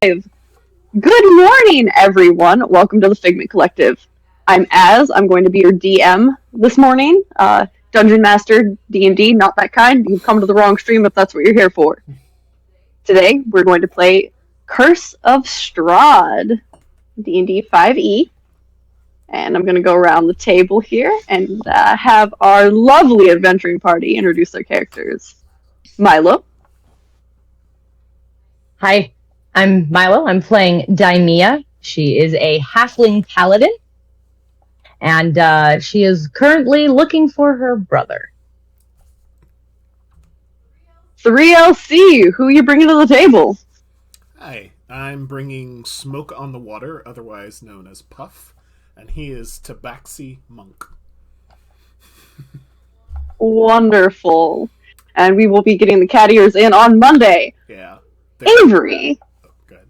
Good morning, everyone. Welcome to the Figment Collective. I'm Az. I'm going to be your DM this morning. Dungeon Master, D&D, not that kind. You've come to the wrong stream if that's what you're here for. Today, we're going to play Curse of Strahd, D&D 5e. And I'm going to go around the table here and have our lovely adventuring party introduce their characters. Milo. Hi, I'm Milo. I'm playing Daimia. She is a halfling paladin, and she is currently looking for her brother. 3LC, who are you bringing to the table? Hi, I'm bringing Smoke on the Water, otherwise known as Puff, and he is Tabaxi Monk. Wonderful. And we will be getting the cat ears in on Monday. Yeah. Avery. Oh, good.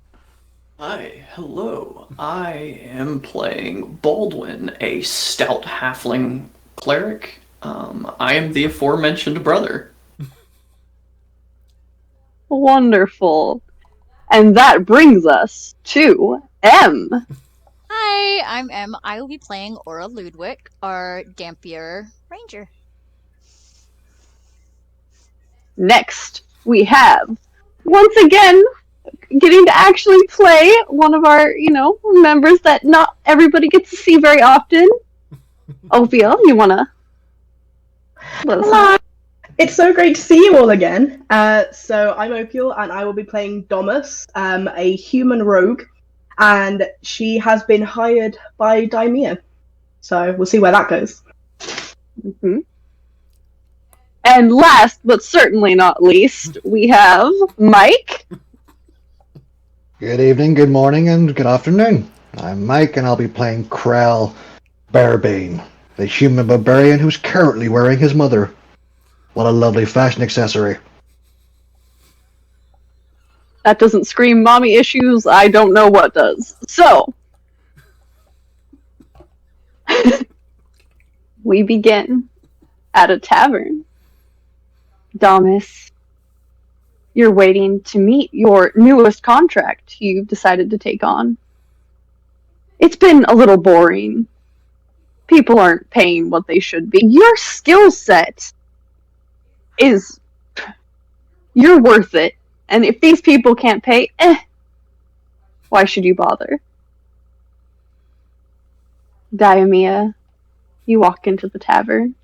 Hi, hello. I am playing Baldwin, a stout halfling cleric. I am the aforementioned brother. Wonderful. And that brings us to M. Hi, I'm Em. I will be playing Aura Ludwig, our Dampier Ranger. Next, we have, once again, getting to actually play one of our, members that not everybody gets to see very often. Ophiel, you want to let us know? It's so great to see you all again. So I'm Ophiel, and I will be playing Domus, a human rogue, and she has been hired by Daimia. So we'll see where that goes. Mm-hmm. And last, but certainly not least, we have Mike. Good evening, good morning, and good afternoon. I'm Mike, and I'll be playing Krell Bearbane, the human barbarian who's currently wearing his mother. What a lovely fashion accessory. That doesn't scream mommy issues, I don't know what does. So, we begin at a tavern. Domus, you're waiting to meet your newest contract you've decided to take on. It's been a little boring. People aren't paying what they should be. Your skill set is... You're worth it. And if these people can't pay, why should you bother? Daimia, you walk into the tavern.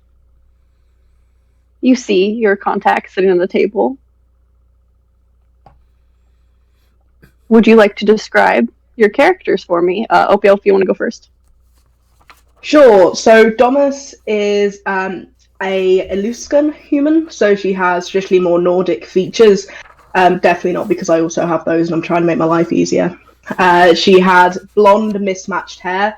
You see your contact sitting on the table. Would you like to describe your characters for me? Ophiel, if you want to go first. Sure. So Domus is a Eluskan human, so she has traditionally more Nordic features. Definitely not because I also have those and I'm trying to make my life easier. She had blonde mismatched hair,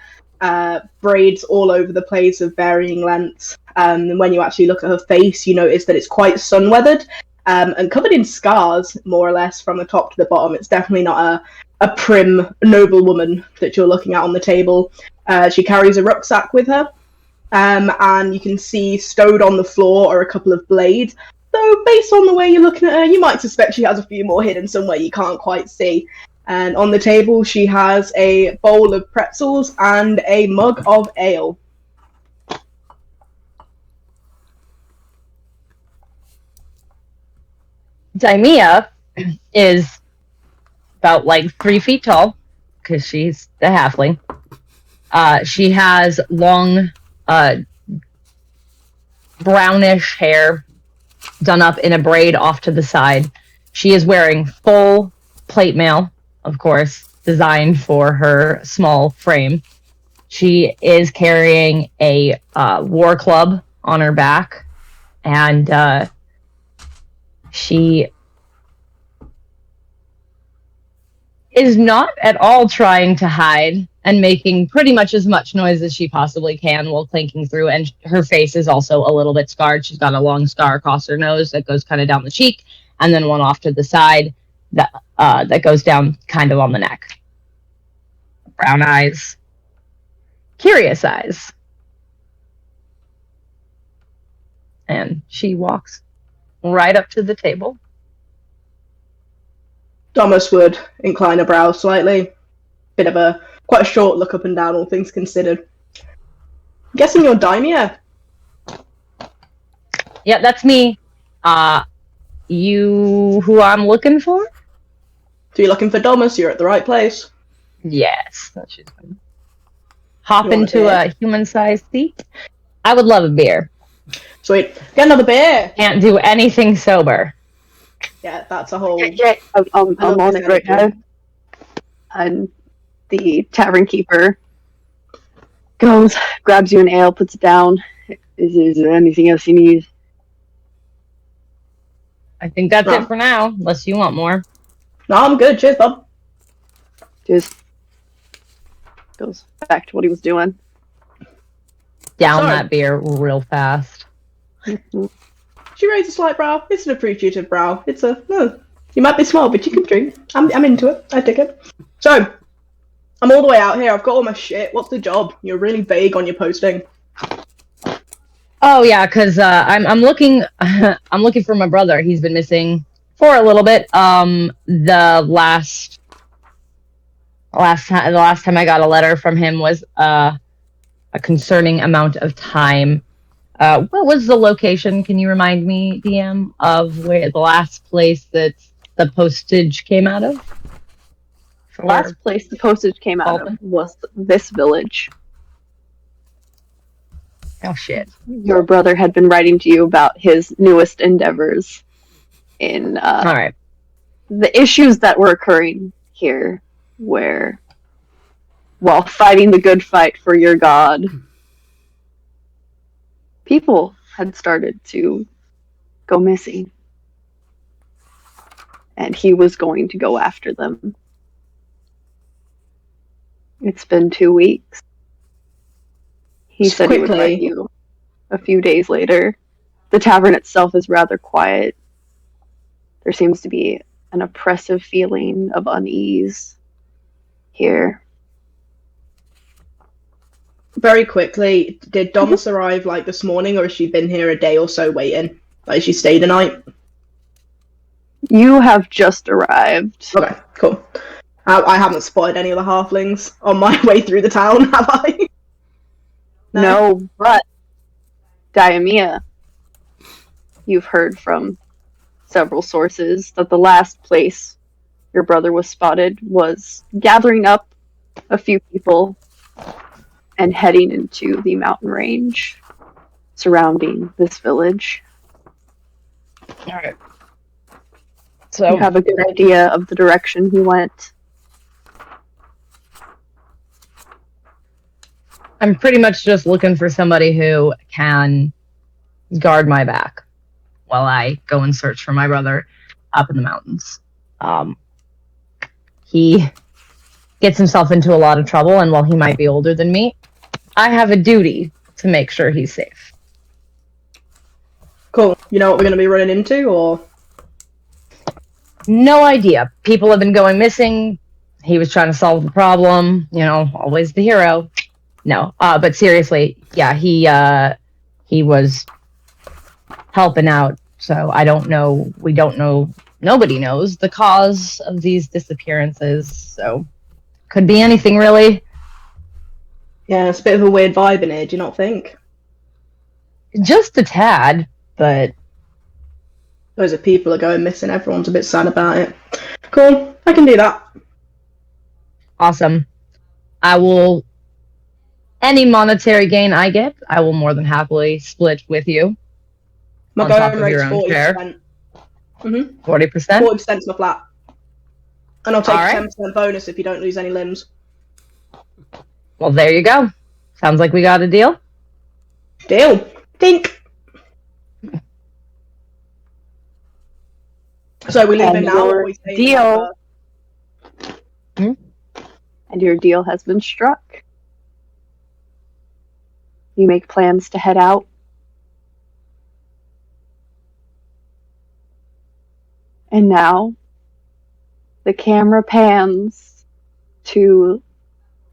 braids all over the place of varying lengths. And when you actually look at her face, you notice that it's quite sun-weathered and covered in scars, more or less, from the top to the bottom. It's definitely not a prim, noble woman that you're looking at on the table. She carries a rucksack with her, and you can see stowed on the floor are a couple of blades. So based on the way you're looking at her, you might suspect she has a few more hidden somewhere you can't quite see. And on the table, she has a bowl of pretzels and a mug of ale. Daimia is about 3 feet tall, because she's the halfling. She has long, brownish hair done up in a braid off to the side. She is wearing full plate mail, of course, designed for her small frame. She is carrying a war club on her back, and she is not at all trying to hide and making pretty much as much noise as she possibly can while clanking through, and her face is also a little bit scarred. She's got a long scar across her nose that goes kind of down the cheek, and then one off to the side that goes down kind of on the neck. Brown eyes. Curious eyes. And she walks right up to the table Domus would incline a brow slightly. Bit of a quite a short look up and down, all things considered. I'm guessing you're Daimia? Yeah, that's me. You who I'm looking for? So you're looking for Domus, you're at the right place. Yes. That's just fine. Hop You want a into beer? a human-sized seat. I would love a beer. Sweet. Get another beer! Can't do anything sober. Yeah, that's a whole... Yeah, I'm I love on this it right now. energy. And the tavern keeper goes, grabs you an ale, puts it down. Is there anything else you need? I think that's No. it for now, unless you want more. No, I'm good. Cheers, Bob. Just goes back to what he was doing. Down Sorry. that beer real fast. She raised a slight brow. It's an appreciative brow. It's a... No. You might be small, but you can drink. I'm into it. I dig it. So, I'm all the way out here. I've got all my shit. What's the job? You're really vague on your posting. Oh yeah, because I'm looking I'm looking for my brother. He's been missing for a little bit. The last time I got a letter from him was a concerning amount of time. What was the location? Can you remind me, DM, of where the last place that the postage came out of? The last place the postage came out of was this village. Oh shit. Your brother had been writing to you about his newest endeavors in All right. the issues that were occurring here, where, while fighting the good fight for your god, people had started to go missing. And he was going to go after them. It's been 2 weeks. He said he would write you a few days later. The tavern itself is rather quiet. There seems to be an oppressive feeling of unease here. Very quickly, did Domus arrive like this morning, or has she been here a day or so waiting? Like, has she stayed a night? You have just arrived. Okay, cool. I haven't spotted any of the halflings on my way through the town, have I? No, but Diamia, you've heard from several sources that the last place your brother was spotted was gathering up a few people and heading into the mountain range surrounding this village. All right. So You have a good idea of the direction he went. I'm pretty much just looking for somebody who can guard my back while I go and search for my brother up in the mountains. He gets himself into a lot of trouble, and while he might be older than me, I have a duty to make sure he's safe. Cool. You know what we're going to be running into, or? No idea. People have been going missing. He was trying to solve the problem. You know, always the hero. No, but seriously, yeah, he was helping out. So I don't know. We don't know. Nobody knows the cause of these disappearances. So could be anything, really. Yeah, it's a bit of a weird vibe in here, do you not think? Just a tad, but Those are people are going missing, everyone's a bit sad about it. Cool, I can do that. awesome. I will. Any monetary gain I get, I will more than happily split with you. My On top going of rate's your own share. 40%. Mm-hmm. 40%. 40%'s my flat. And I'll take All a right. 10% bonus if you don't lose any limbs. Well, there you go. Sounds like we got a deal. Deal. Think. So we leaving And now? your Or we staying deal- there? And your deal has been struck. You make plans to head out. And now the camera pans to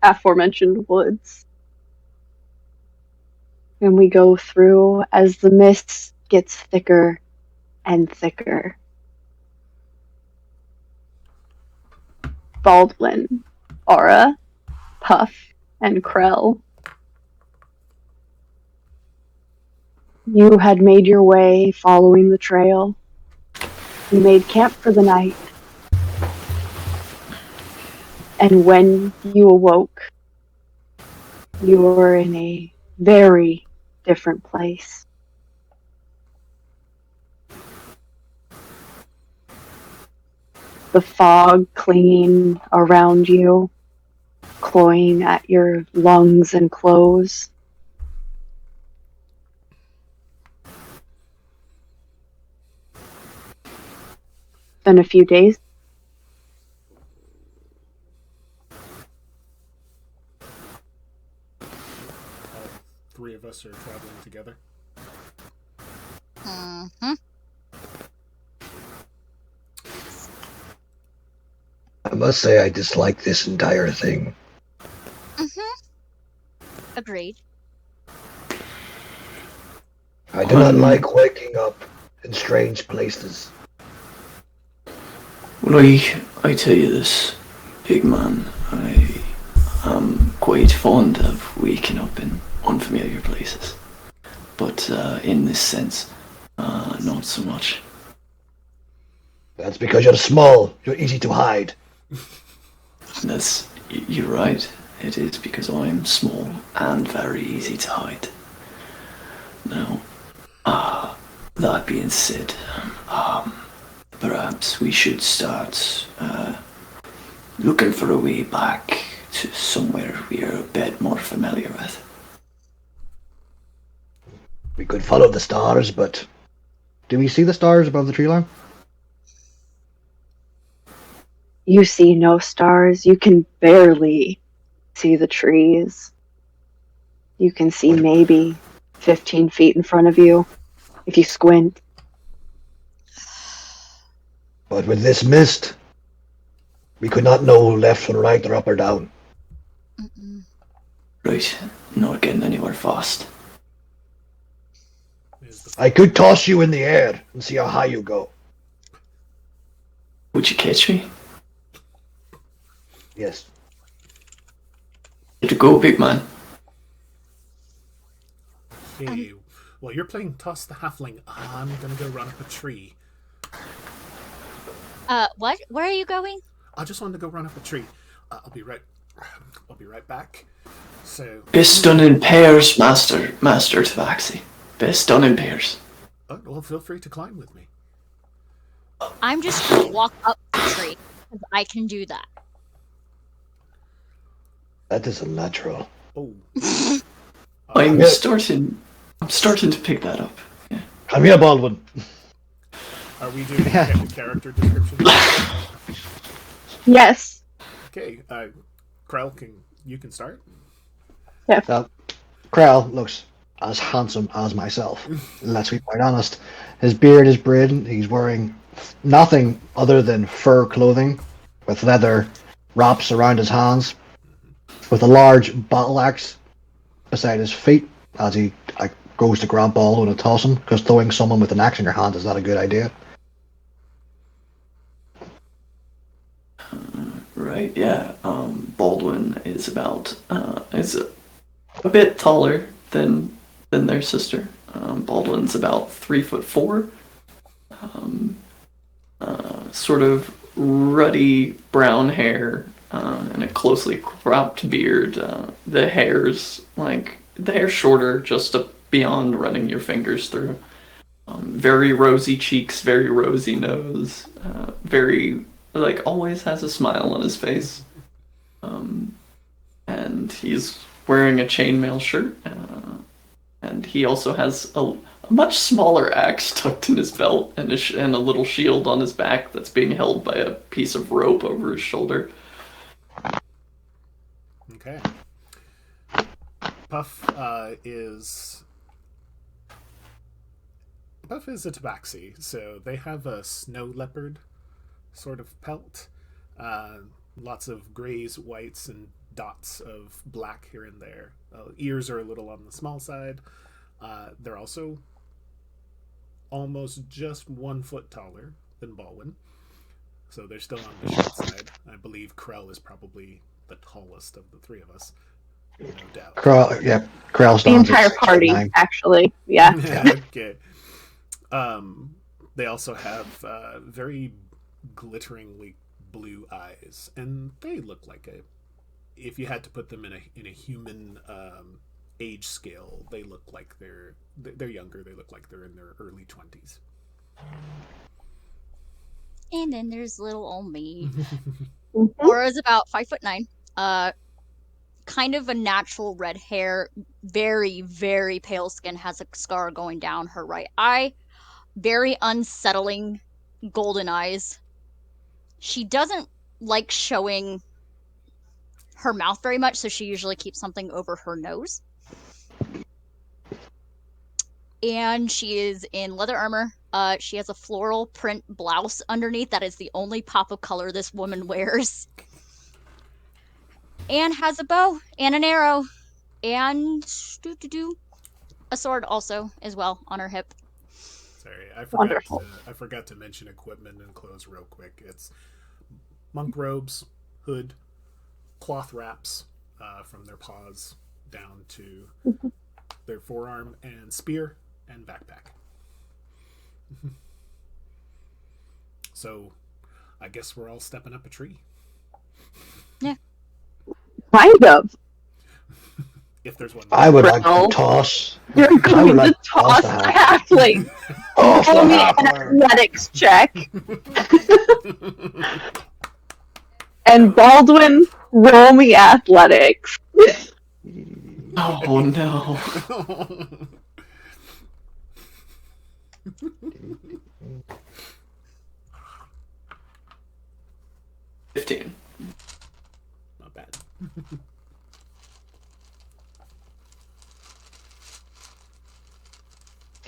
aforementioned woods. And we go through as the mist gets thicker and thicker. Baldwin, Aura, Puff, and Krell. You had made your way following the trail. You made camp for the night. And when you awoke, you were in a very different place. The fog clinging around you, cloying at your lungs and clothes. Been a few days. Three of us are traveling together. Mm-hmm. I must say I dislike this entire thing. Mm-hmm. Agreed. I do not like waking up in strange places. Well, I tell you this, big man, I am quite fond of waking up in unfamiliar places. But in this sense, not so much. That's because you're small. You're easy to hide. You're right. It is because I'm small and very easy to hide. Now, that being said, perhaps we should start looking for a way back to somewhere we are a bit more familiar with. We could follow the stars, but do we see the stars above the tree line? You see no stars. You can barely see the trees. You can see maybe 15 feet in front of you if you squint. But with this mist, we could not know left from right or up or down. Mm-mm. Right, not getting anywhere fast. I could toss you in the air and see how high you go. Would you catch me? Yes. To go, big man. Hey, well, you're playing Toss the Halfling. I'm gonna go run up a tree. What? Where are you going? I just wanted to go run up a tree. I'll be right back. So. Best done in pairs, Master Tabaxi. Best done in pairs. Oh, well, feel free to climb with me. I'm just gonna walk up the tree, because I can do that. That is unnatural. Oh. I'm starting to pick that up. Yeah. Come here, Baldwin. Are we doing character description? Yes. Okay, Krell, you can start. Yeah. Now, Krell looks as handsome as myself. Let's be quite honest. His beard is braided. He's wearing nothing other than fur clothing with leather wraps around his hands, with a large battle axe beside his feet as he goes to grab Baldwin and toss him, because throwing someone with an axe in your hand is not a good idea. Right, yeah. Baldwin is is a bit taller than their sister. Baldwin's about 3'4". Sort of ruddy brown hair and a closely cropped beard. The hair's shorter, just beyond running your fingers through. Very rosy cheeks, very rosy nose, very always has a smile on his face. And he's wearing a chainmail shirt, and he also has a much smaller axe tucked in his belt and a little shield on his back that's being held by a piece of rope over his shoulder. Okay. Puff is a tabaxi, so they have a snow leopard sort of pelt. Lots of grays, whites, and dots of black here and there. Ears are a little on the small side. They're also almost just 1 foot taller than Baldwin. So they're still on the short side. I believe Krell is probably the tallest of the three of us. No doubt. Krell's The entire party, actually. Yeah. Okay. They also have very glitteringly blue eyes, and they look like if you had to put them in a human age scale, they look like they're younger. They look like they're in their early 20s. And then there's little old me. Aura's about 5'9". Kind of a natural red hair, very, very pale skin, has a scar going down her right eye. Very unsettling golden eyes. She doesn't like showing her mouth very much, so she usually keeps something over her nose. And she is in leather armor. She has a floral print blouse underneath. That is the only pop of color this woman wears. And has a bow and an arrow and a sword also as well on her hip. Sorry, I forgot to mention equipment and clothes real quick. It's monk robes, hood, cloth wraps from their paws down to their forearm, and spear and backpack. So, I guess we're all stepping up a tree. Yeah. Kind of. If there's one. I would like to toss. You're going to toss the halfling. Roll me an athletics check. And Baldwin, roll me athletics. Oh no. 15. Not bad.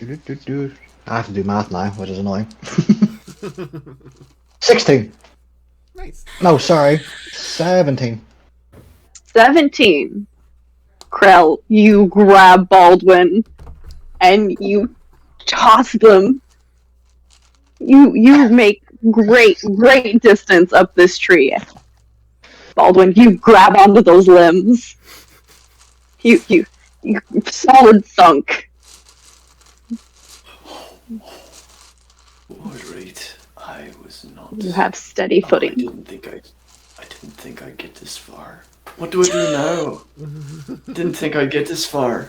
I have to do math now, which is annoying. 16. Nice. No, sorry. 17. 17. Krell, you grab Baldwin and you toss them. You make great distance up this tree. Baldwin, you grab onto those limbs. You solid thunk. Alright, I was not. You have steady footing. I didn't think I'd get this far. What do I do now? Didn't think I'd get this far.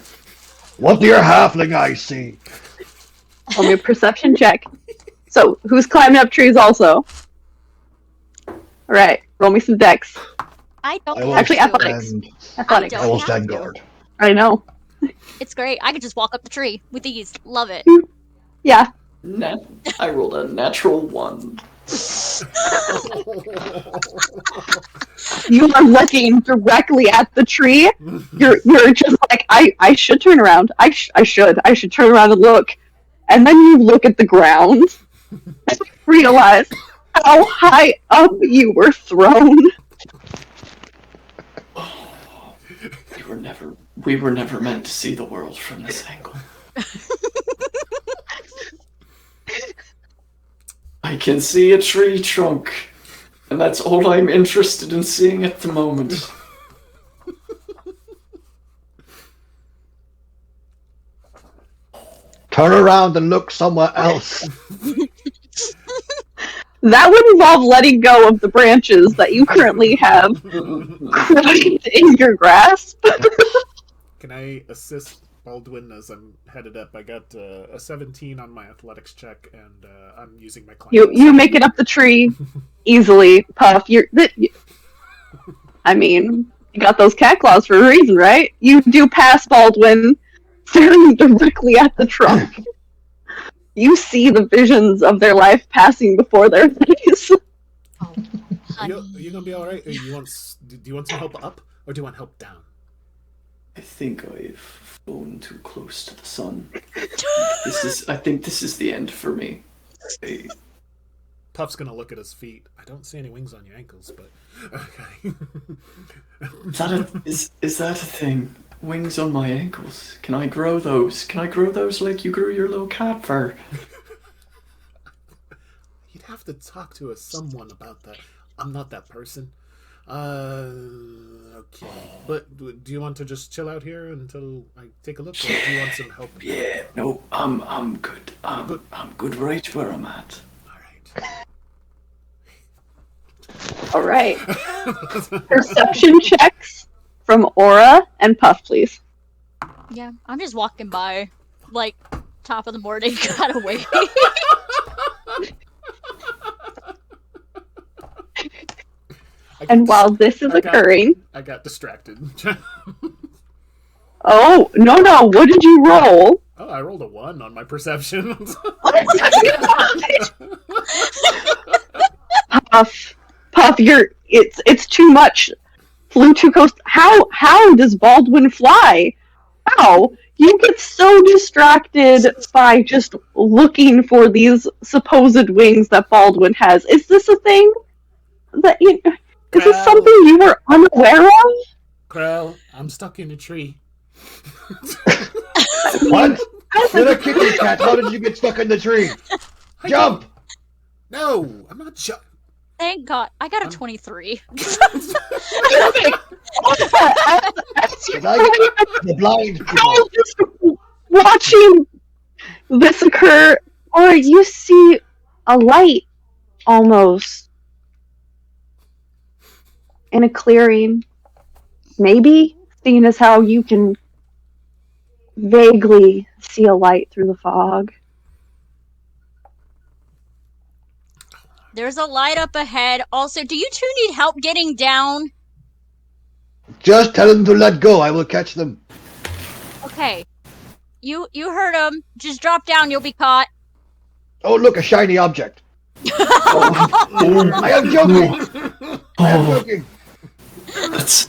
What do your halfling eyes see? Roll me a perception check. So, who's climbing up trees also? Alright, roll me some dex. I don't I will Actually, have to. athletics. Athletics. I will have stand to. guard. I know. It's great. I could just walk up the tree with ease. Love it. Yeah. I rolled a natural 1. You are looking directly at the tree. You're just like, I should turn around. I should turn around and look. And then you look at the ground and realize how high up you were thrown. We were never meant to see the world from this angle. I can see a tree trunk, and that's all I'm interested in seeing at the moment. Turn around and look somewhere else. That would involve letting go of the branches that you currently have crushed in your grasp. Can I assist Baldwin as I'm headed up? I got a 17 on my athletics check, and I'm using my climb. You make it up the tree easily, Puff. I mean, you got those cat claws for a reason, right? You do pass Baldwin, staring directly at the trunk. You see the visions of their life passing before their face. Oh, Are you gonna be all right? Do you want some help up, or do you want help down? I think I've flown too close to the sun. I think this is the end for me. Puff's gonna look at his feet. I don't see any wings on your ankles, but okay. Is that a thing? Wings on my ankles. Can I grow those? Can I grow those like you grew your little cat fur? You'd have to talk to someone about that. I'm not that person. Okay. But do you want to just chill out here until I take a look, or do you want some help? Yeah, no, I'm good. I'm good right where I'm at. All right. Alright. Perception checks from Aura and Puff, please. Yeah, I'm just walking by, like, top of the morning, kind of waiting. And while this is occurring... I got distracted. Oh, no, what did you roll? Oh, I rolled a 1 on my perception. Puff, it's too much. Flew too close. How does Baldwin fly? How? You get so distracted by just looking for these supposed wings that Baldwin has. Is this a thing? Is this something you were unaware of? Krell, I'm stuck in a tree. What? You're a kitty cat. How did you get stuck in the tree? Jump! No, I'm not jumping. Thank God. I got a 23. The blind people. Just watching this occur, or you see a light almost in a clearing. Maybe, seeing as how you can vaguely see a light through the fog. There's a light up ahead. Also, do you two need help getting down? Just tell them to let go. I will catch them. Okay. You heard him. Just drop down. You'll be caught. Oh, look, a shiny object. I am joking. I am joking. That's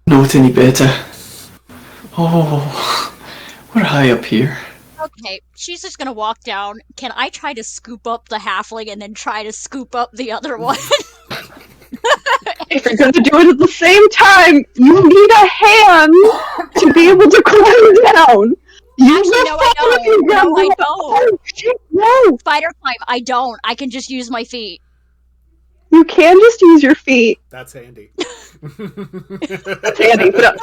not any better. Oh, we're high up here. Okay, she's just gonna walk down. Can I try to scoop up the halfling and then try to scoop up the other one? If you're going to do it at the same time, you need a hand to be able to climb down. Actually, no, I don't. No, I don't. Oh, shit, no. Spider climb, I don't. I can just use my feet. You can just use your feet. That's handy. That's handy. But,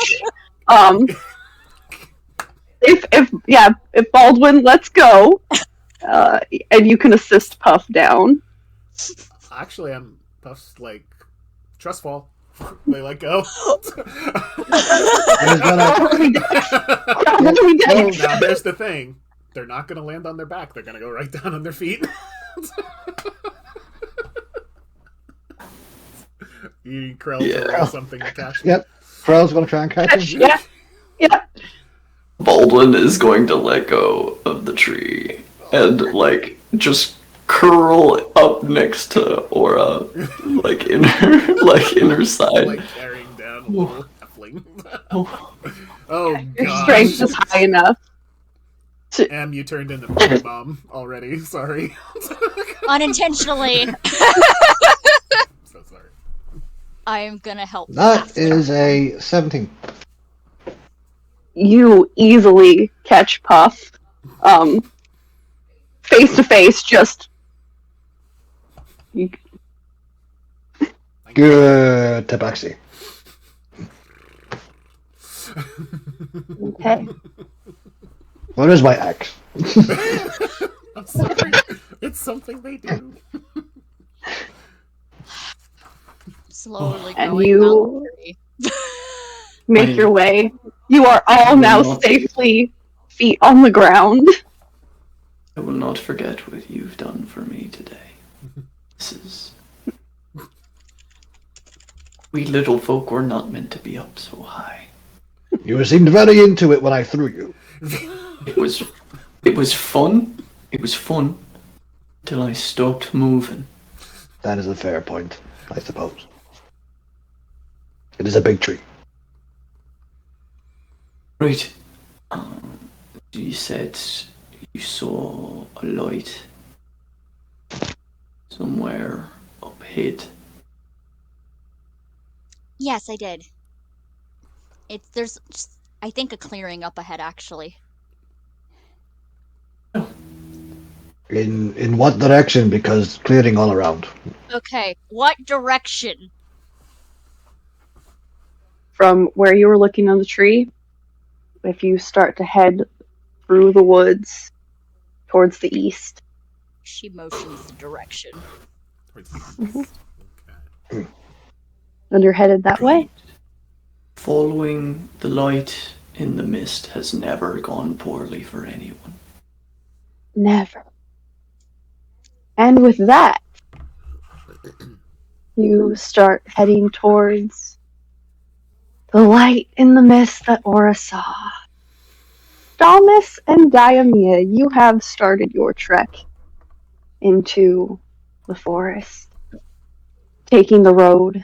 if Baldwin lets go, and you can assist Puff down. Actually, I'm Puff's like trust fall. They let go. Now here's the thing: they're not going to land on their back. They're going to go right down on their feet. You need Krell to roll something to catch him. Yep. Krell's going to try and catch him. Yeah. Baldwin is going to let go of the tree and, like, just curl up next to Aura, like in her side. Like carrying down a little halfling. Oh, Your God. strength is high enough. Em, you turned into Baby Mom already. Sorry. Unintentionally. So sorry. I'm gonna help. That is a 17. You easily catch Puff. Face to face, just... Good tabaxi. Okay. Where is my axe? I'm sorry. It's something they do. Slowly And going you- down the tree. Make your way. You are all now safely feet on the ground. I will not forget what you've done for me today. This is... We little folk were not meant to be up so high. You seemed very into it when I threw you. It was fun. It was fun till I stopped moving. That is a fair point, I suppose. It is a big tree. Right. You said you saw a light somewhere up ahead. Yes, I did. There's I think a clearing up ahead actually. In what direction? Because clearing all around. Okay, what direction? From where you were looking on the tree, if you start to head through the woods towards the east. She motions the direction. Towards the east. Mhm. Okay. And you're headed that way. Following the light in the mist has never gone poorly for anyone. Never. And with that, you start heading towards the light in the mist that Aura saw. Damas and Diamia, you have started your trek into the forest, taking the road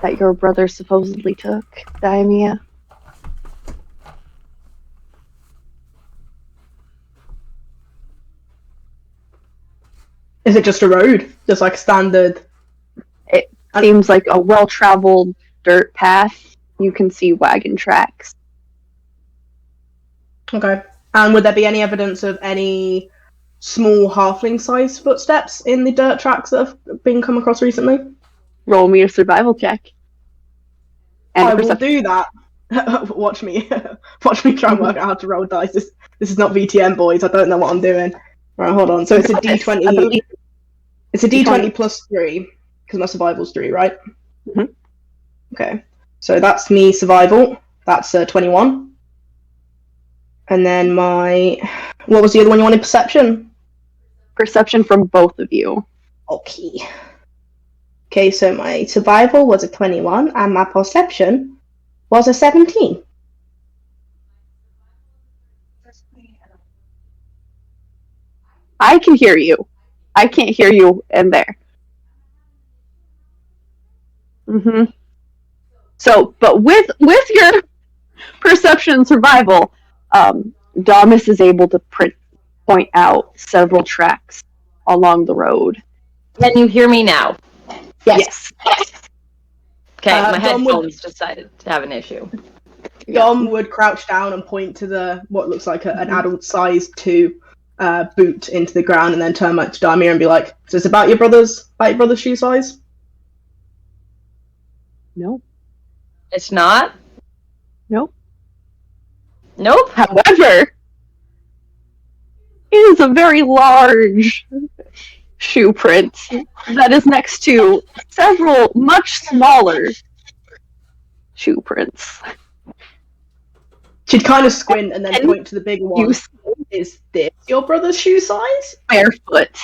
that your brother supposedly took, Diamia. Is it just a road? Just like standard? It seems like a well-traveled dirt path. You can see wagon tracks. Okay. And would there be any evidence of any small halfling-sized footsteps in the dirt tracks that have been come across recently? Roll me a survival check. And I will do that. Watch me. Watch me try and work out how to roll dice. This is not VTM, boys. I don't know what I'm doing. Right, hold on. So it's a D20. It's a D20 plus 3, because my survival's 3, right? Mm-hmm. Okay. So that's me survival. That's 21. And then what was the other one you wanted? Perception? Perception from both of you. Okay. Okay, so my survival was a 21, and my perception was a 17. I can hear you. I can't hear you in there. Mm-hmm. So, but with your perception and survival, Damas is able to point out several tracks along the road. Can you hear me now? Yes. Okay, my Dom headphones decided to have an issue. Dom would crouch down and point to what looks like an adult-sized 2 boot into the ground, and then turn back to Damir and be like, "Is this about your brother's shoe size?" No. It's not? Nope. Nope. However, it is a very large shoe print that is next to several much smaller shoe prints. She'd kind of squint and then point to the bigger one. Is this your brother's shoe size? Barefoot.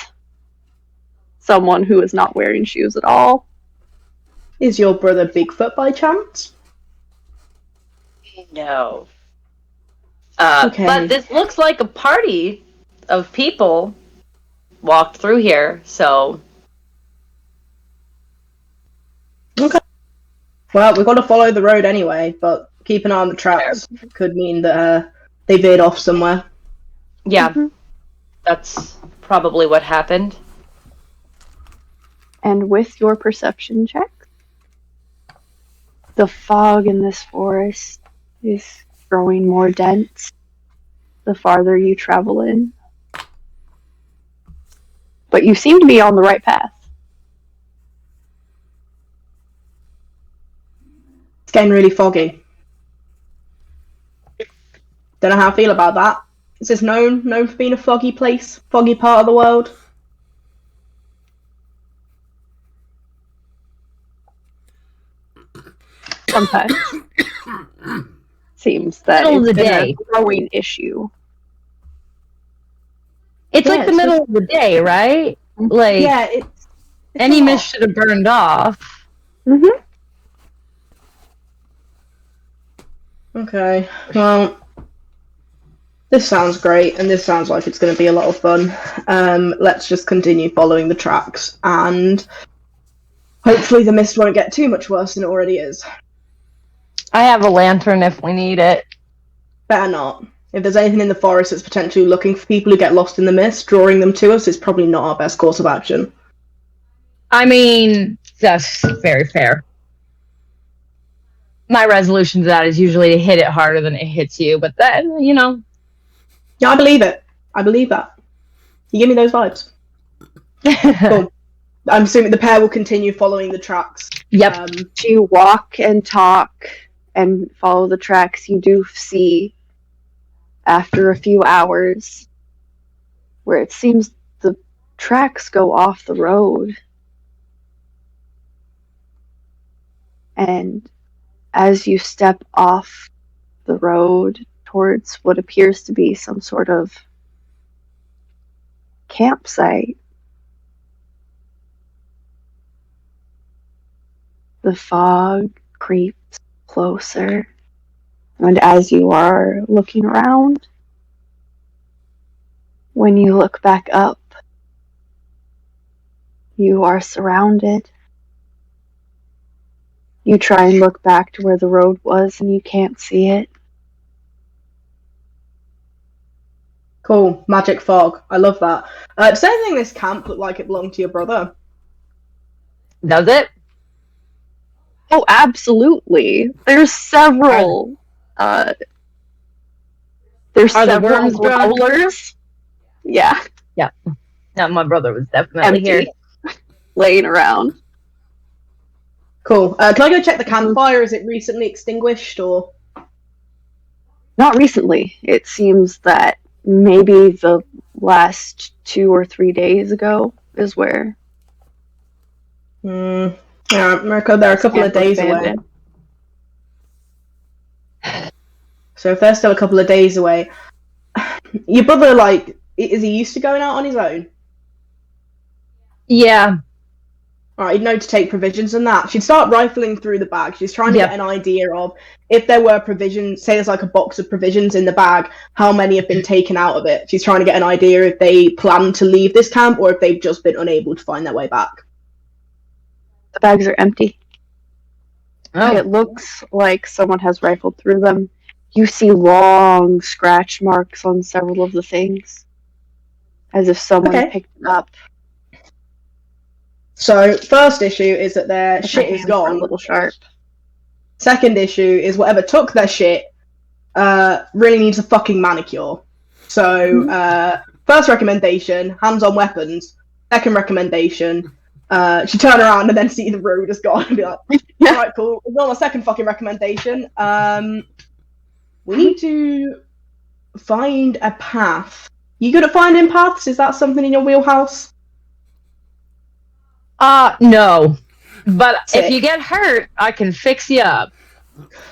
Someone who is not wearing shoes at all. Is your brother Bigfoot by chance? No. Okay. But this looks like a party of people walked through here, so... Okay. Well, we've got to follow the road anyway, but keep an eye on the tracks. Could mean that they veered off somewhere. Yeah, that's probably what happened. And with your perception check, the fog in this forest is growing more dense the farther you travel in. But you seem to be on the right path. It's getting really foggy. Don't know how I feel about that. Is this known for being a foggy place, foggy part of the world? Sometimes. Seems that Middle of it's the been day. a growing issue. It's Yeah, like the it's middle of the day, right? Like, Yeah, it's any a lot. mist should have burned off. Mm-hmm. Okay, well, this sounds great, and this sounds like it's going to be a lot of fun. Let's just continue following the tracks, and hopefully the mist won't get too much worse than it already is. I have a lantern if we need it. Better not. If there's anything in the forest that's potentially looking for people who get lost in the mist, drawing them to us is probably not our best course of action. I mean, that's very fair. My resolution to that is usually to hit it harder than it hits you, but that, Yeah, I believe it. I believe that. You give me those vibes. Cool. I'm assuming the pair will continue following the tracks. Yep. You walk and talk and follow the tracks. You do see, after a few hours, where it seems the tracks go off the road. And as you step off the road towards what appears to be some sort of campsite, the fog creeps closer, and as you are looking around, when you look back up, you are surrounded. You try and look back to where the road was, and you can't see it. Cool. Magic fog. I love that. Does anything in this camp look like it belonged to your brother? Does it? Oh, absolutely. There's several. There's Are the several worms drunk? growlers. Yeah, No, my brother was definitely here. empty, laying around. Cool. Can I go check the campfire? Is it recently extinguished or? Not recently. It seems that maybe the last 2 or 3 days ago is where. Yeah, America, they're a couple of days away. So if they're still a couple of days away, your brother, like, is he used to going out on his own? Yeah. Alright, he'd know to take provisions and that. She'd start rifling through the bag. She's trying to Yep. get an idea of if there were provisions, say there's like a box of provisions in the bag, how many have been taken out of it. She's trying to get an idea if they plan to leave this camp or if they've just been unable to find their way back. The bags are empty. Oh. It looks like someone has rifled through them. You see long scratch marks on several of the things, as if someone Okay. picked it up. So, first issue is that their But shit their is hands were gone. a little sharp. Second issue is whatever took their shit really needs a fucking manicure. So, first recommendation, hands-on weapons. Second recommendation, she turn around and then see the road is gone and be like, alright, cool. Ignore my second fucking recommendation. We need to find a path. You good at finding paths? Is that something in your wheelhouse? No. But Sick. if you get hurt, I can fix you up.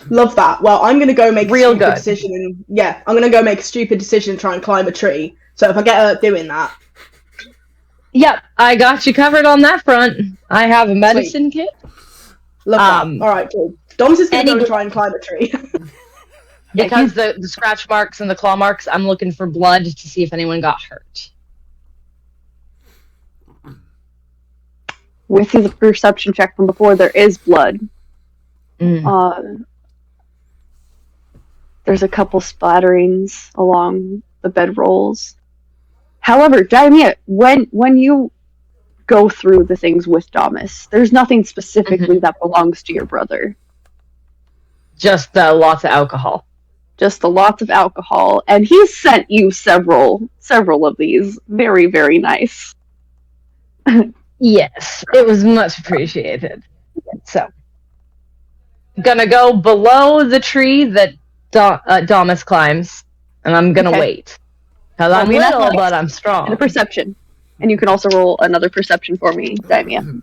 Love that. Well, I'm gonna go make Real a stupid good. decision. I'm gonna go make a stupid decision and try and climb a tree. So if I get hurt doing that, Yep, I got you covered on that front. I have a medicine kit. love that. All right, cool. Dom's is gonna any go and gl- try and climb a tree. Because the scratch marks and the claw marks, I'm looking for blood to see if anyone got hurt. With the perception check from before, there is blood. Mm. There's a couple splatterings along the bedrolls. However, Daimia, when you go through the things with Damis, there's nothing specifically that belongs to your brother. Just lots of alcohol. Just a lot of alcohol, and he's sent you several of these. Very, very nice. Yes, it was much appreciated. So, gonna go below the tree that Damas climbs, and I'm gonna Okay. wait. Because I'm Roll me an little, athletics but I'm and a strong. perception. And you can also roll another perception for me, Daimia.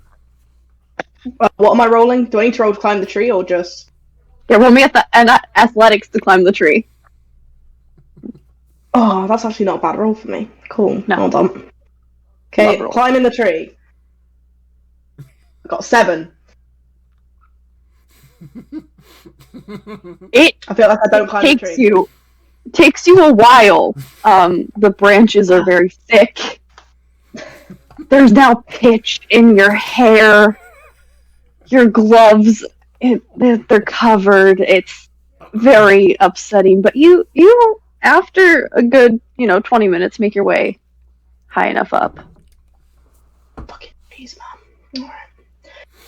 What am I rolling? Do I need to roll to climb the tree or just? Yeah, roll me athletics to climb the tree. Oh, that's actually not a bad roll for me. Cool. No. Hold on. Okay, Love roll. climbing the tree. I got 7. It I feel like I don't climb the tree. takes you a while. The branches are very thick. There's now pitch in your hair. Your gloves, they're covered. It's very upsetting. But you after a good 20 minutes, make your way high enough up. Fucking trees, man. Alright.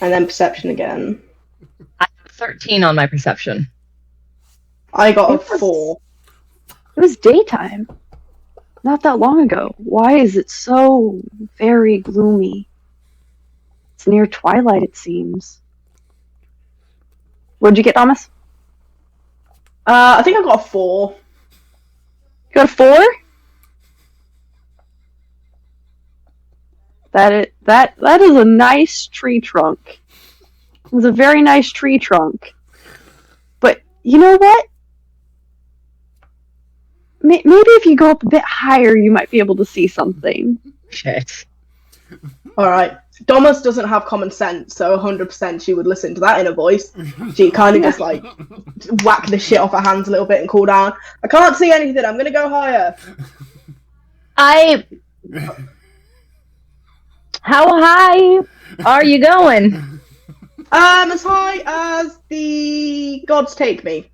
And then perception again. I have 13 on my perception. I got a It was- 4. It was daytime. not that long ago. Why is it so very gloomy? It's near twilight, it seems. What'd you get, Thomas? I think I got a 4. You got a 4? That is a nice tree trunk. It was a very nice tree trunk. But you know what? Maybe if you go up a bit higher, you might be able to see something. Shit. Alright. Domus doesn't have common sense, so 100% she would listen to that inner voice. She kind of just like whack the shit off her hands a little bit and cool down. I can't see anything, I'm gonna go higher. How high are you going? As high as the gods take me.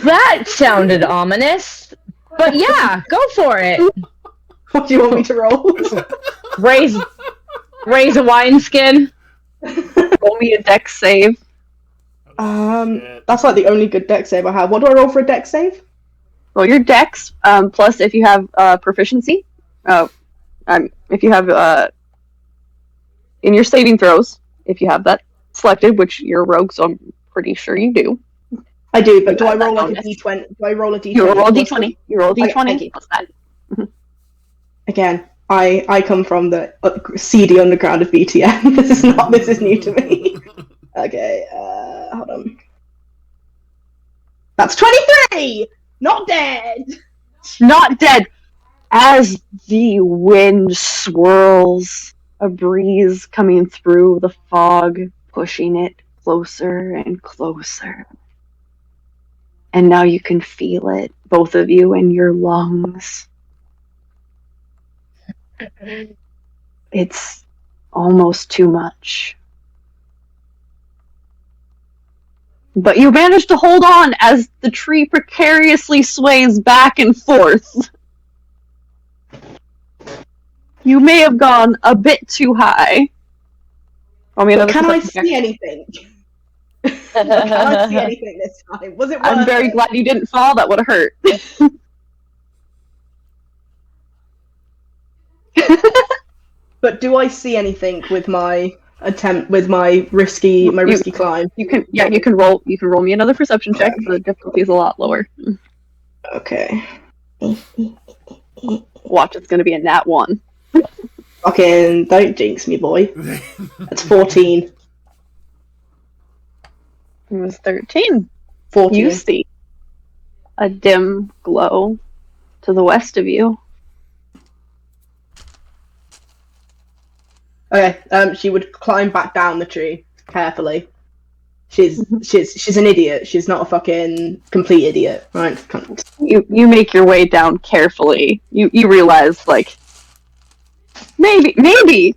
That sounded ominous. But yeah, go for it. What do you want me to roll? Raise a wineskin. Roll me a dex save. That's like the only good dex save I have. What do I roll for a dex save? Roll your dex, plus if you have proficiency. If you have in your saving throws, if you have that selected, which you're a rogue, so I'm pretty sure you do. I do, but do I roll like a d20? Do I roll a d20? You roll a d20. You roll a d20 plus that. Again, I come from the seedy underground of BTM. This is new to me. Okay, hold on. That's 23! Not dead! Not dead. As the wind swirls, a breeze coming through the fog, pushing it closer and closer. And now you can feel it, both of you, in your lungs. It's almost too much. But you manage to hold on as the tree precariously sways back and forth. You may have gone a bit too high. Can I see anything? Can I see anything this time? Was it worth I'm very glad you didn't fall. That would have hurt. But do I see anything with my risky climb? You can roll me another perception check. The difficulty is a lot lower. Okay. Watch, it's gonna be a nat 1. Fucking don't jinx me, boy. That's 14. It was 13. 14. You see a dim glow to the west of you. Okay, she would climb back down the tree carefully. She's an idiot. She's not a fucking complete idiot, right? You make your way down carefully. You realize, like, maybe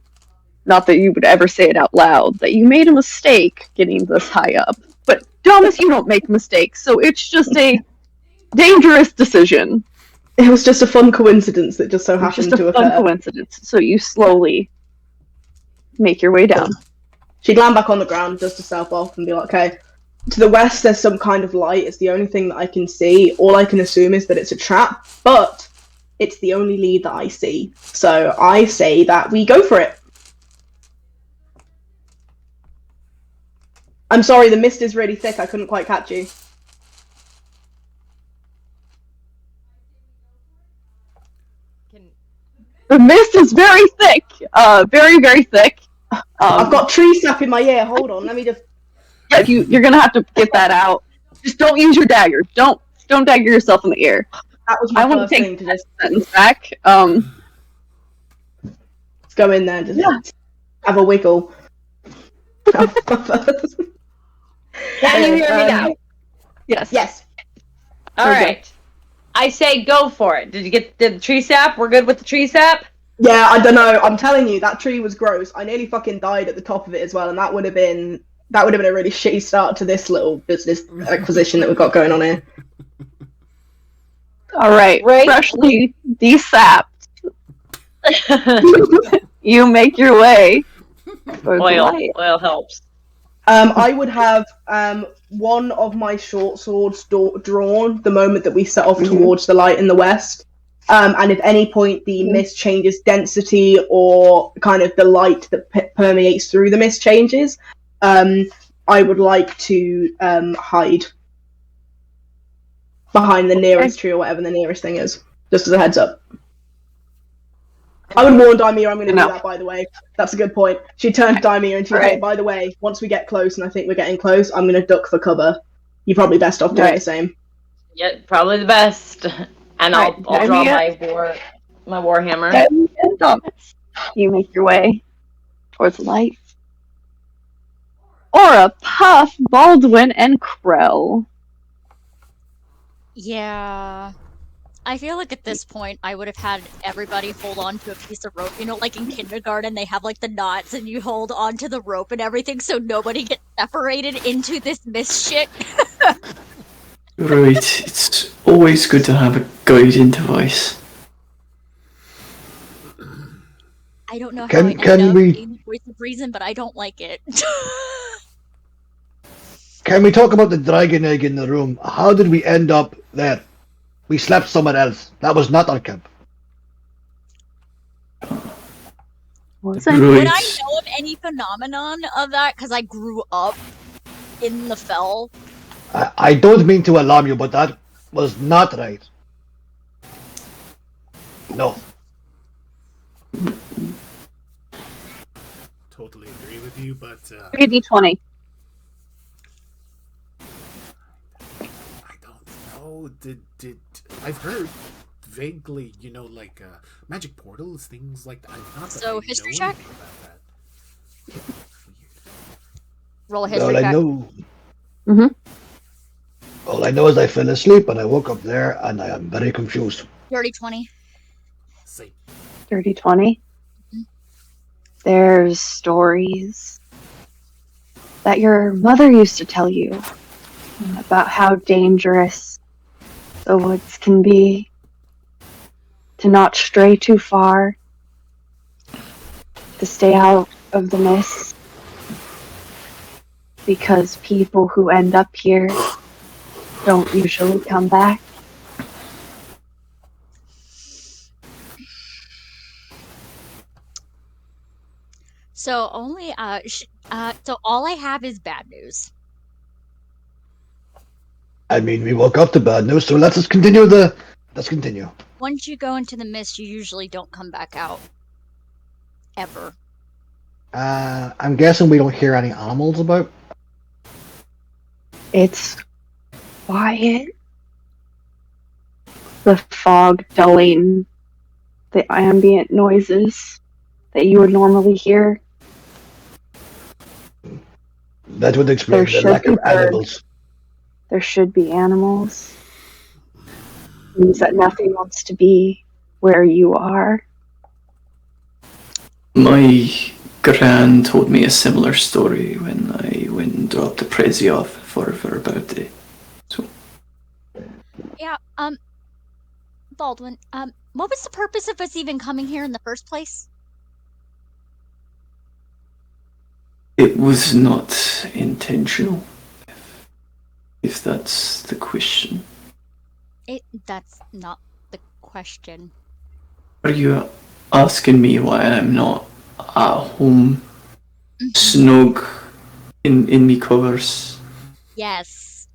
not that you would ever say it out loud, that you made a mistake getting this high up. But Thomas, you don't make mistakes, so it's just a dangerous decision. It was just a fun coincidence that just so happened to occur. Fun coincidence. So you slowly make your way down. She'd land back on the ground, dust herself off, and be like, okay, to the west there's some kind of light. It's the only thing that I can see. All I can assume is that it's a trap, but it's the only lead that I see. So I say that we go for it. I'm sorry, the mist is really thick. I couldn't quite catch you. The mist is very thick. Very, very thick. I've got tree sap in my ear. Hold on, let me just... Yeah, you're gonna have to get that out. Just don't use your dagger. Don't dagger yourself in the ear. That was my first thing to just... sentence back. Let's go in there and just have a wiggle. Can you hear me now? Yes. Yes. All right. I say go for it. Did you get the tree sap? We're good with the tree sap? Yeah, I don't know. I'm telling you, that tree was gross. I nearly fucking died at the top of it as well, and that would have been a really shitty start to this little business acquisition that we've got going on here. All right. Freshly desapped. You make your way. Oil helps. I would have one of my short swords drawn the moment that we set off towards the light in the west. And if any point the mist changes density or kind of the light that permeates through the mist changes, I would like to hide behind the nearest tree or whatever the nearest thing is. Just as a heads up. I would warn Daimir I'm going to do that, by the way. That's a good point. She turned to Daimir and she's like, by the way, once we get close, and I think we're getting close, I'm going to duck for cover. You're probably best off doing the same. Yeah, probably the best. And I'll draw my warhammer. You make your way towards the light. Aura, Puff, Baldwin, and Krell. Yeah. I feel like at this point, I would have had everybody hold on to a piece of rope. You know, like in kindergarten, they have like the knots and you hold on to the rope and everything so nobody gets separated into this mist shit. Right, it's always good to have a guiding device. I don't know how I ended up being the voice of reason, but I don't like it. Can we talk about the dragon egg in the room? How did we end up there? We slept somewhere else. That was not our camp. Would I know of any phenomenon of that? Because I grew up in the fell. I don't mean to alarm you, but that was not right. No. Totally agree with you, but... 3d20. I don't know. Did I've heard vaguely, you know, like magic portals, things like that. I'm not So history check. About that. Roll a history All check. I know. Mm-hmm. All I know is I fell asleep and I woke up there and I am very confused. Dirty 20. Same. Dirty 20. Mm-hmm. There's stories that your mother used to tell you about how dangerous the woods can be, to not stray too far, to stay out of the mist, because people who end up here don't usually come back. So only so all I have is bad news. I mean, we woke up to bad news, so let's continue. Let's continue. Once you go into the mist, you usually don't come back out. Ever. I'm guessing we don't hear any animals about. It's quiet. The fog dulling the ambient noises that you would normally hear. That would explain the lack of animals. There should be animals. It means that nothing wants to be where you are. My gran told me a similar story when I went and dropped the Prezi off for her birthday. So. Yeah, Baldwin, what was the purpose of us even coming here in the first place? It was not intentional, if that's the question. That's not the question. Are you asking me why I'm not at home, snug in me covers? Yes.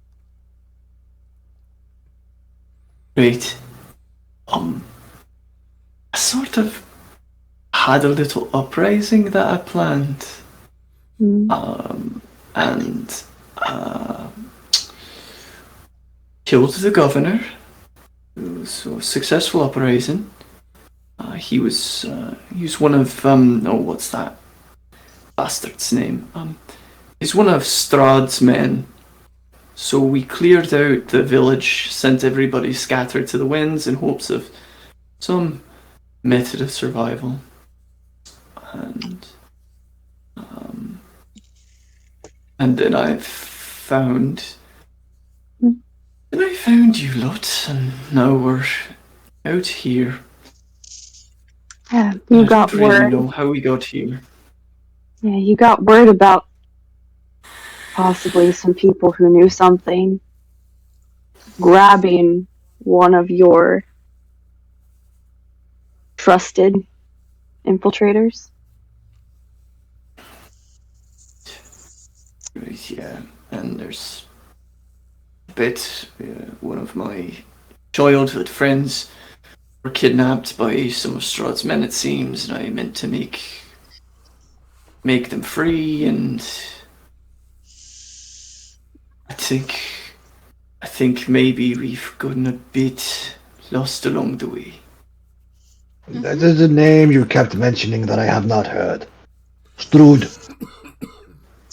Right. I sort of had a little uprising that I planned. And killed the governor. It was a successful uprising. He was one of what's that bastard's name? He's one of Strahd's men. So we cleared out the village, sent everybody scattered to the winds in hopes of some method of survival. And then I found you lot, and now we're out here. Yeah, you got word. I don't word. know how we got here. Yeah, you got word about possibly some people who knew something grabbing one of your trusted infiltrators. Right, yeah, and there's a bit. One of my childhood friends were kidnapped by some of Strahd's men, it seems, and I meant to make them free, and I think maybe we've gotten a bit lost along the way. There's a name you kept mentioning that I have not heard. Stradh.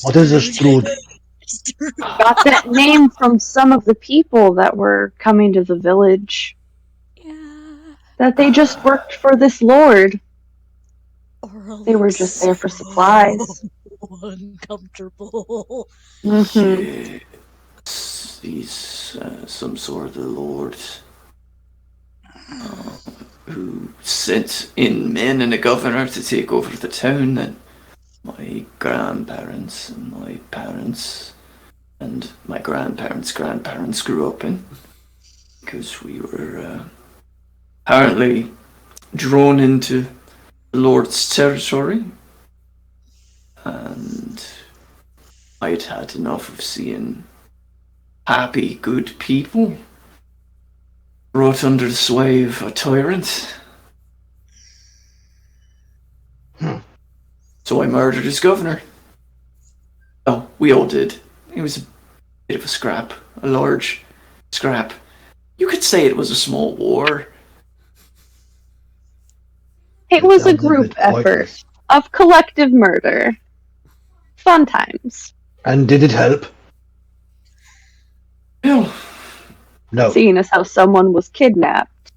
What is a Stradh? Got that name from some of the people that were coming to the village. Yeah. That they just worked for this lord. Or They were just there for supplies. Uncomfortable. Mm-hmm. He's some sort of the lord who sent in men and a governor to take over the town that my grandparents and my parents and my grandparents grew up in, because we were apparently drawn into the Lord's territory, and I'd had enough of seeing happy, good people brought under the sway of a tyrant. So I murdered his governor. Oh, we all did. It was a bit of a scrap, a large scrap. You could say it was a small war. It was a group effort of collective murder. Fun times. And did it help? No. No. Seeing as how someone was kidnapped.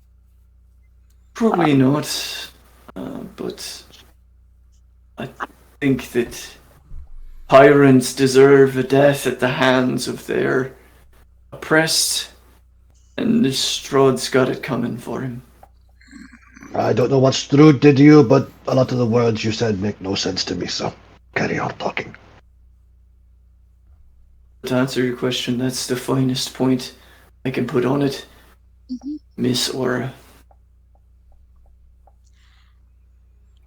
Probably not. But I think that tyrants deserve a death at the hands of their oppressed, and Strahd's got it coming for him. I don't know what Stradh did to you, but a lot of the words you said make no sense to me, so carry on talking. To answer your question, that's the finest point I can put on it, Miss Aura.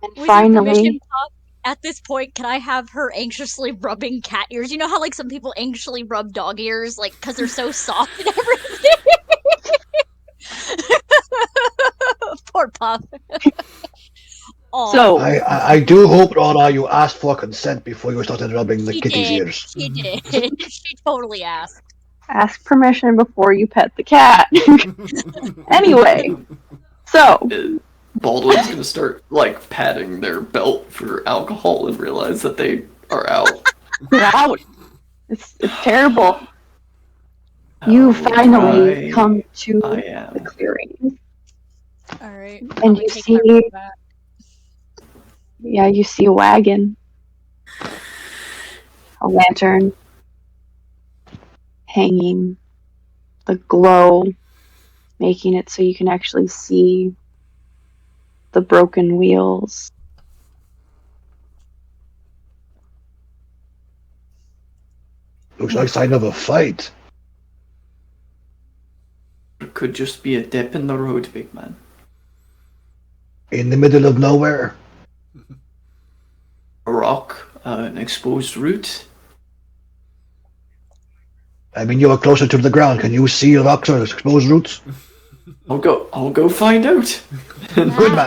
And With finally, your permission, Pop, at this point, can I have her anxiously rubbing cat ears? You know how, like, some people anxiously rub dog ears, like, because they're so soft and everything? Poor Puff. So I do hope, Rora, you asked for consent before you started rubbing the kitty's ears. She did. She totally asked. ask permission before you pet the cat. Anyway, so Baldwin's gonna start, like, patting their belt for alcohol and realize that they are out. you're out. It's terrible. You finally come to the clearing. Alright. And you see, you see a wagon, a lantern, hanging, the glow, making it so you can actually see the broken wheels. Looks like sign of a fight. It could just be a dip in the road, big man. In the middle of nowhere. A rock, an exposed root. I mean, you're closer to the ground. Can you see rocks or exposed roots? I'll go find out. And Good man.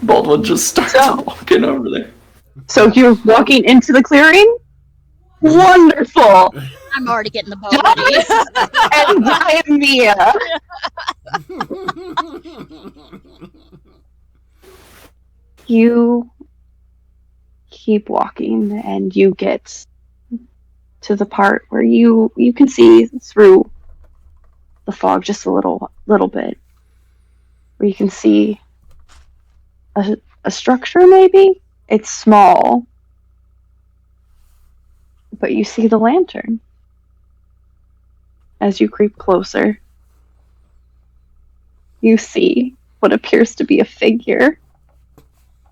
Baldwin just starts walking over there. So you're walking into the clearing? Wonderful! I'm already getting the bow ready. And Diamia. You keep walking and you get to the part where you can see through the fog just a little bit, where you can see a structure. Maybe it's small, but you see the lantern as you creep closer. You see what appears to be a figure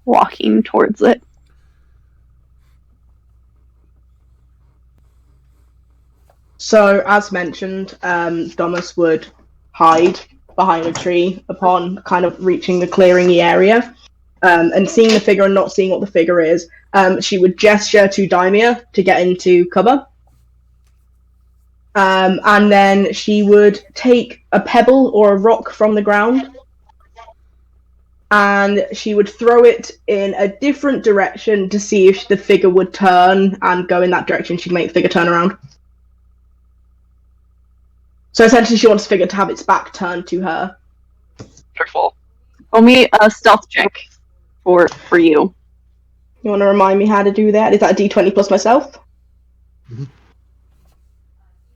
walking towards it. So, as mentioned, Domus would hide behind a tree upon kind of reaching the clearing area. And seeing the figure and not seeing what the figure is, she would gesture to Daimia to get into cover. And then she would take a pebble or a rock from the ground, and she would throw it in a different direction to see if the figure would turn and go in that direction. She'd make the figure turn around. So essentially she wants the figure to have its back turned to her. Wonderful. Roll me a stealth check for you. You want to remind me how to do that? Is that a d20 plus myself?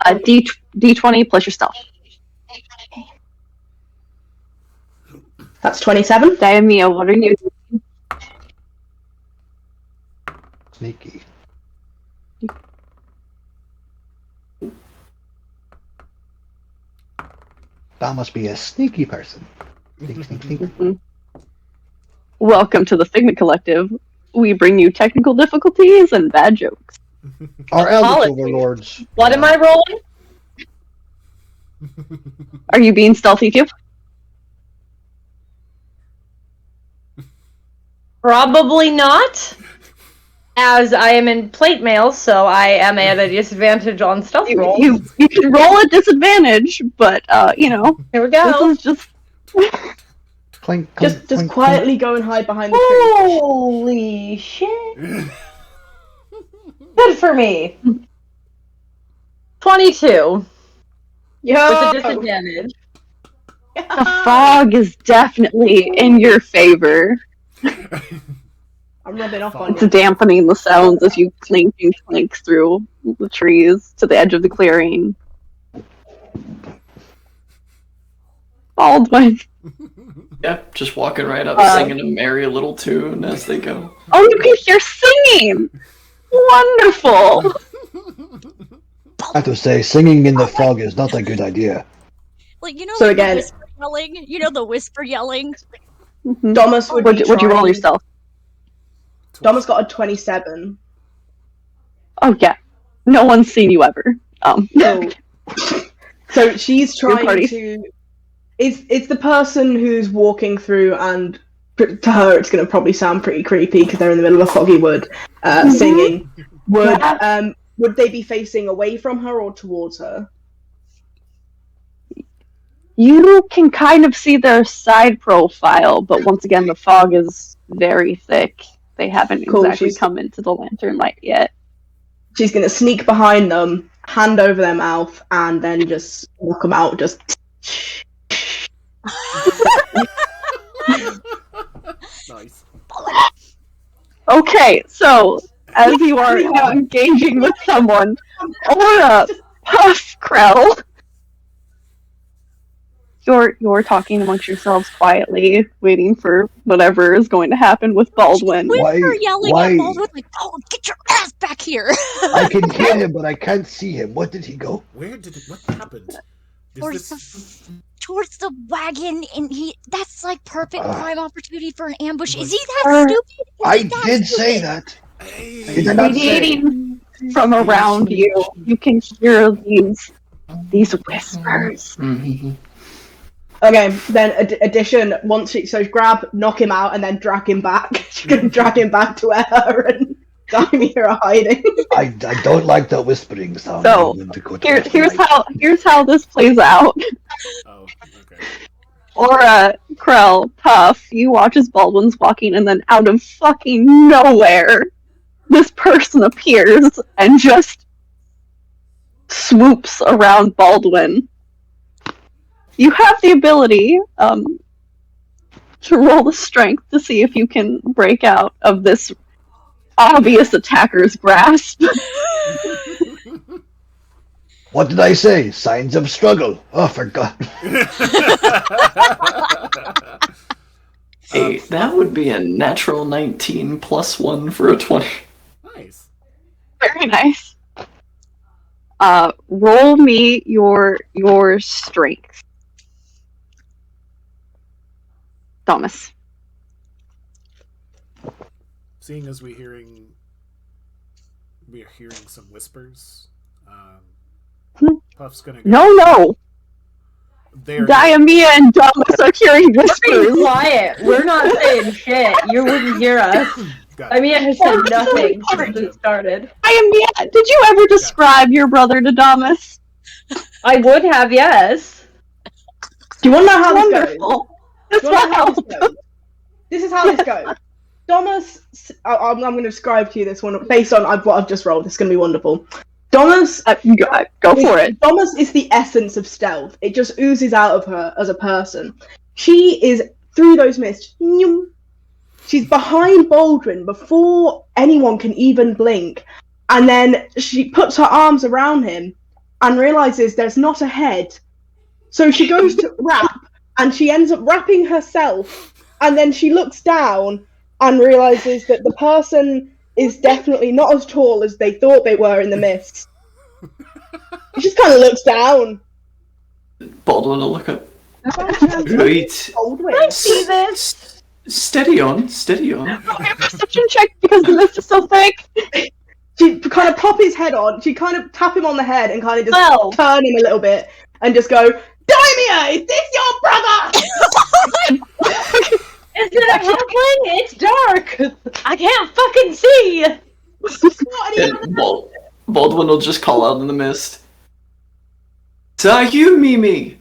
A d20 plus your stealth. That's 27. Daimia, what are you doing? Sneaky. That must be a sneaky person. Sneak, sneak, sneak. Welcome to the Figment Collective. We bring you technical difficulties and bad jokes. Our eldritch Apologies. overlords. What am I rolling? Are you being stealthy too? Probably not, as I am in plate mail, so I am at a disadvantage on stealth rolls. You can roll at disadvantage, but Here we go. this is just Clink, clink, Just clink, quietly go and hide behind the tree. Holy shit. Good for me. 22 Yo! with a disadvantage. the fog is definitely in your favor. I'm rubbing off on It's you. dampening the sounds as you clink and clink through the trees to the edge of the clearing. Baldwin. Yep, just walking right up, singing a merry little tune as they go. Oh, you can hear singing! Wonderful! I have to say, singing in the fog is not a good idea. Like, you know, So like again- the whisper yelling? You know the whisper yelling? Domus would be Would you roll trying- yourself? Domus got a 27. Oh, yeah. No one's seen you ever. So she's trying party. to... It's the person who's walking through, and to her it's going to probably sound pretty creepy because they're in the middle of a foggy wood singing. Would they be facing away from her or towards her? You can kind of see their side profile, but once again, the fog is very thick. They haven't Cool, exactly she's- come into the lantern light yet. She's going to sneak behind them, hand over their mouth, and then just knock them out. Just Nice. Okay, so as you are engaging with someone, Aura, Puff, Krell, you're talking amongst yourselves quietly, waiting for whatever is going to happen with Baldwin. Whisper yelling why? at Baldwin like, "Oh, get your ass back here!" I can hear him, but I can't see him. What did he go? Where did it? What happened? Is towards this... towards the wagon, and that's like perfect prime opportunity for an ambush. Is he Sir, that stupid? Is I he that did say stupid? that. Hey. Did I not say? Radiating from around you, you can hear these whispers. okay. Then addition. Once so grab, knock him out, and then drag him back. She's gonna drag him back to where her and Daimir are hiding. I don't like the whispering sound. So, I'm going to go to Here's how this plays out. Oh, okay. Aura, Krell, Puff, you watch as Baldwin's walking, and then out of fucking nowhere, this person appears and just swoops around Baldwin. You have the ability to roll the strength to see if you can break out of this obvious attacker's grasp. What did I say? Signs of struggle. Oh, for God. Hey, that would be a natural 19 plus 1 for a 20. Nice. Very nice. Roll me your strength. Thomas. Seeing as we are hearing some whispers, Puff's gonna go. No. They're Diamia and Damas are hearing Be whispers. quiet. We're not saying shit. You wouldn't hear us. got I it. mean, I have said nothing since Gotcha. it started. Diamia, did you ever describe your brother to Damas? I would have, yes. Do you want to know how this goes? Wonderful. This Do you want to know how will this goes? This is how this goes. Domus, I'm going to describe to you this one based on what I've just rolled. It's going to be wonderful. Domus, go for it. Domus is the essence of stealth. It just oozes out of her as a person. She is through those mists. She's behind Baldwin before anyone can even blink. And then she puts her arms around him and realizes there's not a head. So she goes to wrap, and she ends up wrapping herself. And then she looks down and realizes that the person is definitely not as tall as they thought they were in the mist. She just kind of looks down. Baldwin will look up. Right. Baldwin. I see this. Steady on, steady on. Okay, perception check because the mist is so thick. She kind of pop his head on. She kind of tap him on the head and kind of just 12. turn him a little bit and just go, Daimia, is this your brother? Is it a halfling? It's dark. I can't fucking see. What are you And Baldwin will just call out in the mist. Is that you, Mimi?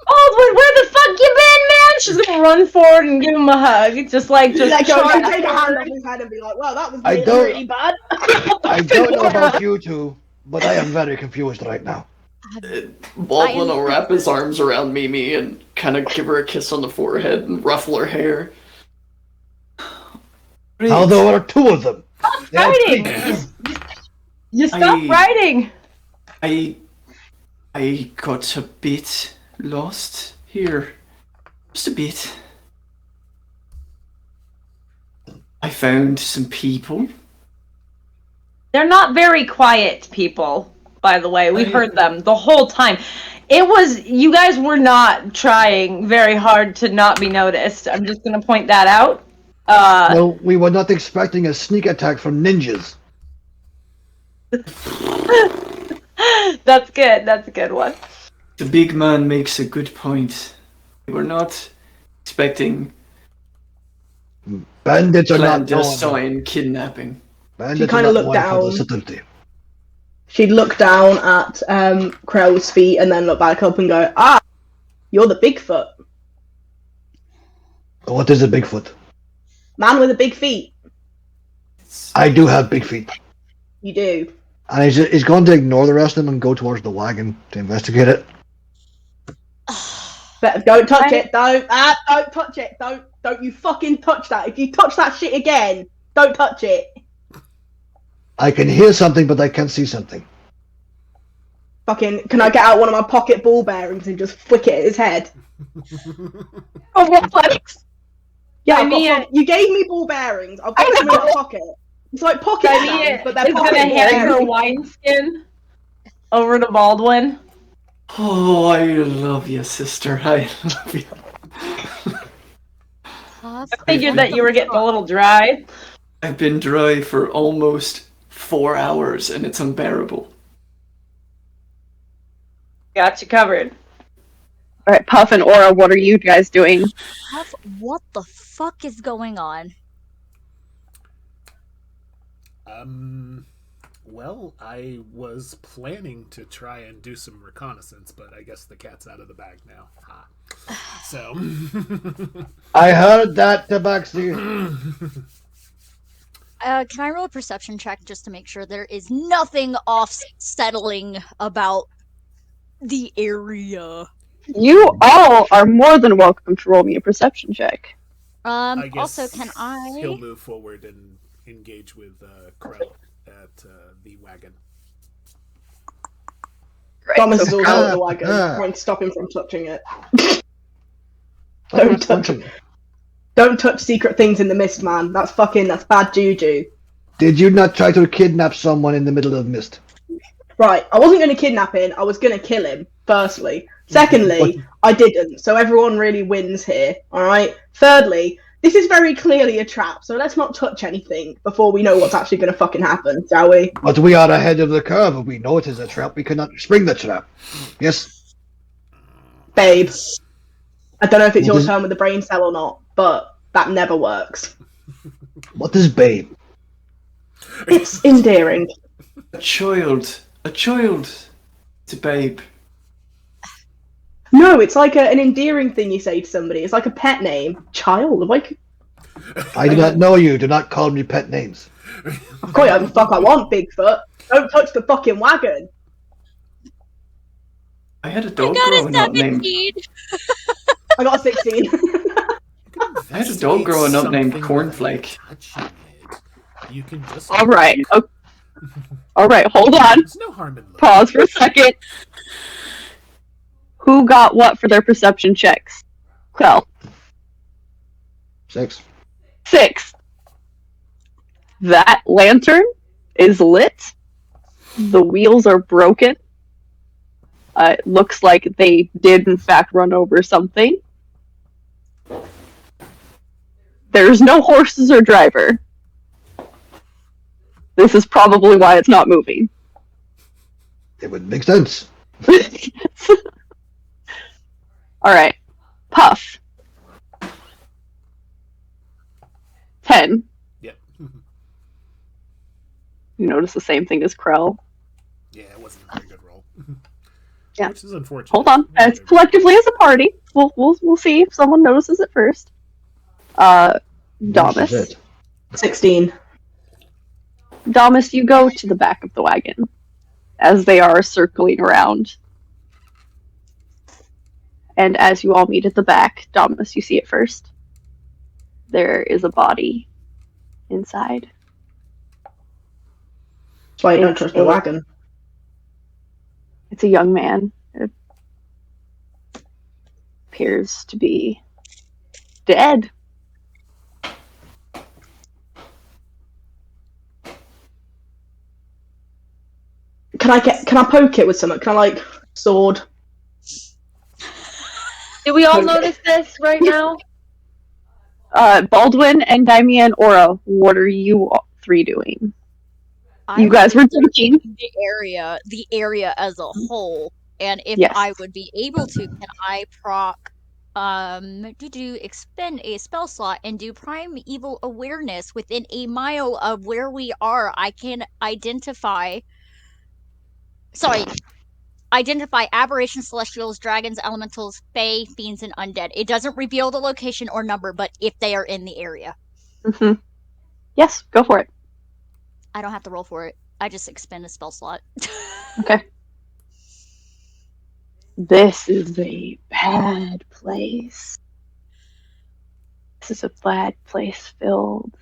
Baldwin, where the fuck you been, man? She's gonna run forward and give him a hug. It's just like, just like, go, try- take a hand off his head and be like, well, that was I really, don't- really bad. I don't know about you two, but I am very confused right now. Baldwin will wrap his arms around Mimi and kind of give her a kiss on the forehead and ruffle her hair. Now there are two of them. They are Fighting. big. You stop writing. I got a bit lost here. Just a bit. I found some people. They're not very quiet people, by the way. We heard them the whole time. It was, you guys were not trying very hard to not be noticed. I'm just going to point that out. Well, we were not expecting a sneak attack from ninjas. That's good. That's a good one. The big man makes a good point. We're not expecting Bandits are not known. clandestine kidnapping. Bandits She are kinda not looked known for down. the subtlety. She'd look down at Krell's feet and then look back up and go, ah, you're the Bigfoot. What is a Bigfoot? Man with the big feet. I do have big feet. You do. And he's going to ignore the rest of them and go towards the wagon to investigate it. But don't touch it. Don't touch it. Don't you fucking touch that. If you touch that shit again, don't touch it. I can hear something, but I can't see something. Fucking, can I get out one of my pocket ball bearings and just flick it at his head? Oh, reflex. Yeah, I mean, you gave me ball bearings. I've got them in my pocket. It's like pocket sounds, but they're Is pocket gonna hand her bearings. wineskin over to Baldwin. Oh, I love you, sister. I love you. I figured that you were getting a little dry. I've been dry for almost 4 hours, and it's unbearable. Got you covered. All right, Puff and Aura, what are you guys doing? Puff, what the fuck is going on? Well, I was planning to try and do some reconnaissance, but I guess the cat's out of the bag now. Ha. So. I heard that, Tabaxi. Can I roll a perception check just to make sure there is nothing off-settling about the area? You all are more than welcome to roll me a perception check. I guess Also, can I... he'll move forward and engage with Krell at the wagon. Great. Thomas So is also Krell- on the wagon, trying to stop him from touching it. Don't touch it. Don't touch secret things in the mist, man. That's bad juju. Did you not try to kidnap someone in the middle of mist? Right, I wasn't going to kidnap him, I was going to kill him, firstly. Secondly, I didn't, so everyone really wins here, alright? Thirdly, This is very clearly a trap, so let's not touch anything before we know what's actually going to fucking happen, shall we? But we are ahead of the curve. If we know it is a trap, we cannot spring the trap. Yes? Babe, I don't know if it's What your is- turn with the brain cell or not, but that never works. What is babe? It's endearing. A child. It's a babe. No, it's like an endearing thing you say to somebody. It's like a pet name. Child. Like, I do not know you. Do not call me pet names. I'll call you whatever the fuck I want, Bigfoot. Don't touch the fucking wagon. I had a I dog got a growing up named. 17. I got a 16. I had a dog growing up named Something Cornflake. by touching it. You can just. All right. Okay. All right. Hold on. There's no harm in looking. Pause for a second. Who got what for their perception checks? Well, 6. 6. That lantern is lit. The wheels are broken. It looks like they did, in fact, run over something. There's no horses or driver. This is probably why it's not moving. It would make sense. Alright. Puff. 10. Yep. You notice the same thing as Krell. Yeah, it wasn't a very good roll. Yeah. Which is unfortunate. Hold on. Yeah, As collectively as a party, we'll see if someone notices it first. This Damas. is it. 16. Damas, you go to the back of the wagon as they are circling around. And as you all meet at the back, Damas, you see it first. There is a body inside. That's why you don't trust the wagon. It's a young man. It appears to be dead. Can I poke it with something? Can I, like, sword? Do we all Okay. notice this right now? Baldwin and Daimia and Aura, what are you all three doing? I You guys were would drinking. the area as a whole, and if Yes. I would be able to, can I proc expend a spell slot and do primeval awareness within a mile of where we are? I can identify aberrations, celestials, dragons, elementals, fae, fiends, and undead. It doesn't reveal the location or number, but if they are in the area. Mm-hmm. Yes, go for it. I don't have to roll for it. I just expend a spell slot. Okay. This is a bad place. This is a bad place filled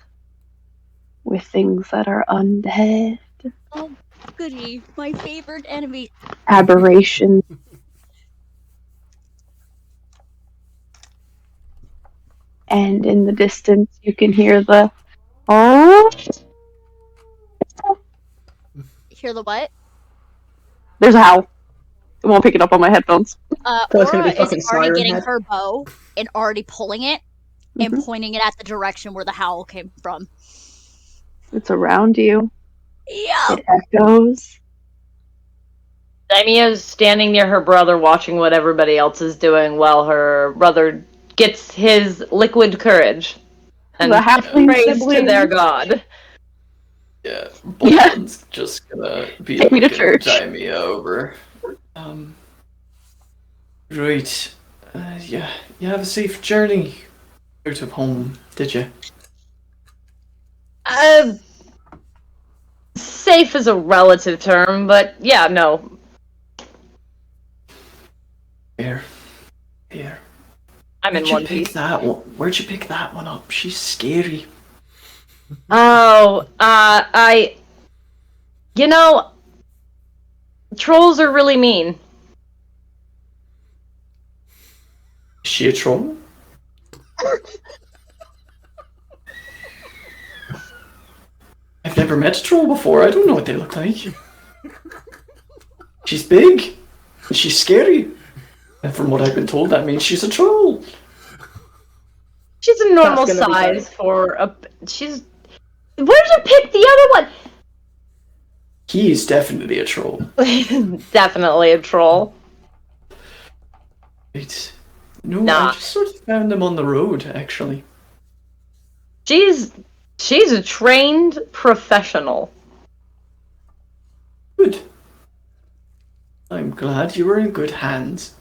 with things that are undead, Oh, goody. My favorite enemy. aberration. And in the distance, you can hear the oh. Hear the what? There's a howl. I won't pick it up on my headphones. thought it was gonna Aura be fucking is already siren getting head. her bow and already pulling it and Mhm. pointing it at the direction where the howl came from. It's around you. Yeah. It echoes. Daimia's standing near her brother watching what everybody else is doing while her brother gets his liquid courage and The halfling prays to sibling. their god. Yeah, Yeah. Baldwin's just gonna be Take me to looking church. Daimia over. Right. Yeah, you have a safe journey out of home, did you? Safe is a relative term, but yeah, no. Here. Here. I'm in Where'd you one pick piece. that one? Where'd you pick that one up? She's scary. Oh, you know, trolls are really mean. Is she a troll? I've never met a troll before. I don't know what they look like. She's big. And she's scary. And from what I've been told, that means she's a troll. She's a normal That's gonna be size great. for a. She's. Where'd you pick the other He's definitely a troll. one? Definitely a troll. Right. No, I Nah. just sort of found him on the road, actually. She's a trained professional. Good. I'm glad you were in good hands.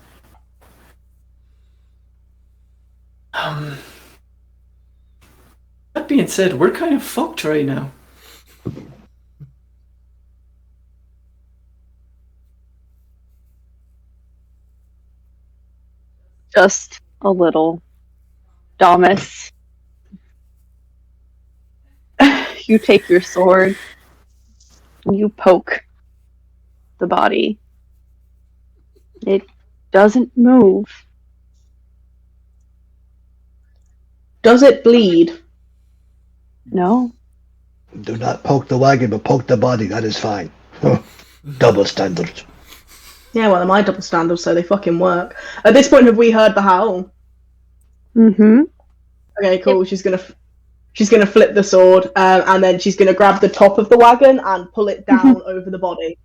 That being said, we're kind of fucked right now. Just a little. Damas, you take your sword, and you poke the body. It doesn't move. Does it bleed? No. Do not poke the wagon, but poke the body. That is fine. Double standard. Yeah, well, my double standards, so they fucking work. At this point, have we heard the howl? Mm-hmm. Okay, cool. She's gonna flip the sword, and then she's gonna grab the top of the wagon and pull it down over the body,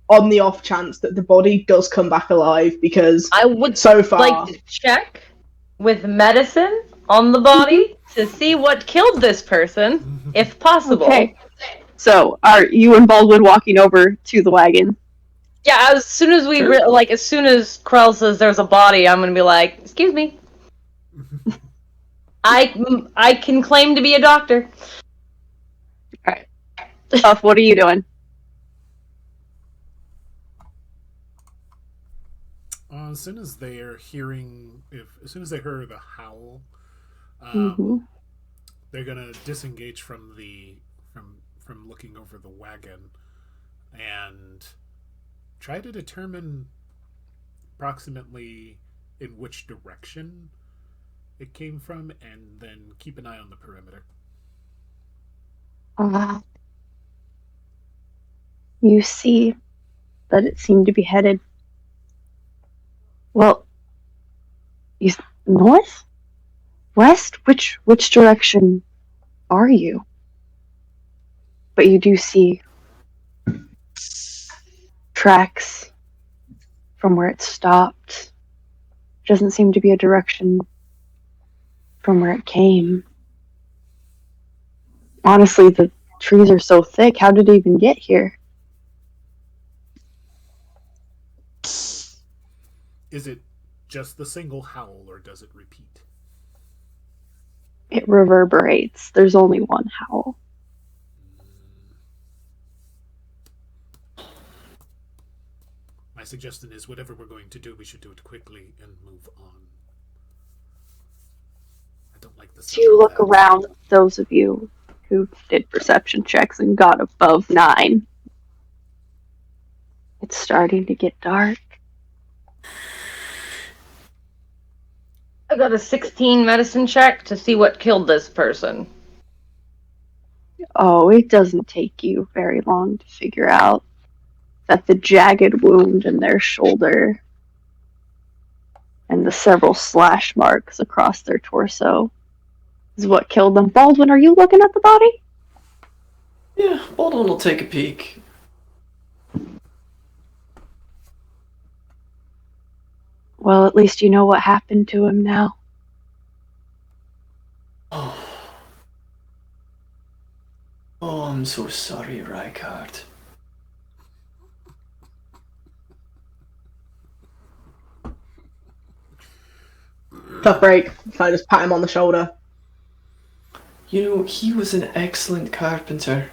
on the off chance that the body does come back alive. Because I would so far, like to check with medicine on the body to see what killed this person, if possible. Okay. So, are you and Baldwin walking over to the wagon? Yeah, as soon as we Sure. as soon as Krell says there's a body, I'm gonna be like, "Excuse me, I can claim to be a doctor." Alright. Tough, what are you doing? As soon as they heard the howl, Mm-hmm. they're gonna disengage from from looking over the wagon and try to determine approximately in which direction it came from, and then keep an eye on the perimeter. You see that it seemed to be headed, well, north? West? Which direction are you? But you do see tracks from where it stopped. Doesn't seem to be a direction from where it came. Honestly, the trees are so thick. How did it even get here? Is it just the single howl, or does it repeat? It reverberates. There's only one howl. My suggestion is, whatever we're going to do, we should do it quickly and move on. I don't like the sound So you of look that. around, those of you who did perception checks and got above 9. It's starting to get dark. I got a 16 medicine check to see what killed this person. Oh, it doesn't take you very long to figure out that the jagged wound in their shoulder and the several slash marks across their torso is what killed them. Baldwin, are you looking at the body? Yeah, Baldwin will take a peek. Well, at least you know what happened to him now. Oh, I'm so sorry, Rykard. tough break. I just pat him on the shoulder. You know, he was an excellent carpenter.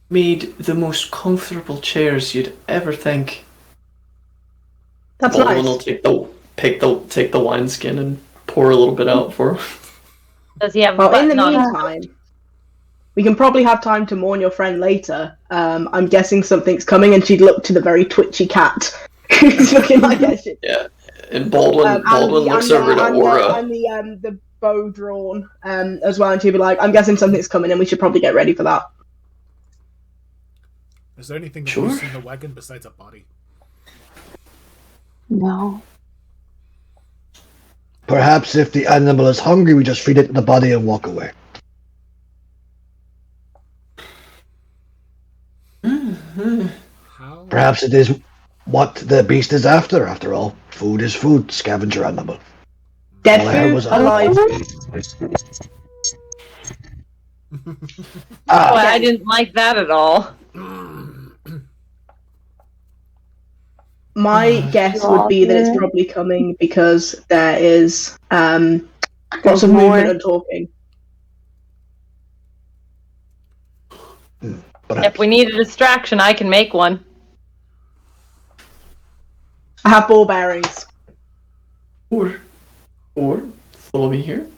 Made the most comfortable chairs you'd ever think. That's Baldwin nice. will take the wineskin and pour a little bit out for him. Does he have Well, in the button on? meantime, we can probably have time to mourn your friend later. I'm guessing something's coming, and she'd look to the very twitchy cat who's looking like that shit. Yeah, and Baldwin looks over to Aura. And the bow drawn as well, and she'd be like, "I'm guessing something's coming, and we should probably get ready for that." Is there anything Sure. loose in the wagon besides a body? No. Perhaps if the animal is hungry, we just feed it the body and walk away. How? Perhaps it is what the beast is after all. Food is food, scavenger animal. Dead All I heard food, was alive food. Boy, I didn't like that at all. My guess would be that it's probably coming because there is lots of movement and talking. If we need a distraction, I can make one. I have ball bearings. Or follow me here.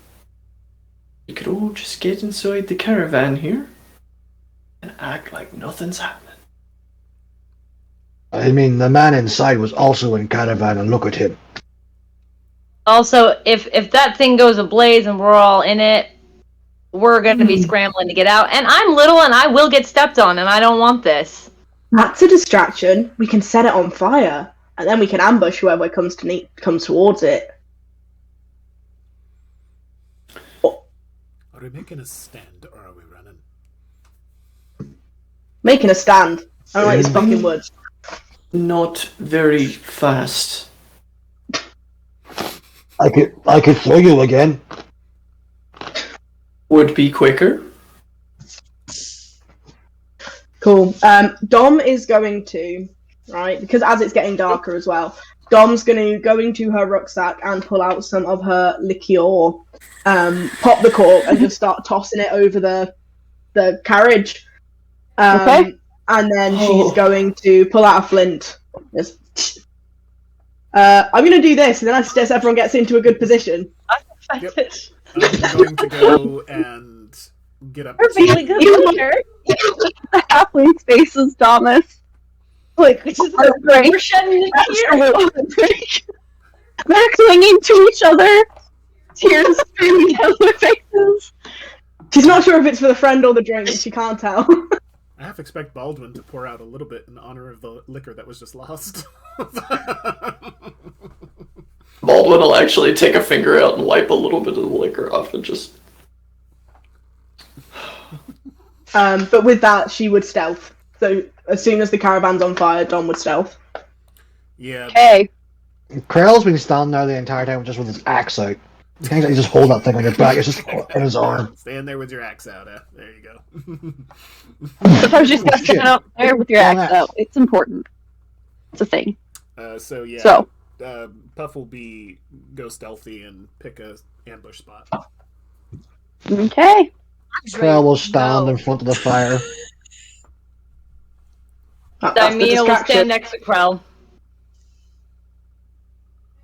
You could all just get inside the caravan here and act like nothing's happening. I mean, the man inside was also in caravan, and look at him. Also, if that thing goes ablaze and we're all in it, we're going to be scrambling to get out. And I'm little and I will get stepped on, and I don't want this. That's a distraction. We can set it on fire, and then we can ambush whoever comes towards it. Are we making a stand or are we running? Making a stand. I don't like these fucking words. Not very fast. I could throw you again. Would be quicker. Cool. Dom is going to, right, because as it's getting darker as well, Dom's going to go into her rucksack and pull out some of her liqueur, pop the cork, and just start tossing it over the carriage. Okay. And then she's going to pull out a flint. I'm going to do this, and then I suggest everyone gets into a good position. Yep. I'm going to go and get up. Really good leader. The halfling's faces, Thomas. Like, We're shedding a tear. They're clinging to each other. Tears streaming down their faces. She's not sure if it's for the friend or the drink. She can't tell. I half expect Baldwin to pour out a little bit in honor of the liquor that was just lost. Baldwin will actually take a finger out and wipe a little bit of the liquor off and just... But with that, she would stealth. So as soon as the caravan's on fire, Dom would stealth. Yeah. Okay. Krell's been standing there the entire time just with his axe out. You can't exactly just hold that thing on your back, it's just in his arm. Stand there with your axe out, There you go. I was just gonna stand out there with your axe out. It's important. It's a thing. So yeah. So. Puff will go stealthy and pick a ambush spot. Okay. Krell will stand in front of the fire. Daimio will stand next to Krell.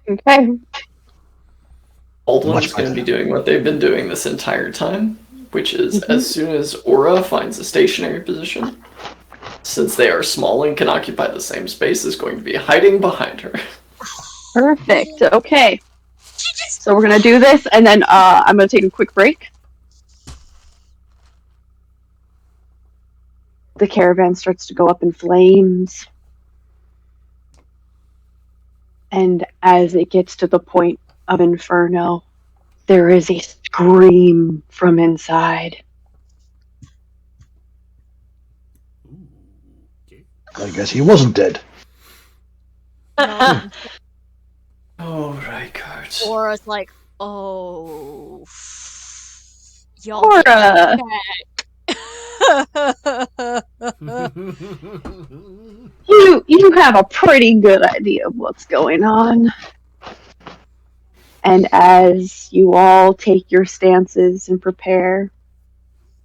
Okay. Baldwin's going to be doing what they've been doing this entire time, which is as soon as Aura finds a stationary position, since they are small and can occupy the same space, is going to be hiding behind her. Perfect. Okay. So we're gonna do this, and then I'm gonna take a quick break. The caravan starts to go up in flames. And as it gets to the point of inferno, there is a scream from inside. I guess he wasn't dead. Oh, Rykard. Aura's like, oh, y'all. Aura! You have a pretty good idea of what's going on. And as you all take your stances and prepare,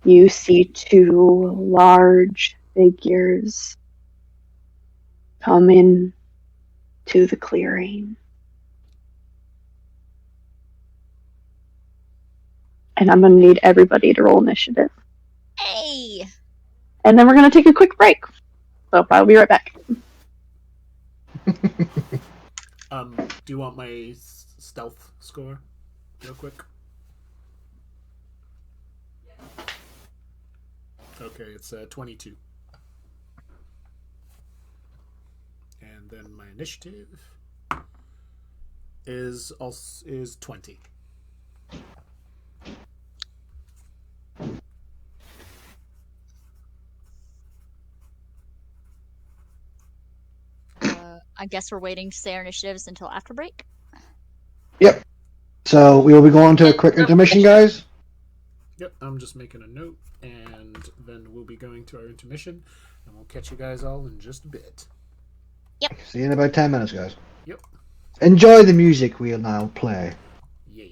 you see two large figures come in to the clearing. And I'm going to need everybody to roll initiative. Hey! And then we're going to take a quick break. So I'll be right back. Do you want my stealth score real quick? Okay, it's 22. And then my initiative is 20. I guess we're waiting to say our initiatives until after break. Yep. So we will be going to a quick intermission, guys. Yep, I'm just making a note, and then we'll be going to our intermission, and we'll catch you guys all in just a bit. Yep. See you in about 10 minutes, guys. Yep. Enjoy the music we'll now play. Yes.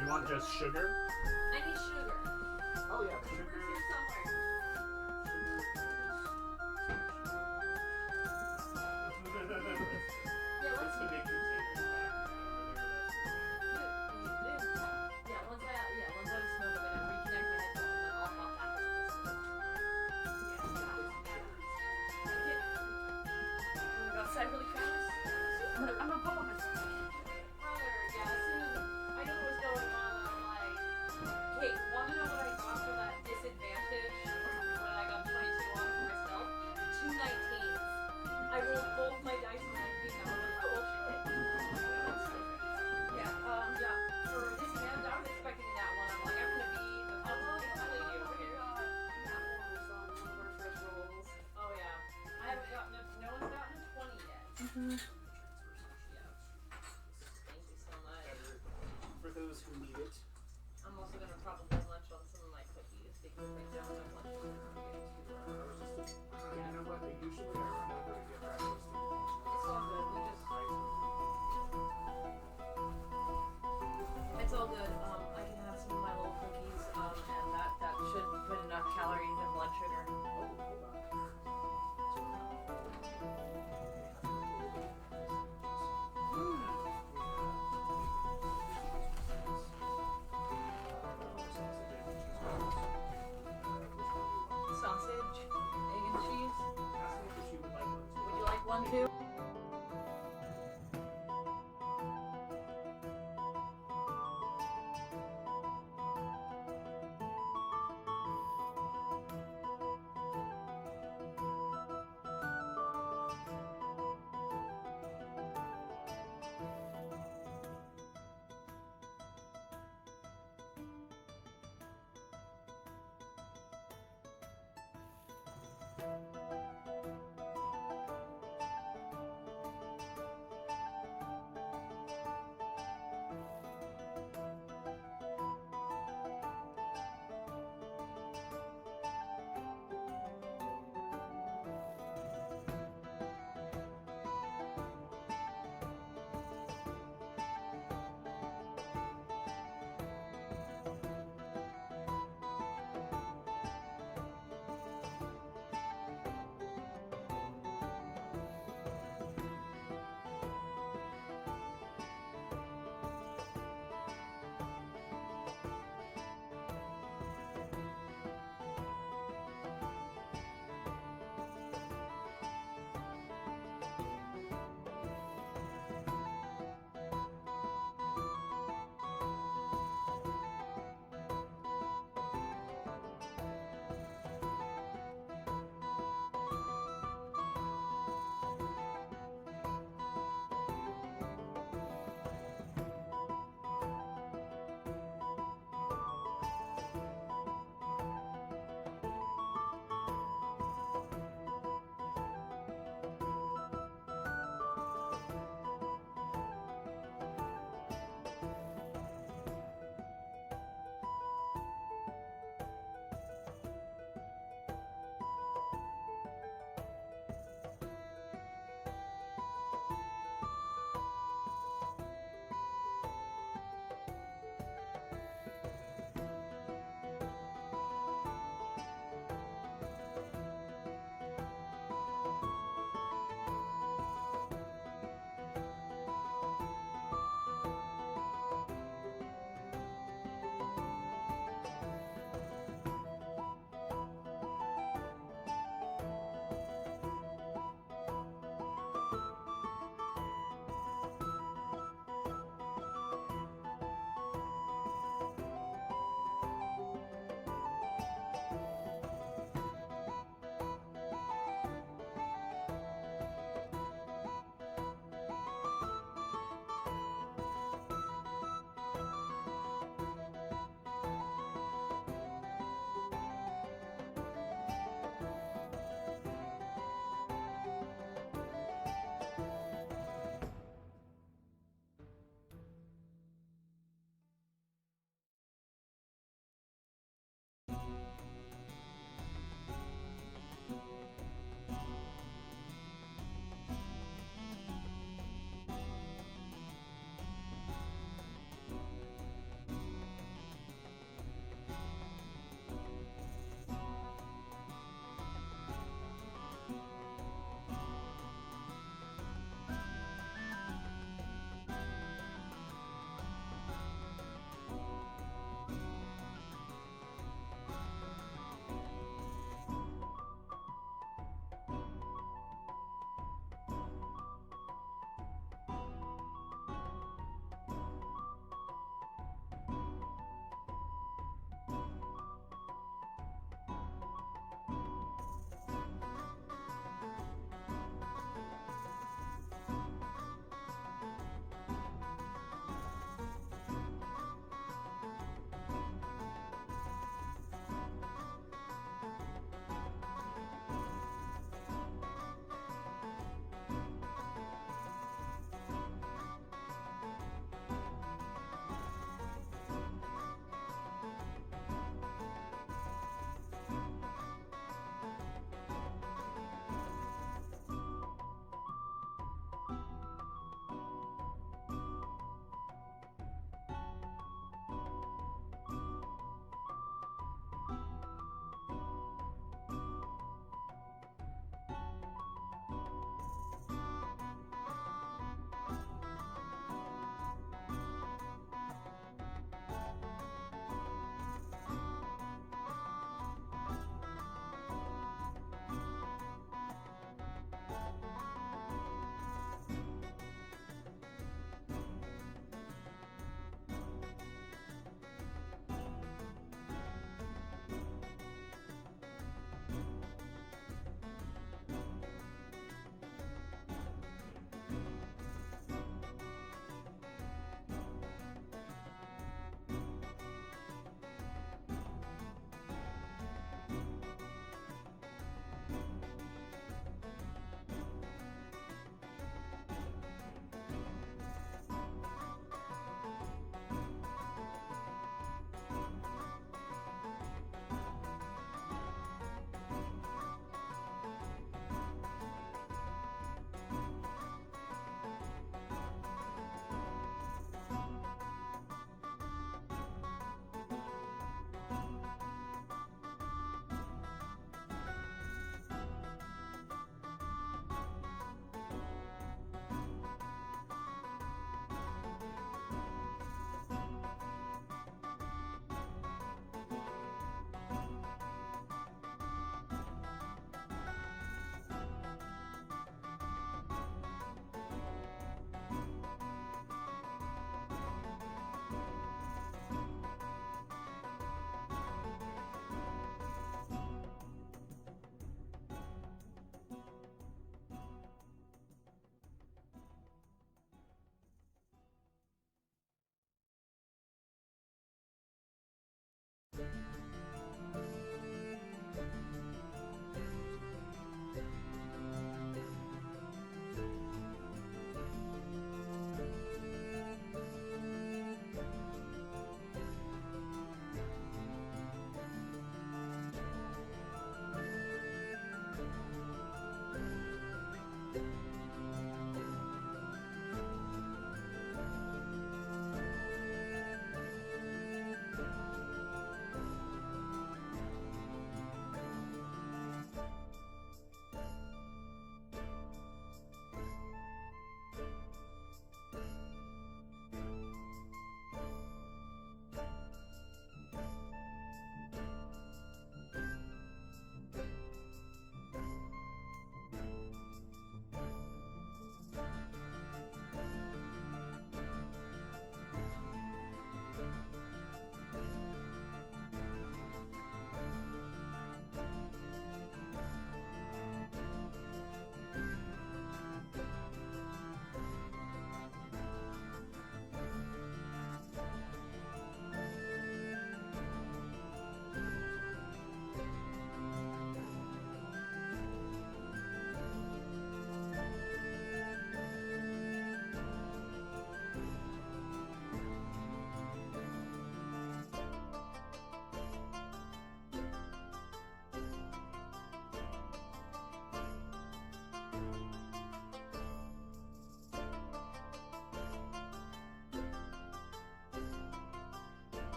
You want just sugar? I need sugar. Oh yeah, Sugar's sugar. here somewhere. Yeah, That's the big container. Yeah, once I smoke a bit and reconnect my headphones, then I'll pop back to this. I'm gonna go outside really fast. I'm gonna pop on my brother, yeah, as soon as I knew what was going on, I'm like, hey, wanna know what I got for that disadvantage when I got 22 on for myself? 2 19s. I rolled both my dice on 19 and I was like, oh, well, shit. Yeah, for this man, I was expecting that one. I'm like, I'm gonna be the consulting lady over here. That one was on one of our first rolls. Oh, yeah. I haven't gotten no one's gotten a 20 yet. Yeah. Thank you so much. For those who need it. I'm also gonna probably lunch on some of my cookies because I don't have lunch on my computer too. too.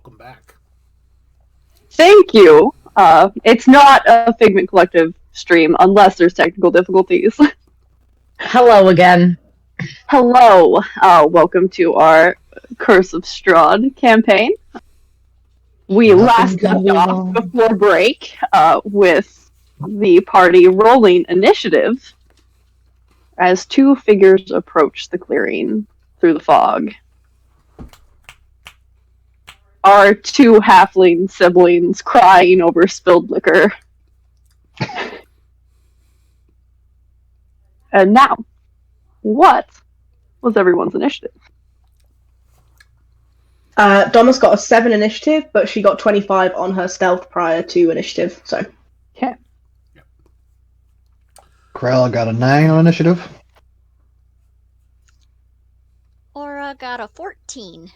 welcome back. Thank you. It's not a Figment Collective stream unless there's technical difficulties. Hello again. Hello. Welcome to our Curse of Stradh campaign. We last left off before break with the party rolling initiative as two figures approach the clearing through the fog. Our two halfling siblings crying over spilled liquor. And now, what was everyone's initiative? Donna's got a 7 initiative, but she got 25 on her stealth prior to initiative, so. Okay. Krell got a 9 on initiative. Aura got a 14.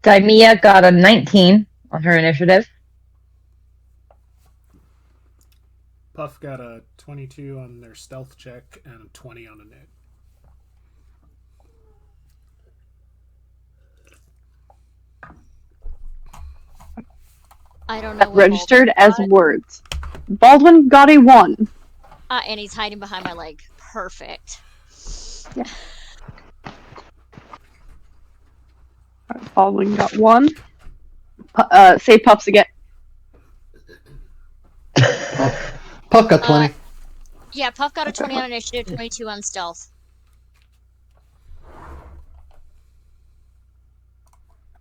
Daimia got a 19 on her initiative. Puff got a 22 on their stealth check and a 20 on a net. I don't know. Registered as words. Baldwin got a 1. And he's hiding behind my leg. Perfect. Yeah. Baldwin got 1. Say Puffs again. Puff got 20. Yeah, Puff got a 20 on initiative, 22 on stealth.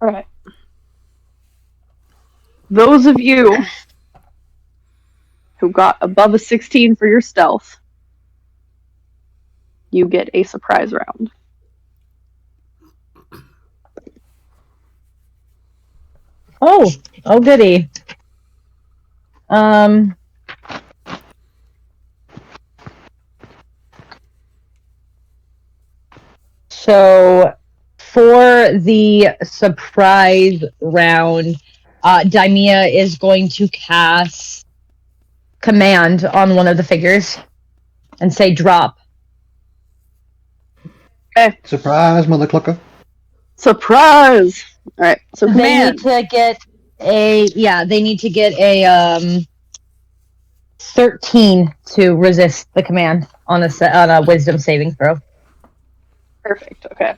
Alright. Those of you who got above a 16 for your stealth, you get a surprise round. Oh goody. So for the surprise round, Daimia is going to cast command on one of the figures and say drop. Okay. Surprise, mother clucker. Surprise! Alright, so command. They need to get a 13 to resist the command on a wisdom saving throw. Perfect, okay.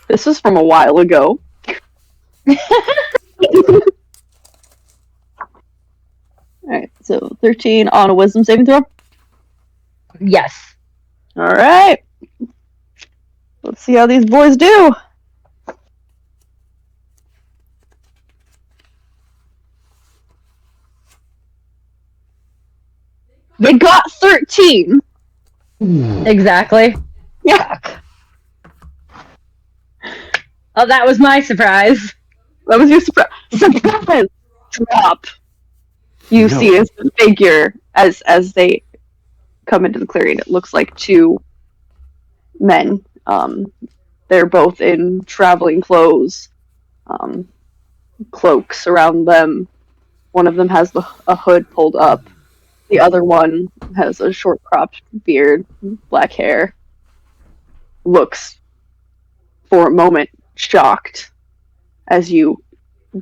This is from a while ago. Alright, so 13 on a wisdom saving throw? Yes. Alright. Let's see how these boys do. They got 13. Exactly. Yeah. Oh, that was my surprise. That was your surprise. Surprise! Drop. You see as the figure, as they come into the clearing, it looks like two men. They're both in traveling clothes, cloaks around them. One of them has a hood pulled up. The other one has a short cropped beard, black hair. Looks, for a moment, shocked as you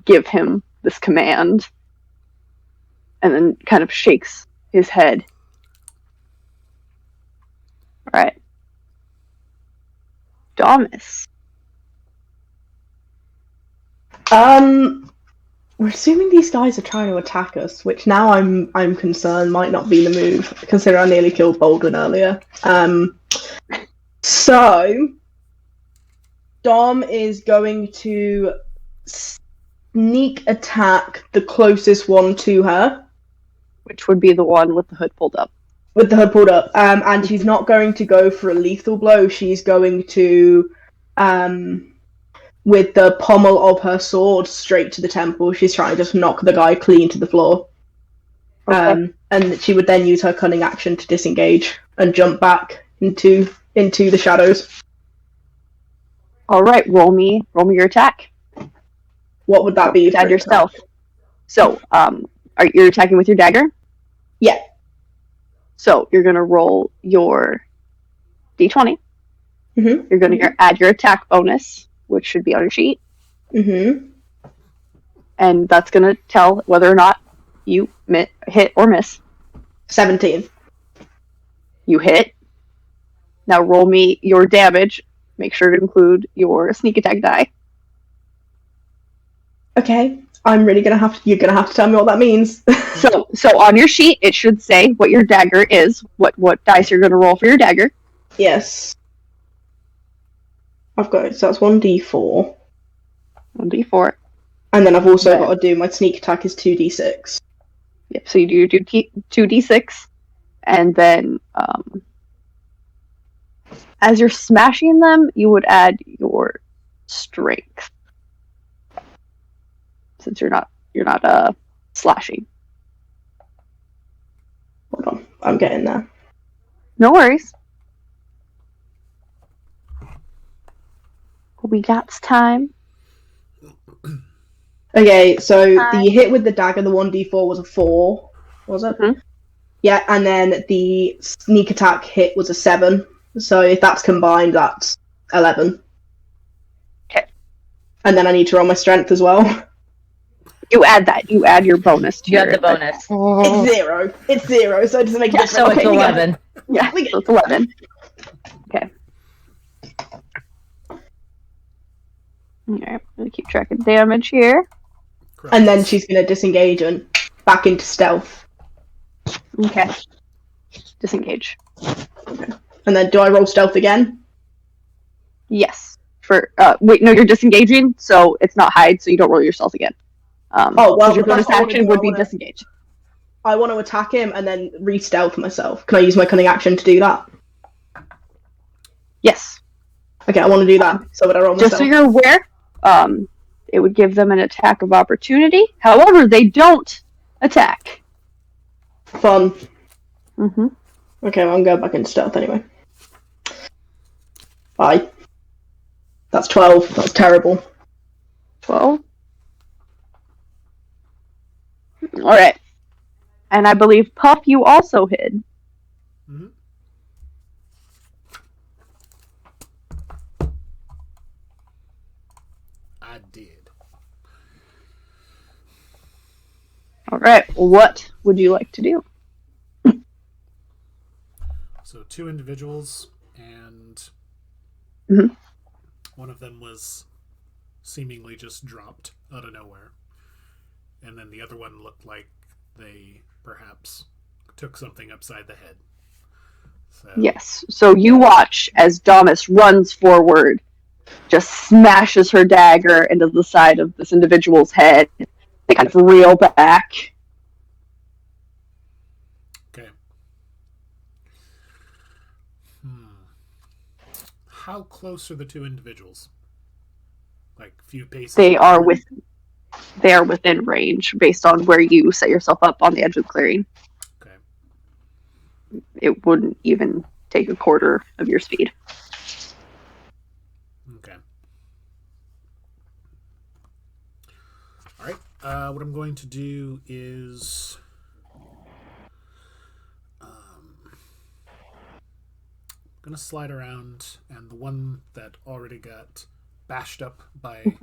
give him this command. And then kind of shakes his head. Alright. Domus. We're assuming these guys are trying to attack us, which now I'm concerned might not be the move, considering I nearly killed Baldwin earlier. So Dom is going to sneak attack the closest one to her. Which would be the one with the hood pulled up. With the hood pulled up. And she's not going to go for a lethal blow. She's going to, with the pommel of her sword straight to the temple, she's trying to just knock the guy clean to the floor. Okay. And she would then use her cunning action to disengage and jump back into the shadows. Alright, roll me your attack. What would that be? Add your stealth. So, You're attacking with your dagger? Yeah. So you're going to roll your d20. Mm-hmm. You're going to add your attack bonus, which should be on your sheet. Mm-hmm. And that's going to tell whether or not you hit or miss. 17. You hit. Now roll me your damage. Make sure to include your sneak attack die. Okay. You're gonna have to tell me what that means. So on your sheet, it should say what your dagger is, what dice you're going to roll for your dagger. Yes. I've got it. So that's 1d4. 1d4. And then I've also got to do my sneak attack is 2d6. Yep. So you do 2d6, and then as you're smashing them, you would add your strength, since you're not slashing. Hold on, I'm getting there. No worries. We got time. Okay, so the hit with the dagger, the 1d4 was a 4, was it? Mm-hmm. Yeah, and then the sneak attack hit was a 7. So if that's combined, that's 11. Okay. And then I need to roll my strength as well. You add that. You add your bonus to You your got the bonus. It's 0. It's 0, so it doesn't make a difference. So it's 11. Yeah, so it's 11. Okay. Alright, I'm going to keep track of damage here. And then she's going to disengage and back into stealth. Okay. Disengage. Okay. And then do I roll stealth again? Yes. Wait, no, you're disengaging, so it's not hide, so you don't roll yourself again. Your bonus action would be disengage. I want to attack him and then re-stealth myself. Can I use my cunning action to do that? Yes. Okay, I want to do that. So would I roll myself? Just so you're aware, it would give them an attack of opportunity. However, they don't attack. Fun. Mm-hmm. Okay, well, I'm going back into stealth anyway. Bye. That's 12. That's terrible. 12. Alright. And I believe, Puff, you also hid. Mm-hmm. I did. Alright, what would you like to do? So 2 individuals, and one of them was seemingly just dropped out of nowhere. And then the other one looked like they perhaps took something upside the head. So. Yes. So you watch as Domus runs forward, just smashes her dagger into the side of this individual's head. They kind of reel back. Okay. How close are the 2 individuals? Like few paces? They are within range based on where you set yourself up on the edge of the clearing. Okay. It wouldn't even take a quarter of your speed. Okay. Alright. What I'm going to do is going to slide around, and the one that already got bashed up by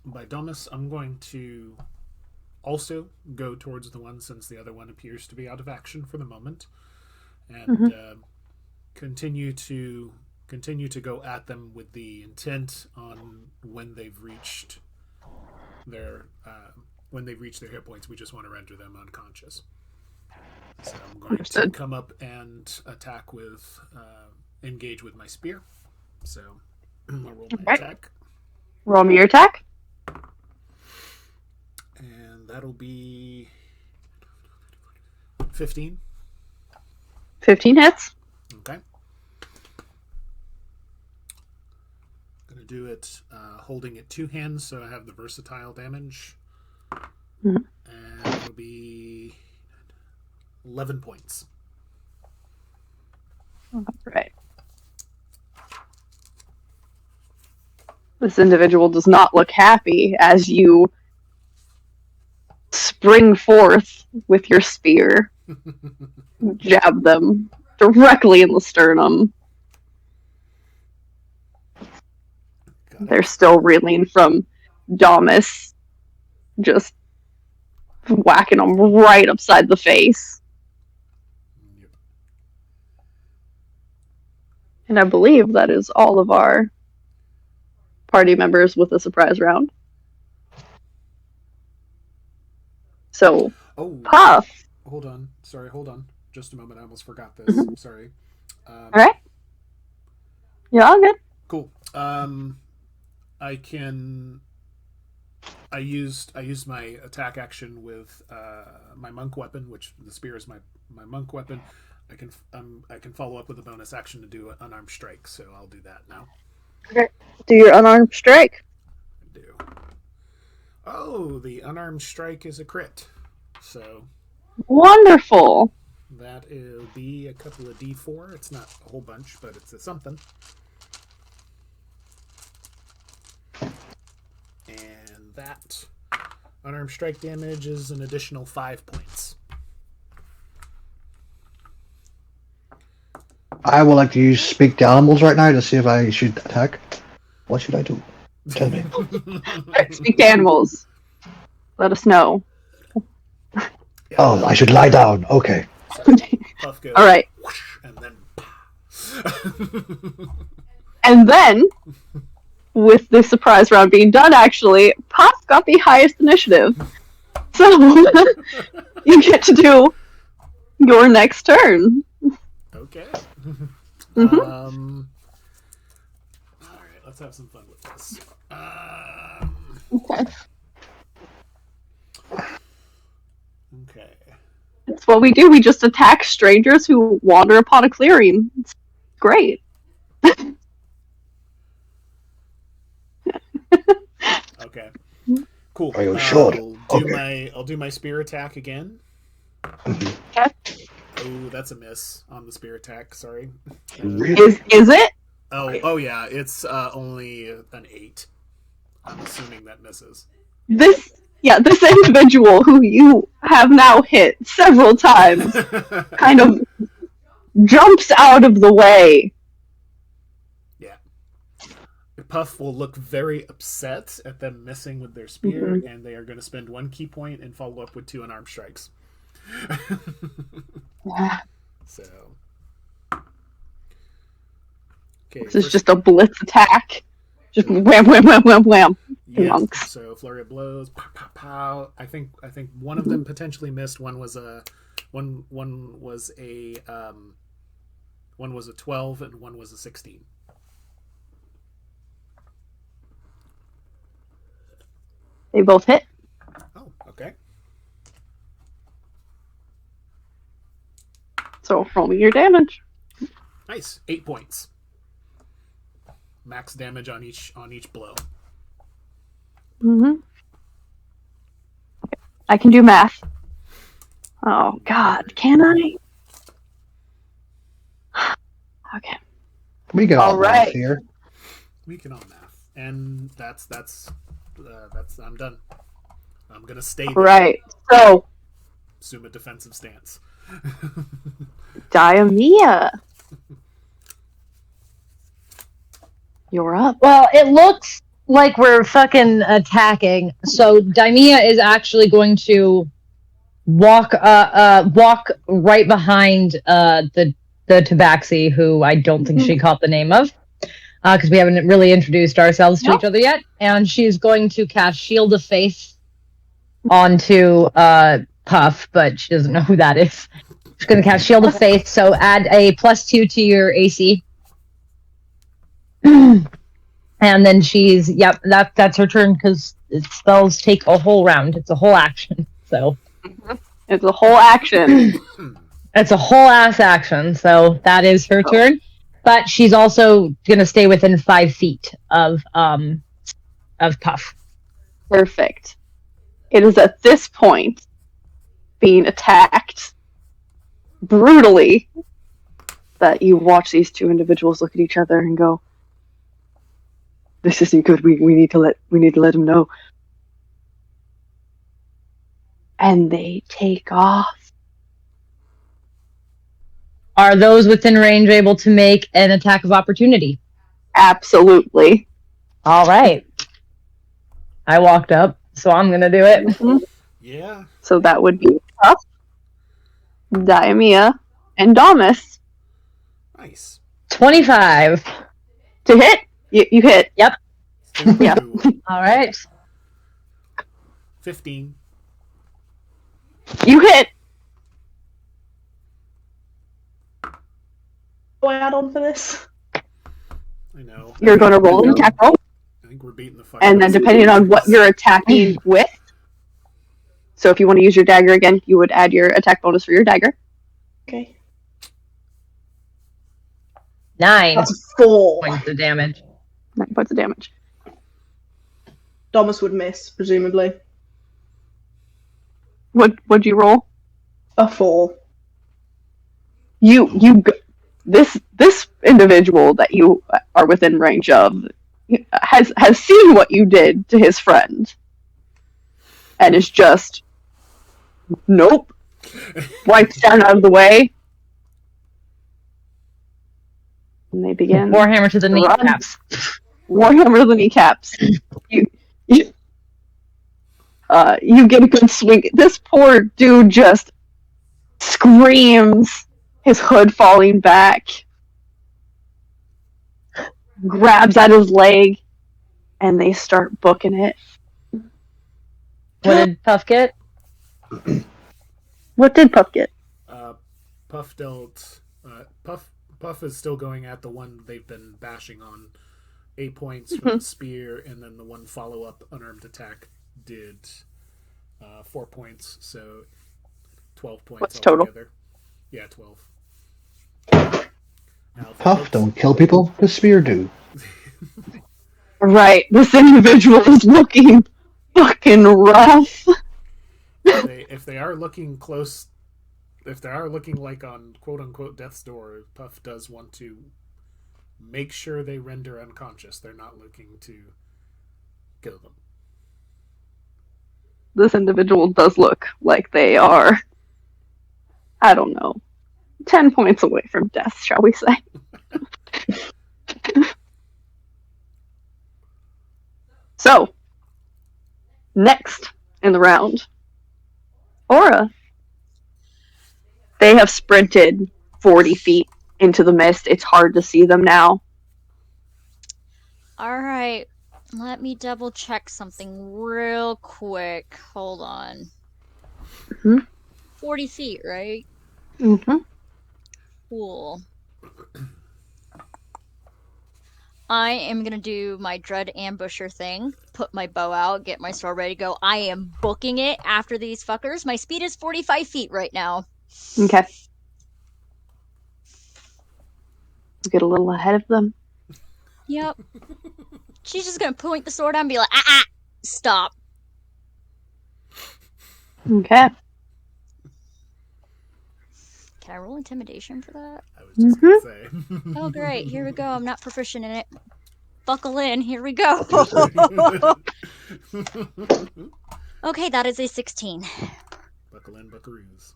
by Domus, I'm going to also go towards the one, since the other one appears to be out of action for the moment, and continue to go at them with the intent on when they've reached their hit points. We just want to render them unconscious. So I'm going to come up and attack with engage with my spear. So I'll roll my attack. Roll me your attack. And that'll be 15. 15 hits. Okay. Gonna do it holding it 2 hands, so I have the versatile damage. And it'll be 11 points. All right. This individual does not look happy as you spring forth with your spear, jab them directly in the sternum. They're still reeling from Damas just whacking them right upside the face. Yep. And I believe that is all of our party members with a surprise round. So, Oh, Puff. hold on. Sorry, hold on. Just a moment. I almost forgot this. Sorry. All right. You're all good. Cool. I used my attack action with my monk weapon, which the spear is my monk weapon. I can follow up with a bonus action to do an unarmed strike, so I'll do that now. Okay. Do your unarmed strike. I do. Oh, the unarmed strike is a crit. So Wonderful. that'll be a couple of D4. It's not a whole bunch, but it's a something. And that unarmed strike damage is an additional 5 points. I would like to use Speak to Animals right now to see if I should attack. What should I do? Tell me. Speak to animals. Let us know. Oh, I should lie down. Okay. Puff goes, All right. whoosh, and then. And then, with the surprise round being done, actually, Puff got the highest initiative. So, you get to do your next turn. Okay. Mhm. All right, let's have some fun with this. Okay. Okay. It's what we do. We just attack strangers who wander upon a clearing. It's great. Okay. Cool. Are you sure? I'll do my spear attack again. Okay. Oh, that's a miss on the spear attack. Sorry. Really? Is it? Oh yeah. It's only an 8. I'm assuming that misses. This individual who you have now hit several times kind of jumps out of the way. Yeah. Puff will look very upset at them missing with their spear, and they are going to spend 1 key point and follow up with 2 unarmed strikes. So. Okay, This is just a blitz attack. Just wham, wham, wham, wham, wham. yeah. Monks. So flurry of blows. Pow, pow, pow. I think one of them potentially missed. One was a 12 and one was a 16. They both hit. Oh, okay. So roll me your damage. Nice. 8 points. Max damage on each blow. Mm-hmm. I can do math. Oh God, can I? Okay. We get All all right. math here. We can all math, and that's I'm done. I'm gonna stay there. Right. So Assume a defensive stance. Diamia, you're up. Well, it looks like we're fucking attacking. So Daimia is actually going to walk right behind the Tabaxi, who I don't think she caught the name of, because we haven't really introduced ourselves to each other yet. And she's going to cast Shield of Faith onto Puff, but she doesn't know who that is. She's going to cast Shield of Faith, so add a +2 to your AC. And then that's her turn, because spells take a whole round. It's a whole action. So It's a whole action. it's a whole ass action. So that is her turn. But she's also gonna stay within 5 feet of Puff. Perfect. It is at this point being attacked brutally that you watch these two individuals look at each other and go, "This isn't good. We need to let him know." and they take off. Are those within range able to make an attack of opportunity? Absolutely. All right. I walked up, so I'm going to do it. Mm-hmm. Yeah. So that would be Puff, Diamia, and Damas. Nice. 25. To hit? You hit. Yep. Yeah. All right. 15. You hit. Do I add on for this? I know. You're going to roll an attack roll. I think we're beating the fuck And out then of depending on what you're attacking with, so if you want to use your dagger again, you would add your attack bonus for your dagger. Okay. 9 That's 4. points of damage. 9 points of damage. Domus would miss, presumably. What'd you roll? A 4. This individual that you are within range of has seen what you did to his friend, and is just nope. Wipes down out of the way, and they begin. Warhammer to the kneecaps. Warhammer to the kneecaps. You get a good swing. This poor dude just screams, his hood falling back, grabs at his leg, and they start booking it. What did Puff get? What did Puff get? Puff dealt. Puff is still going at the one they've been bashing on. 8 points from the spear, and then the one follow-up unarmed attack did 4 points, so 12 points. What's total? Altogether. Yeah, 12. Now, Puff don't kill people, the spear do. Right, this individual is looking fucking rough. If they are looking close, if they are looking like on quote-unquote death's door, Puff does want to make sure they render unconscious. They're not looking to kill them. This individual does look like they are, I don't know, 10 points away from death, shall we say. So, next in the round, Aura. They have sprinted 40 feet into the mist. It's hard to see them now. Alright, let me double check something real quick. Hold on. 40 feet, right? Mm-hmm. Cool. I am gonna do my Dread Ambusher thing, put my bow out, get my sword ready to go. I am booking it after these fuckers. My speed is 45 feet right now. Okay. Get a little ahead of them. Yep. She's just gonna point the sword out and be like, stop. Okay. Can I roll intimidation for that? I was just gonna say. Oh, great. Here we go. I'm not proficient in it. Buckle in. Here we go. Okay, that is a 16. Buckle in, buckaroos.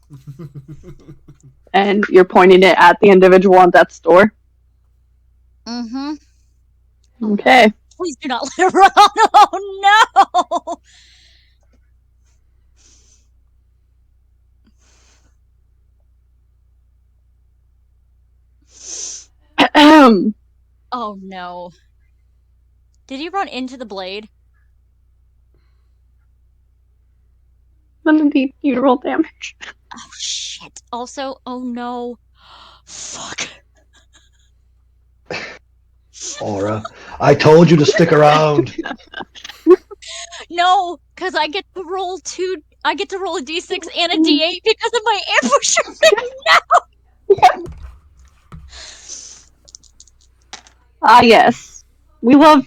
And you're pointing it at the individual on death's door? Mm-hmm. Okay. Please do not let her run. Oh, no. Oh, no. Did he run into the blade? Then you roll damage. Oh, shit. Also, oh, no. Fuck. Aura, I told you to stick around. No, because I get to roll a d6 and a d8 because of my ambusher thing now. Ah, yes. We love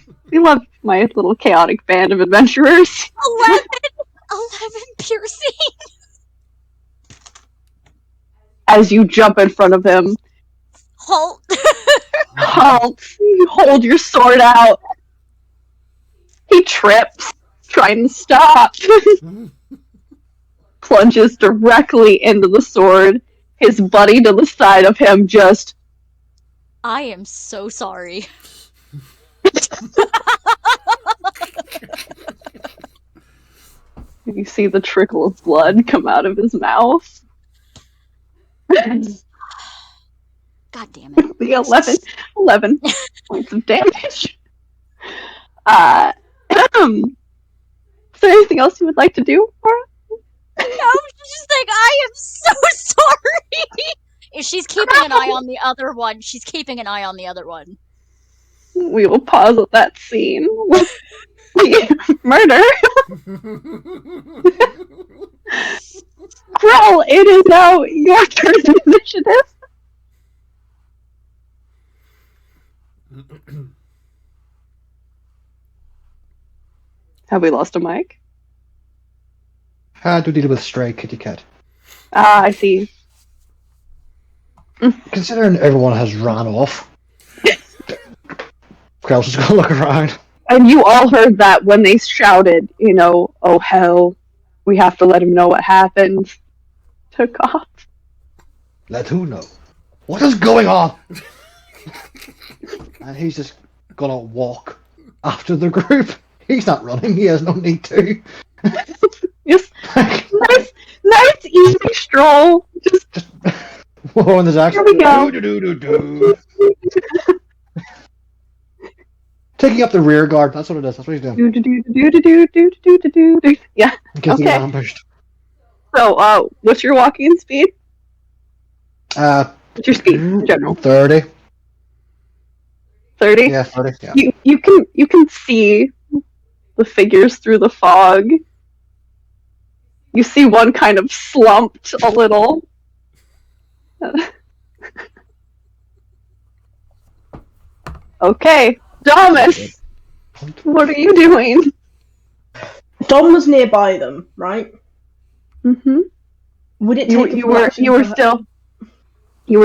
my little chaotic band of adventurers. 11 piercing. As you jump in front of him, Halt. halt. You hold your sword out. He trips, trying to stop. plunges directly into the sword. His buddy to the side of him just... I am so sorry. You see the trickle of blood come out of his mouth. God damn it. The 11 points of damage. Is there anything else you would like to do, Laura? No, she's just like, I am so sorry. If she's keeping an eye on the other one, she's keeping an eye on the other one. We will pause at that scene. Murder. Krell, it is now your turn to initiative. Have we lost a mic? How to deal with stray kitty cat? Ah, I see. Considering everyone has ran off, Krell's just gonna look around. And you all heard that when they shouted, oh hell, we have to let him know what happened. Took off. Let who know? What is going on? And he's just gonna walk after the group. He's not running, he has no need to. Just nice easy stroll. Just whoa, and there's actually... Here we go. Taking up the rear guard, that's what it is, that's what he's doing. Yeah. In case he Okay. gets ambushed. So, what's your walking speed? What's your speed in general? 30. 30? Yeah, 30, yeah. You can see the figures through the fog. You see one kind of slumped a little. Okay, Thomas, what are you doing? Dom was nearby them, right? Mm-hmm. Would it take you were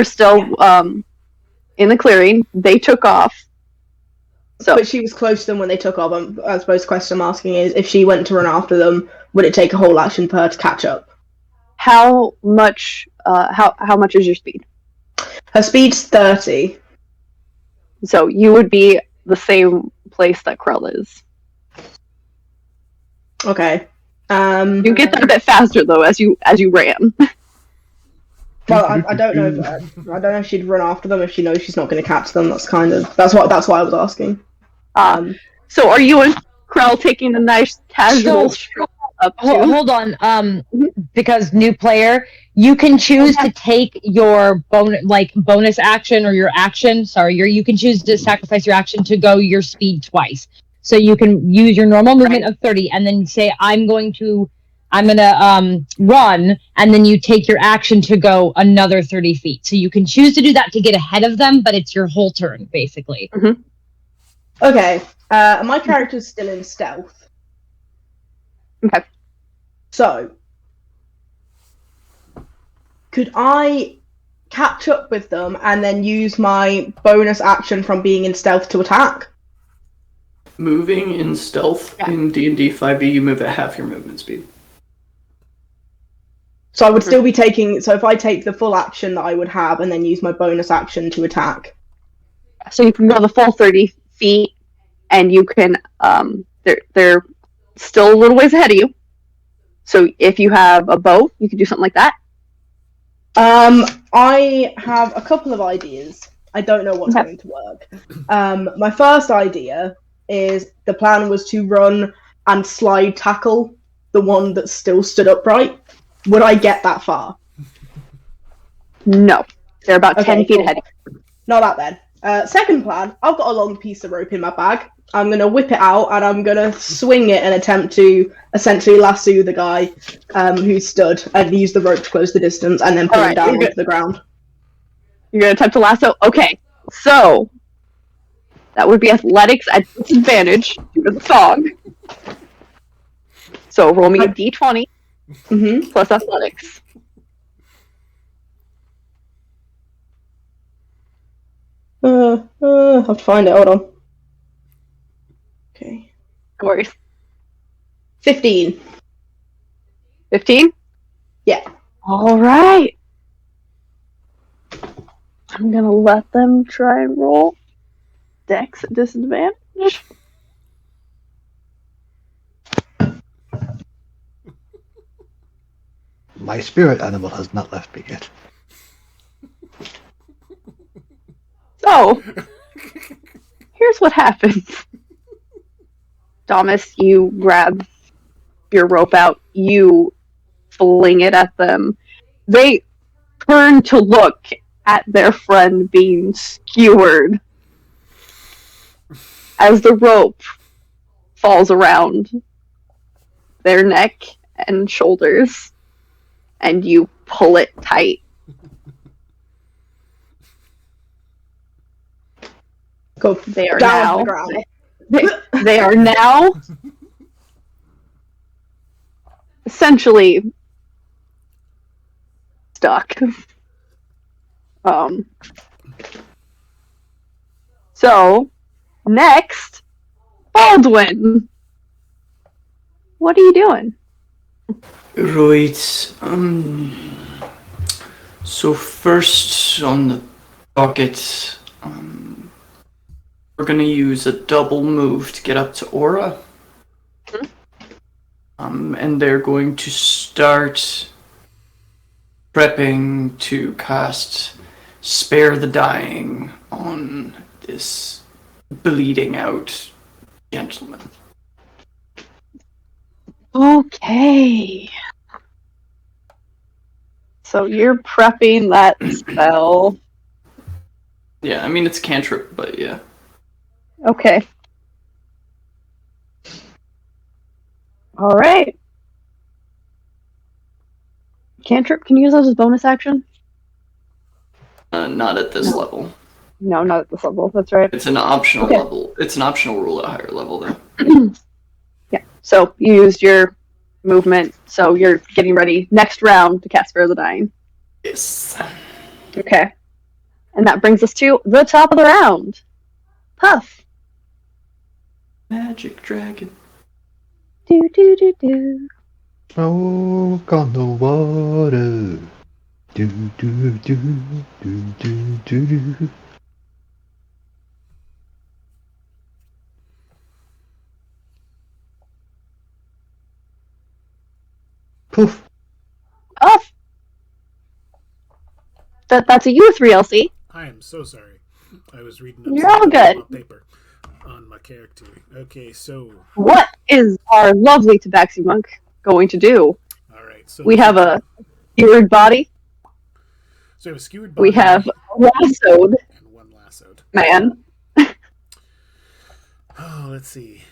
still in the clearing. They took off. So, but she was close to them when they took off. I suppose the question I'm asking is, if she went to run after them, would it take a whole action for her to catch up? how much is your speed? Her speed's 30. So you would be the same place that Krell is. Okay. You get there a bit faster though as you ran. Well, I don't know. I don't know if she'd run after them if she knows she's not going to catch them. That's why I was asking. So are you and Krell taking a nice casual stroll up to? Hold on. Because new player, you can choose to take your bonus action or your action. Sorry, you can choose to sacrifice your action to go your speed twice. So you can use your normal movement of 30, and then say I'm gonna run, and then you take your action to go another 30 feet. So you can choose to do that to get ahead of them, but it's your whole turn basically. Mm-hmm. Okay. My character's still in stealth. Okay. So, could I catch up with them and then use my bonus action from being in stealth to attack? Moving in stealth in D&D 5e, you move at half your movement speed. So I would still be taking... So if I take the full action that I would have and then use my bonus action to attack. So you can go the full 30 feet, and you can... They're still a little ways ahead of you. So if you have a bow, you can do something like that. I have a couple of ideas. I don't know what's going to work. My first idea is the plan was to run and slide tackle the one that still stood upright. Would I get that far? No. They're about 10 feet cool. ahead. Not that then. Second plan, I've got a long piece of rope in my bag. I'm going to whip it out and I'm going to swing it and attempt to essentially lasso the guy who stood and use the rope to close the distance and then pull him down onto the ground. You're going to attempt to lasso? Okay. So, that would be athletics at disadvantage due to the fog. So, roll me a d20 plus athletics. I have to find it. Hold on. Okay. No worries. 15. 15? Yeah. All right. I'm gonna let them try and roll Dex at disadvantage. My spirit animal has not left me yet. So, here's what happens. Thomas, you grab your rope out, you fling it at them. They turn to look at their friend being skewered as the rope falls around their neck and shoulders, and you pull it tight. Go They are down now to the ground. they are now essentially stuck. So next, Baldwin, what are you doing? Right. So first on the docket, we're gonna use a double move to get up to Aura. And they're going to start prepping to cast Spare the Dying on this bleeding out gentleman. Okay. So you're prepping that spell. Yeah, I mean it's cantrip, but yeah. Okay. All right. Cantrip, can you use those as bonus action? Not at this No. level. No, not at this level. That's right. It's an optional Okay. level. It's an optional rule at a higher level, though. Yeah. So you used your movement, so you're getting ready next round to cast Spare the Dying. Yes. Okay. And that brings us to the top of the round. Puff. Magic dragon. Do do do do. Smoke on the water. Do do do do do do do. Poof. Puff. That's a U3LC. I am so sorry. I was reading You're all good. on paper on my character. Okay, so What is our lovely Tabaxi monk going to do? all right, so We have a skewered body. So we have a skewered body. We have a lassoed and one lassoed. man. Oh, let's see.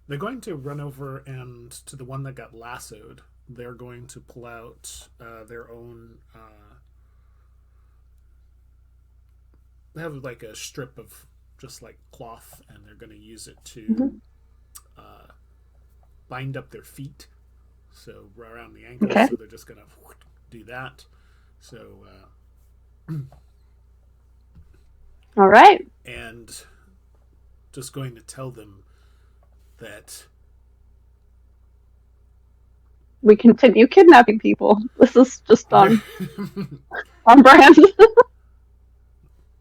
They're going to run over and to the one that got lassoed. They're going to pull out their own. They have like a strip of just like cloth, and they're going to use it to bind up their feet, so around the ankles. Okay. So they're just going to do that. So. All right. And just going to tell them that We continue kidnapping people. This is just on brand.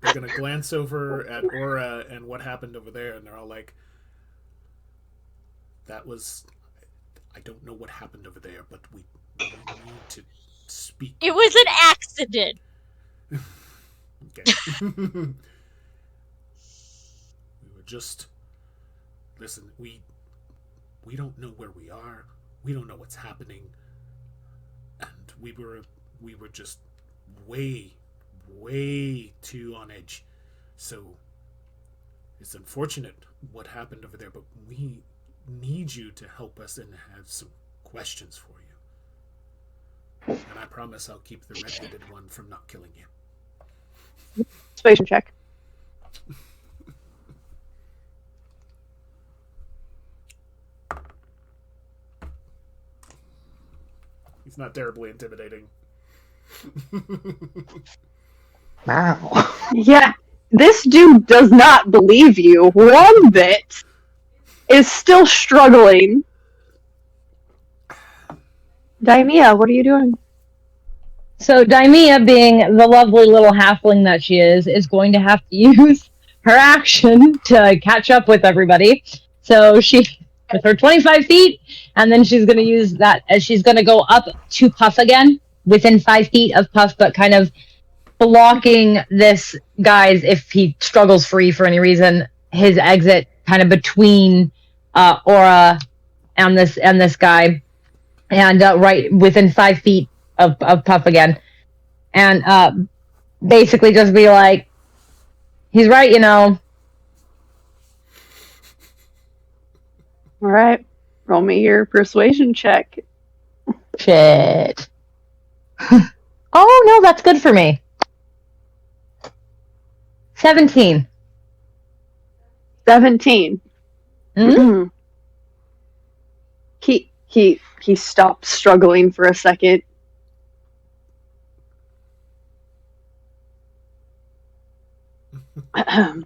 they're going to glance over at Aura and what happened over there, and they're all like, that was... I don't know what happened over there, but we need to speak. It was an accident. Okay. We were just... Listen, we don't know where we are. We don't know what's happening. And we were just way too on edge. So it's unfortunate what happened over there, but we need you to help us and have some questions for you. And I promise I'll keep the red-headed one from not killing you. Persuasion check. He's not terribly intimidating. Wow. Yeah, this dude does not believe you one bit. is still struggling. Daimia, what are you doing? So Daimia, being the lovely little halfling that she is going to have to use her action to catch up with everybody. So she, with her 25 feet, and then she's going to use that as she's going to go up to Puff again, within 5 feet of Puff, but kind of blocking this guy's, if he struggles free for any reason, his exit kind of between Aura and this guy, and right within 5 feet of Puff again, and basically just be like, he's right, you know. All right, roll me your persuasion check. Shit. Oh no, that's good for me. 17. 17. Mm-hmm. He stops struggling for a second. And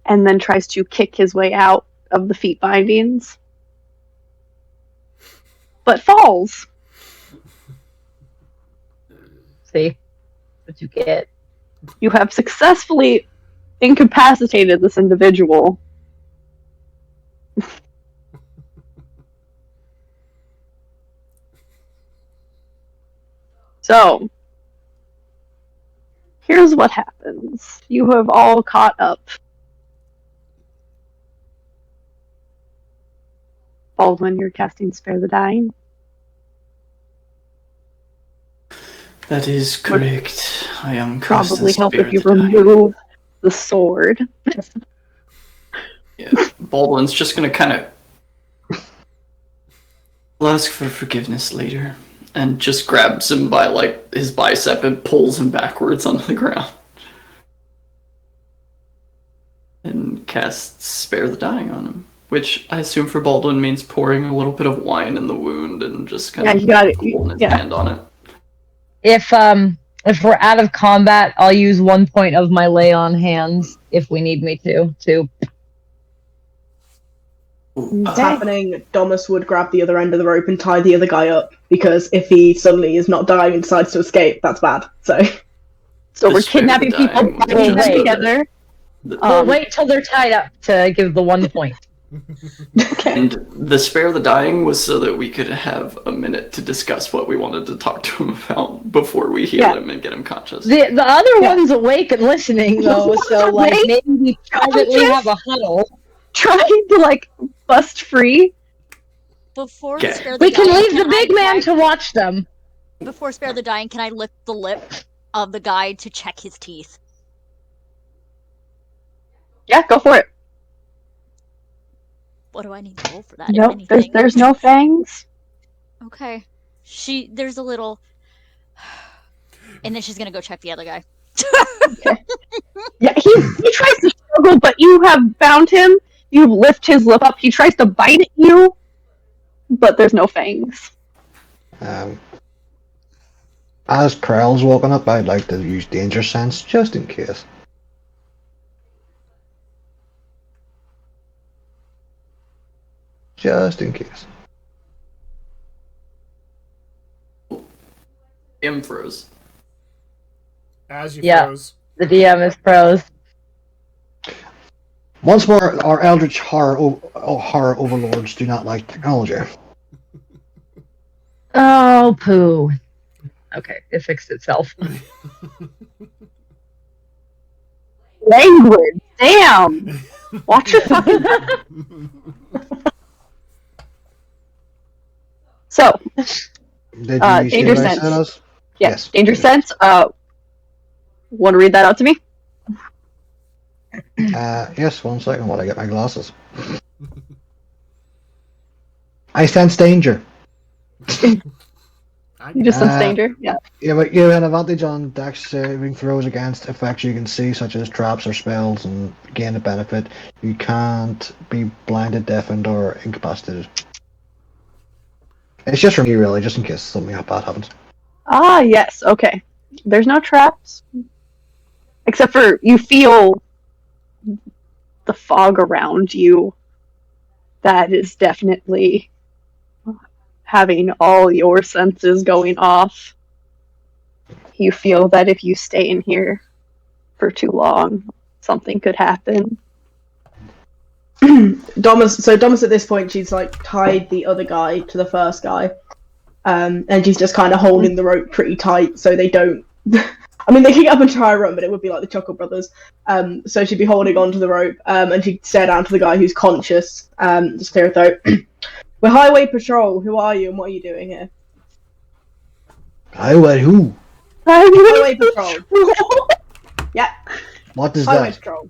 then tries to kick his way out of the feet bindings. But falls. See what you get. You have successfully incapacitated this individual. So, here's what happens. You have all caught up. Baldwin, you're casting Spare the Dying. That is correct. I am Probably help Spare if you the Dying. remove the sword. Yeah, Baldwin's just gonna kind of ask for forgiveness later, and just grabs him by like his bicep and pulls him backwards onto the ground, and casts Spare the Dying on him, which I assume for Baldwin means pouring a little bit of wine in the wound and just kind of holding his hand on it. If we're out of combat, I'll use 1 point of my lay on hands if we need me to. What's happening? Domus would grab the other end of the rope and tie the other guy up, because if he suddenly is not dying and decides to escape, that's bad. So we're kidnapping people, binding them together. We'll wait till they're tied up to give the 1 point. Okay. And the Spare the Dying was so that we could have a minute to discuss what we wanted to talk to him about before we heal him and get him conscious. The other one's awake and listening though, so like maybe we privately have a huddle. Trying to like bust free. Before Okay. Spare the We can Dying, leave the big man to watch them. Before Spare the Dying, can I lick the lip of the guy to check his teeth? Yeah, go for it. What do I need to roll for that? if Nope, anything? there's no fangs. Okay. There's a little... And then she's gonna go check the other guy. Yeah, he tries to struggle, but you have bound him. You lift his lip up. He tries to bite at you, but there's no fangs. As Krell's walking up, I'd like to use Danger Sense just in case. Just in case. Froze. As you Yeah. froze. The DM is pros. Once more, our eldritch horror overlords do not like technology. Oh, poo. Okay, it fixed itself. Language, damn. Watch your fucking. So, Did you see Danger what I Sense. said us? yes, Danger Sense. Want to read that out to me? Yes, 1 second while I get my glasses. I sense danger. You just sense danger. Yeah. Yeah, but you have an advantage on dex saving throws against effects you can see, such as traps or spells, and gain a benefit. You can't be blinded, deafened, or incapacitated. It's just for me, really, just in case something bad happens. Ah, yes. Okay. There's no traps, except for you feel the fog around you That is definitely having all your senses going off. You feel that if you stay in here for too long, something could happen. Domus at this point, she's like tied the other guy to the first guy, and she's just kind of holding the rope pretty tight so they don't. I mean, they can get up and try a run, but it would be like the Chuckle Brothers. So she'd be holding onto the rope, and she'd stare down to the guy who's conscious. Just clear her throat. We're Highway Patrol. Who are you, and what are you doing here? Highway who? Highway Patrol. Yeah. What is Highway that? Patrol.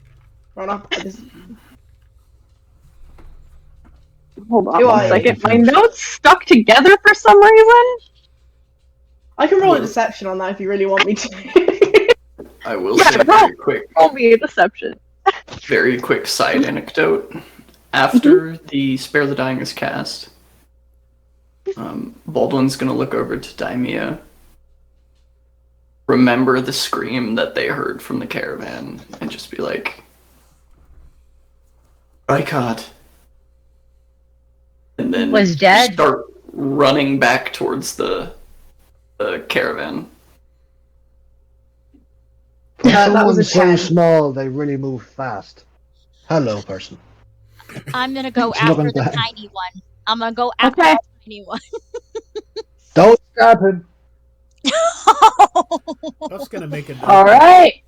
Run up. Hold on Who one are you? second. My notes stuck together for some reason. I can roll a deception on that if you really want me to. I will say Roll me a deception. very quick side anecdote. After the Spare the Dying is cast, Baldwin's gonna look over to Daimia, remember the scream that they heard from the caravan, and just be like, Rykard. And then Was dead? start running back towards the caravan. That was a Someone 10. so small they really move fast. Hello, person. I'm gonna go She's after looking the back. tiny one. I'm gonna go after Okay. the tiny one. Don't stab him. Puff's gonna make a note. All right.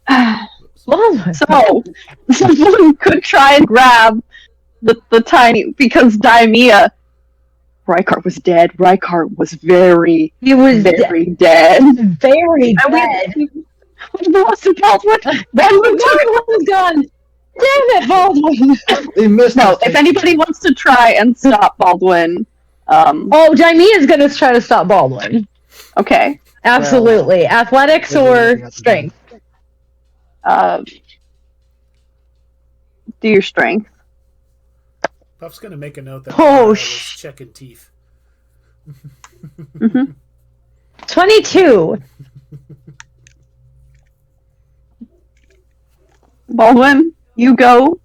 Baldwin. So, someone could try and grab the tiny, because Daimia, Rykard was dead. Rykard was very, He was very dead. very And dead. we lost to Baldwin. Baldwin's gone. Damn it, Baldwin. He missed No, his if take. anybody wants to try and stop Baldwin, Oh, Daimia's gonna try to stop Baldwin. okay. Absolutely. Athletics Doesn't or really have to strength? Do your strength. Puff's gonna make a note that Oh, Mara was checking teeth. 22. Baldwin, you go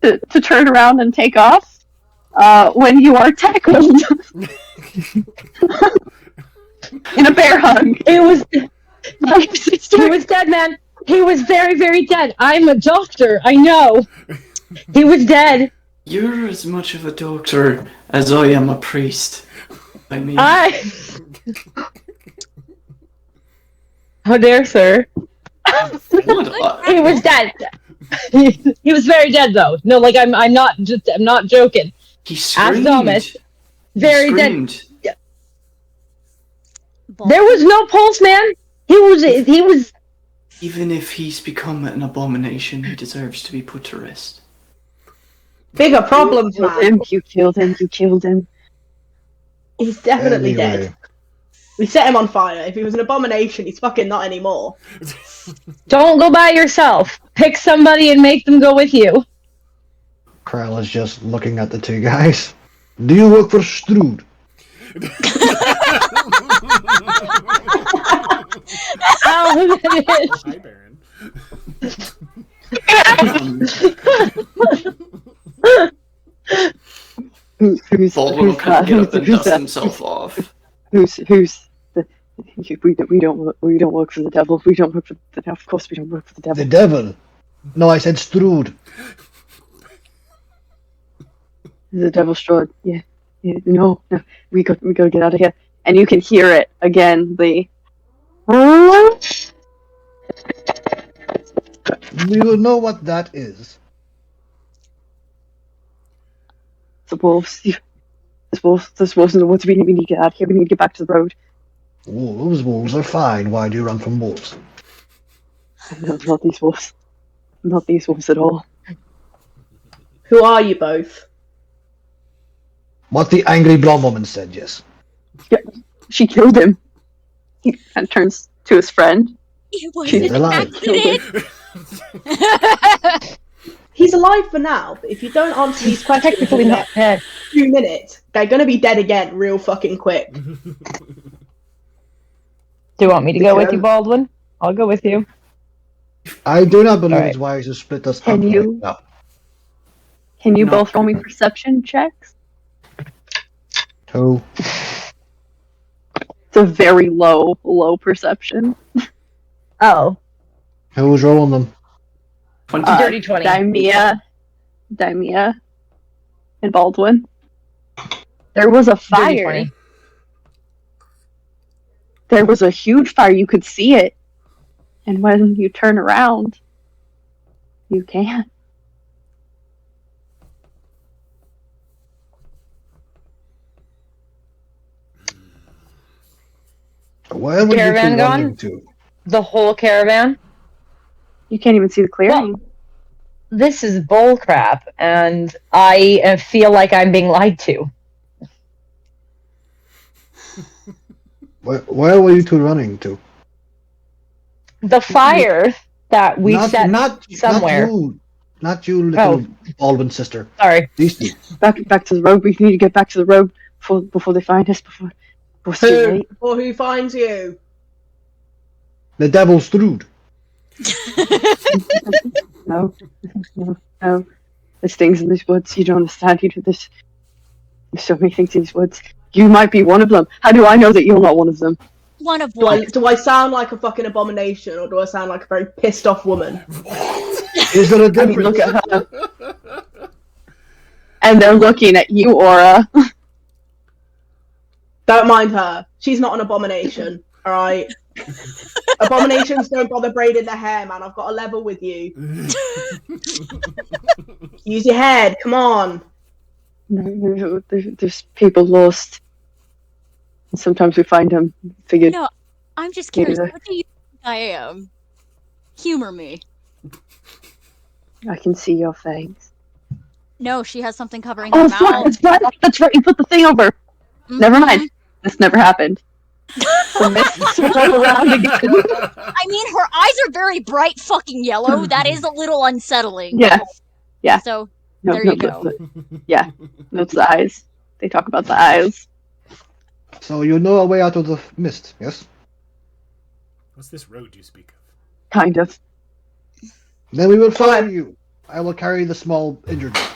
to turn around and take off when you are tackled in a bear hug. He was dead, man. He was very, very dead. I'm a doctor. I know. He was dead. You're as much of a doctor as I am a priest. I mean, How dare, sir? what? He was dead. He was very dead, though. No, like I'm not joking. He Ask screamed. Thomas. Very he dead. screamed. There was no pulse, man. He was. Even if he's become an abomination, he deserves to be put to rest. Bigger problems, man. You killed him. You killed him. He's definitely Anyway. dead. We set him on fire. If he was an abomination, he's fucking not anymore. Don't go by yourself. Pick somebody and make them go with you. Krell is just looking at the two guys. Do you work for Stradh? Ow, Hi, Baron. Who's Baldwin will kind of get up and dust himself off. Who's the? We don't work for the devil. We don't work for the devil. Of course, we don't work for the devil. The devil? No, I said Stradh. The devil Stradh. Yeah. No. We gotta get out of here. And you can hear it again. The. Do you know what that is? The wolves. There's wolves in the woods. We need to get out of here. We need to get back to the road. Wolves are fine. Why do you run from wolves? No, not these wolves. Not these wolves at all. Who are you both? What the angry blonde woman said, yes. She killed him. He kind of turns to his friend. It was She's an alive. accident. He's alive for now, but if you don't answer these questions Technically in the not next dead. 2 minutes, they're gonna be dead again real fucking quick. Do you want me to go with you, Baldwin? I'll go with you. I do not believe Alright. it's wise to split us Can up you- right now. Can you No. both roll me perception checks? Who? It's a very low perception. Oh, Who's rolling them? 20. Dirty 20. Daimia, and Baldwin. There was a Dirty fire. 20. There was a huge fire. You could see it. And when you turn around, you can't. Where were Caravan you two running gone? to? The whole caravan? You can't even see the clearing. Well, this is bullcrap, and I feel like I'm being lied to. Where were you two running to? The fire that we set somewhere. Not you, little Baldwin sister. Sorry. These two. Back to the road. We need to get back to the road before they find us. Before it's too late. Or who finds you? The devil's Stradh. No. There's things in these woods. You don't understand. There's so many things in these woods. You might be one of them. How do I know that you're not one of them? One of Do what? I sound like a fucking abomination, or do I sound like a very pissed off woman? Is there a I difference? mean, look at her. And they're looking at you, Aura. Don't mind her. She's not an abomination, alright? Abominations don't bother braiding their hair, man. I've got a level with you. Use your head, come on. There's people lost. And sometimes we find them. Figured. No, I'm just curious. Maybe What do you think I am? Humor me. I can see your face. No, she has something covering Oh, her fuck! mouth. That's right. You put the thing over. Mhm. Never mind. This never happened. The mist swirled around again. I mean, her eyes are very bright fucking yellow. That is a little unsettling. Yeah. Yeah. So, No, there you go. Yeah. That's the eyes. They talk about the eyes. So you know a way out of the mist, yes? What's this road you speak of? Kind of. Then we will follow you. I will carry the small injured one.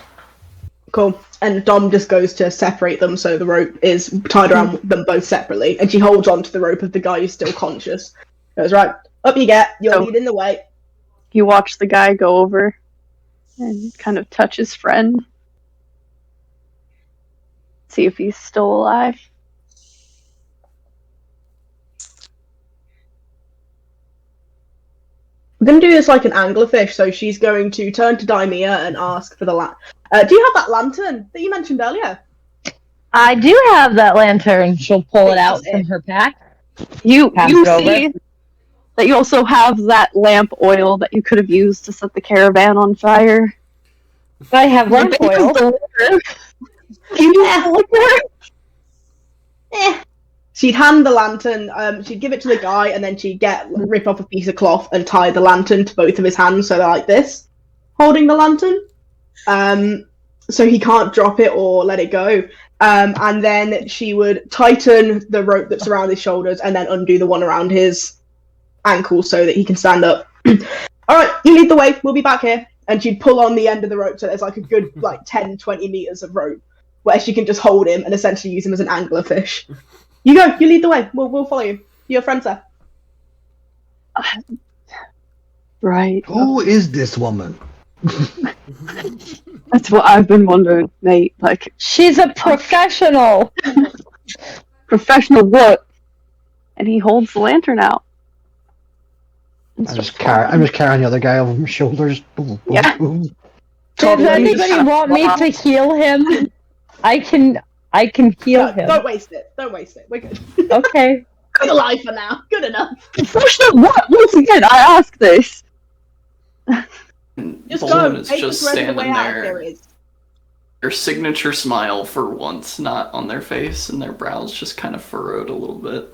Cool. And Dom just goes to separate them so the rope is tied around them both separately, and she holds on to the rope of the guy who's still conscious. Goes, right, up you get, you're leading the way. You watch the guy go over and kind of touch his friend. See if he's still alive. We're going to do this like an anglerfish, so she's going to turn to Daimia and ask for the do you have that lantern that you mentioned earlier? I do have that lantern. She'll pull it out from her pack. You Pass see it over. that you also have that lamp oil that you could have used to set the caravan on fire. I have lamp oil. She'd hand the lantern, she'd give it to the guy, and then she'd rip off a piece of cloth and tie the lantern to both of his hands, so they're like this, holding the lantern. So he can't drop it or let it go. And then she would tighten the rope that's around his shoulders and then undo the one around his ankles so that he can stand up. Alright, you lead the way, we'll be back here. And she'd pull on the end of the rope so there's like a good 10, 20 meters of rope where she can just hold him and essentially use him as an anglerfish. You go, you lead the way, we'll follow you. You're friends there. Right. Who is this woman? That's what I've been wondering, mate. Like, She's a professional. professional what? And he holds the lantern out. I'm just carrying the other guy over my shoulders. Boom, boom, Yeah. boom. Does anybody want me to heal him? I can heal No, him. don't waste it. We're good. Okay. Good alive for now. Good enough. Professional what? Once again, I ask this. Just Baldwin go. is Take just the rest of the standing way out if there. there is. Their signature smile for once not on their face, and their brows just kind of furrowed a little bit.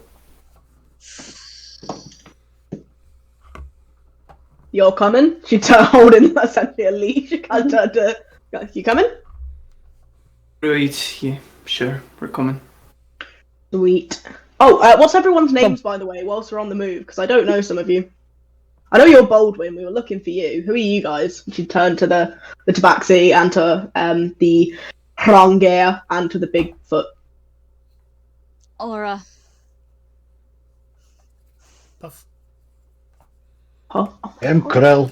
You're coming? She holding essentially a leash. She can't turn to. You coming? Right, yeah, sure, we're coming. Sweet. Oh, what's everyone's names, by the way, whilst we're on the move? Because I don't know some of you. I know you're Baldwin. We were looking for you. Who are you guys? She turned to the Tabaxi and to the Hranger and to the Bigfoot. Aura. Puff. Oh. Krell.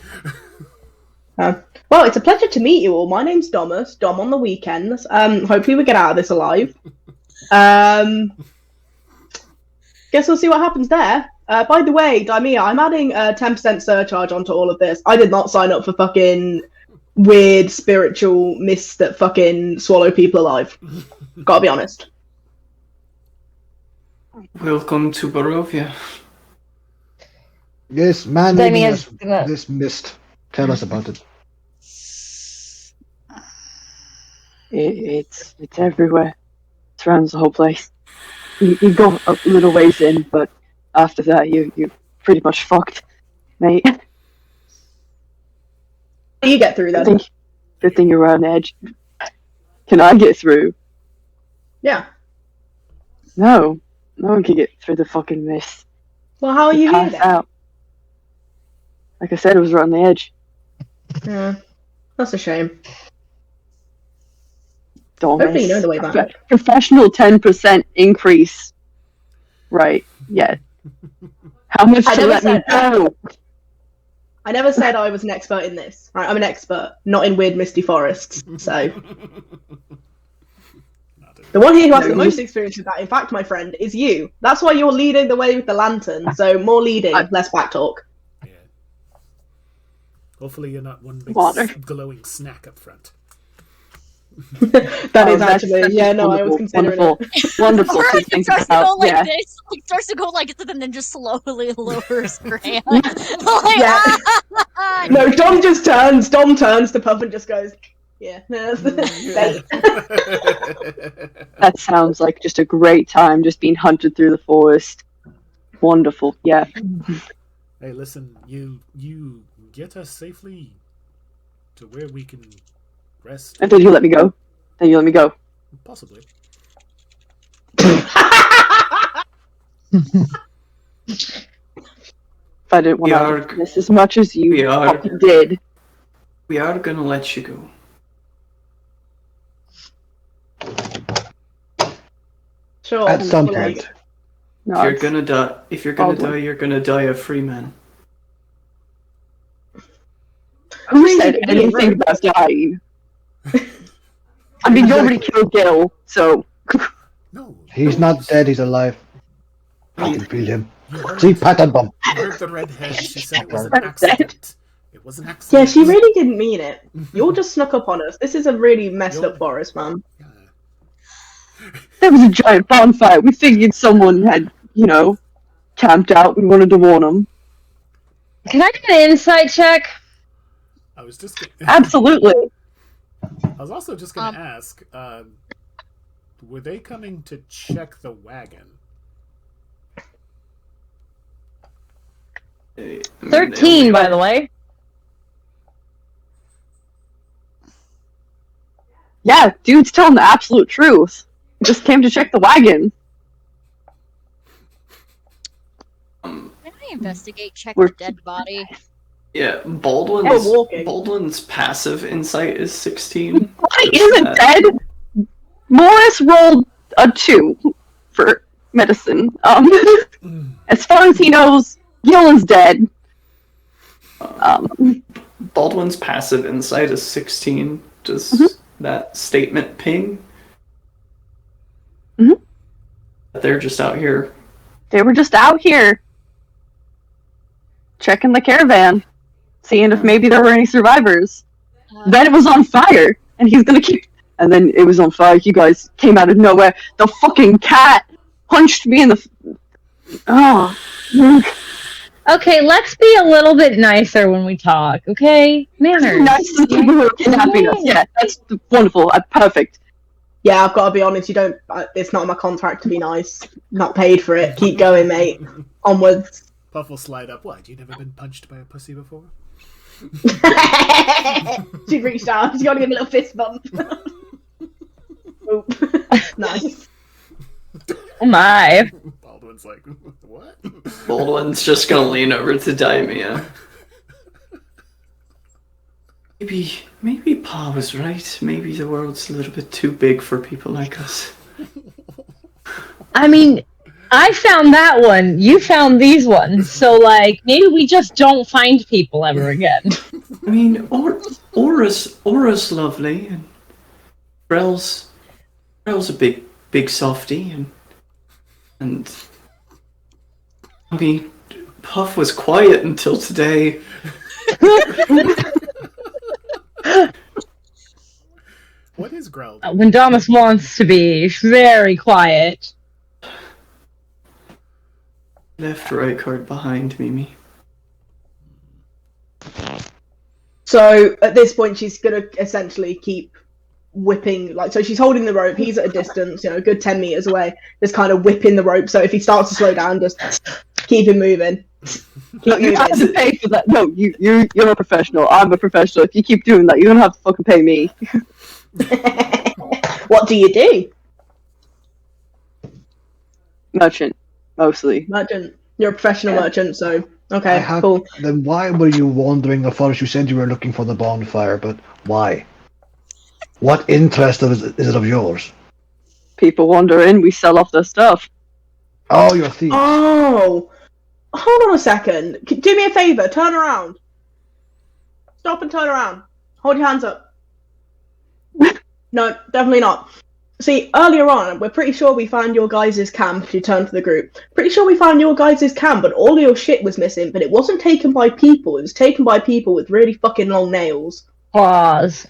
Well, it's a pleasure to meet you all. My name's Domus, Dom on the weekends. Hopefully we get out of this alive. Guess we'll see what happens there. By the way, Daimia, I'm adding a 10% surcharge onto all of this. I did not sign up for fucking weird spiritual mists that fucking swallow people alive. Gotta be honest. Welcome to Barovia. Yes, man. Damia's gonna- This mist. Tell us about it. It's everywhere. It surrounds the whole place. You go a little ways in, but after that, you're pretty much fucked, mate. How do you get through then? Good thing you're on edge. Can I get through? Yeah. No one can get through the fucking mist. Well, how are you here Pass then? out. Like I said, it was right on the edge. Yeah. That's a shame. Dumbass. Hopefully you know the way back. Professional 10% increase. Right, yeah. How much I to never let me said that. go? I never said I was an expert in this. Right, I'm an expert, not in weird misty forests. So the one here who has the most experience with that, in fact, my friend, is you. That's why you're leading the way with the lantern. So more leading, less back talk. Yeah. Hopefully you're not one big Water. glowing snack up front. That is actually, yeah, no, I was considering it. Wonderful to Alright, it think starts to about. go like Yeah. this. It starts to go like this and then just slowly lowers her hand. Yeah. No, Dom turns to Puff and just goes, yeah. Bait. That sounds like just a great time, just being hunted through the forest. Wonderful, yeah. Hey, listen, you get us safely to where we can rest. And then you let me go. Possibly. If I didn't want Yarg. to miss as much as you Yarg. fucking did. We are gonna let you go. Sure. At some Well, point. No, If you're it's- gonna die, Baldwin. you're gonna die a free man. Who said anything about dying? I mean, nobody killed Gil, so... No. He's not dead, he's alive. I can feel him. You heard, See, pat and bump. you heard the redhead. She said it was an Dead. accident. It was an Yeah, accident. she really didn't mean it. You all just snuck up on us. This is a really messed up forest, man. Yeah. There was a giant bonfire. We figured someone had, camped out. We wanted to warn them. Can I get an insight check? I was just. Absolutely. I was also just going to ask. Were they coming to check the wagon? 13, by the way. Yeah, dude's telling the absolute truth. Just came to check the wagon. Can I investigate, check We're- the dead body? Yeah, We're walking. Baldwin's passive insight is 16. Why isn't dead? Morris rolled a 2 for medicine. As far as he knows, Gillen's dead. Baldwin's passive insight is 16. Does that statement ping? Mhm. They're just out here. They were just out here checking the caravan, seeing if maybe there were any survivors. Then it was on fire, and he's gonna keep. And then it was on fire. You guys came out of nowhere. The fucking cat punched me in the. Oh. Okay, let's be a little bit nicer when we talk, okay? Manners. Nice to the people who are kidnapping us. Yeah, that's wonderful. Perfect. Yeah, I've got to be honest. You don't. It's not in my contract to be nice. Not paid for it. Keep going, mate. Onwards. Puff will slide up. What? You never been punched by a pussy before? She reached out. She got to give me a little fist bump. Oop. Nice. Oh my. Baldwin's like, what? Baldwin's just gonna lean over to Daimia. Maybe Pa was right. Maybe the world's a little bit too big for people like us. I mean, I found that one. You found these ones. So, like, maybe we just don't find people ever again. I mean, Aura's lovely, and Brell's a big softy, and I mean, Puff was quiet until today. What is Grell? When Damas wants to be very quiet. Left right card behind Mimi. So at this point, she's gonna essentially keep whipping, like, so she's holding the rope. He's at a distance, a good 10 meters away, just kind of whipping the rope. So if he starts to slow down, just keep him moving. No, you have to pay for that. No, you're a professional. I'm a professional. If you keep doing that, you're gonna have to fucking pay me. What do you do? Merchant, mostly. Merchant. You're a professional merchant, so okay, I cool. Then why were you wandering the forest? You said you were looking for the bonfire, but why? What interest is it of yours? People wander in, we sell off their stuff. Oh, you're thieves. Oh, hold on a second. Do me a favor. Turn around. Stop and turn around. Hold your hands up. No, definitely not. See, earlier on, we're pretty sure we found your guys' camp if you turn to the group. Pretty sure we found your guys' camp, but all your shit was missing, but it wasn't taken by people. It was taken by people with really fucking long nails. Pause.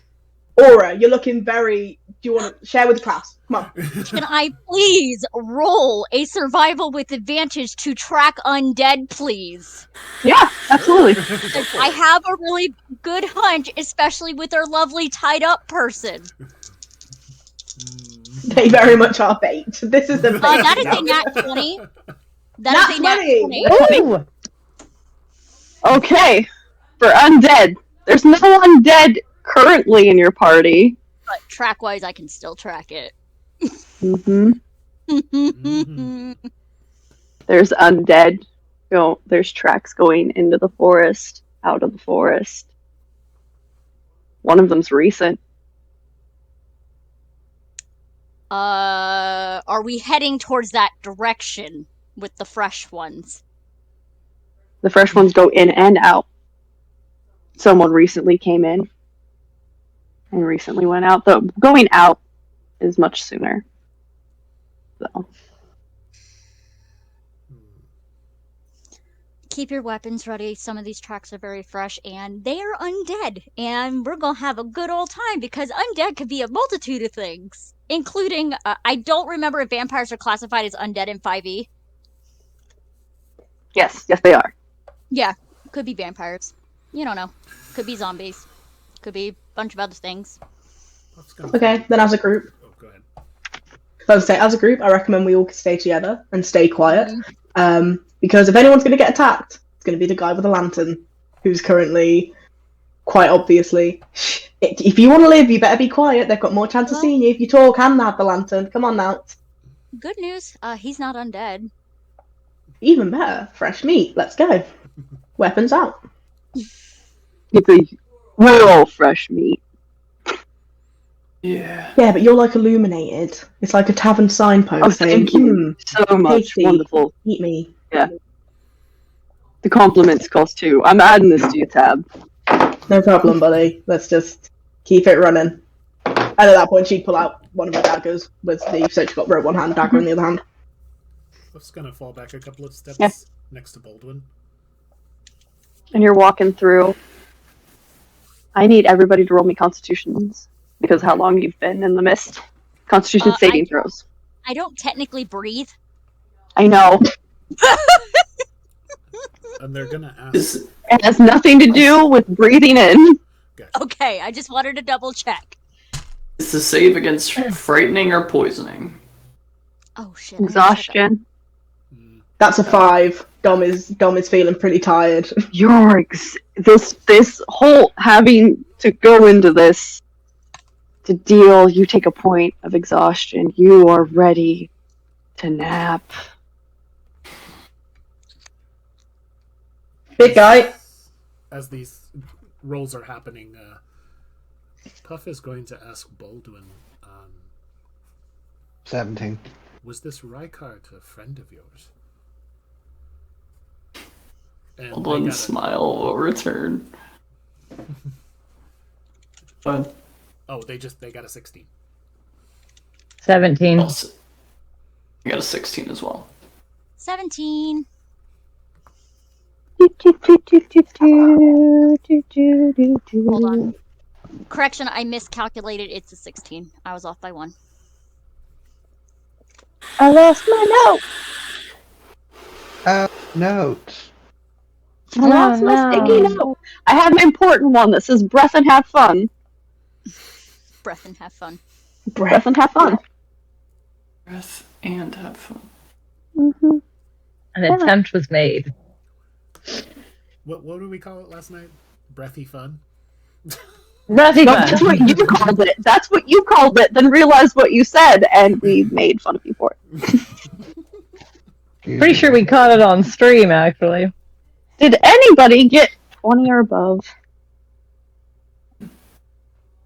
Aura, you're looking very... Do you want to share with the class? Come on. Can I please roll a survival with advantage to track undead, please? Yeah, absolutely. I have a really good hunch, especially with our lovely tied up person. They very much are bait. This is the bait. That is a nat 20. That is a nat 20. Ooh. Okay, for undead, there's no undead currently in your party. But track-wise, I can still track it. Mm-hmm. There's undead. There's tracks going into the forest, out of the forest. One of them's recent. Are we heading towards that direction with the fresh ones? The fresh ones go in and out. Someone recently came in and recently went out. The going out is much sooner. So. Keep your weapons ready. Some of these tracks are very fresh, and they are undead. And we're gonna have a good old time, because undead could be a multitude of things, including, I don't remember if vampires are classified as undead in 5e. Yes, they are. Yeah, could be vampires. You don't know. Could be zombies. Could be a bunch of other things. Okay, then as a group. Oh, go ahead. So I'd say, as a group, I recommend we all stay together and stay quiet. Because if anyone's going to get attacked, it's going to be the guy with the lantern, who's currently, quite obviously, if you want to live, you better be quiet. They've got more chance of seeing you if you talk and have the lantern. Come on now. Good news, he's not undead. Even better, fresh meat. Let's go. Weapons out. It's a real fresh meat. Yeah. Yeah, but you're like illuminated. It's like a tavern signpost saying, thank you so much. tasty. Wonderful. Eat me. Yeah. The compliments cost 2. I'm adding this to your tab. No problem, buddy. Let's just keep it running. And at that point, she'd pull out one of her daggers with the... So she's got rope one hand, dagger in the other hand. Puff's gonna fall back a couple of steps next to Baldwin. And you're walking through. I need everybody to roll me constitutions, because of how long you've been in the mist. Constitution saving throws. I don't technically breathe. I know. And they're gonna ask. It has nothing to do with breathing in. Okay, I just wanted to double check. It's a save against frightening or poisoning. Oh shit. Exhaustion. That's a 5. Dom is feeling pretty tired. This whole having to go into this to deal, you take a point of exhaustion. You are ready to nap. Big guy. As these rolls are happening, Puff is going to ask Baldwin. 17. Was this Rykard a friend of yours? And One smile will return. But they got a 16. 17. also, I got a 16 as well. 17. Hold on. Correction, I miscalculated. It's a 16. I was off by 1. I lost my note. Notes. I lost my sticky note. I have an important one that says breath and have fun. Breath and have fun. Breath and have fun. Breath and have fun. Mm-hmm. An attempt was made. What did we call it last night? Breathy fun? Breathy No, fun. that's what you called it. That's what you called it. Then realized what you said, and we made fun of you for it. Pretty sure we caught it on stream, actually. Did anybody get 20 or above?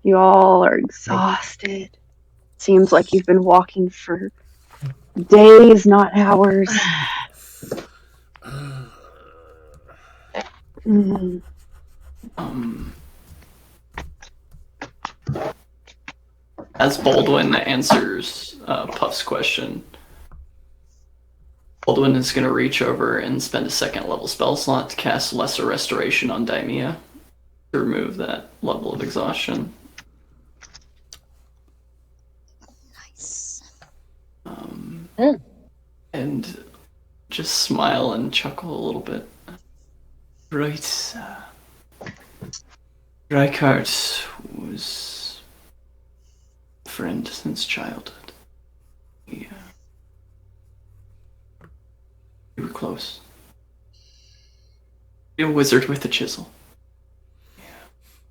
You all are exhausted. Seems like you've been walking for days, not hours. Mm. As Baldwin answers Puff's question, Baldwin is going to reach over and spend a 2nd level spell slot to cast Lesser Restoration on Daimia to remove that level of exhaustion. Nice. And just smile and chuckle a little bit. Right. Rykard was a friend since childhood. We were close. A wizard with a chisel.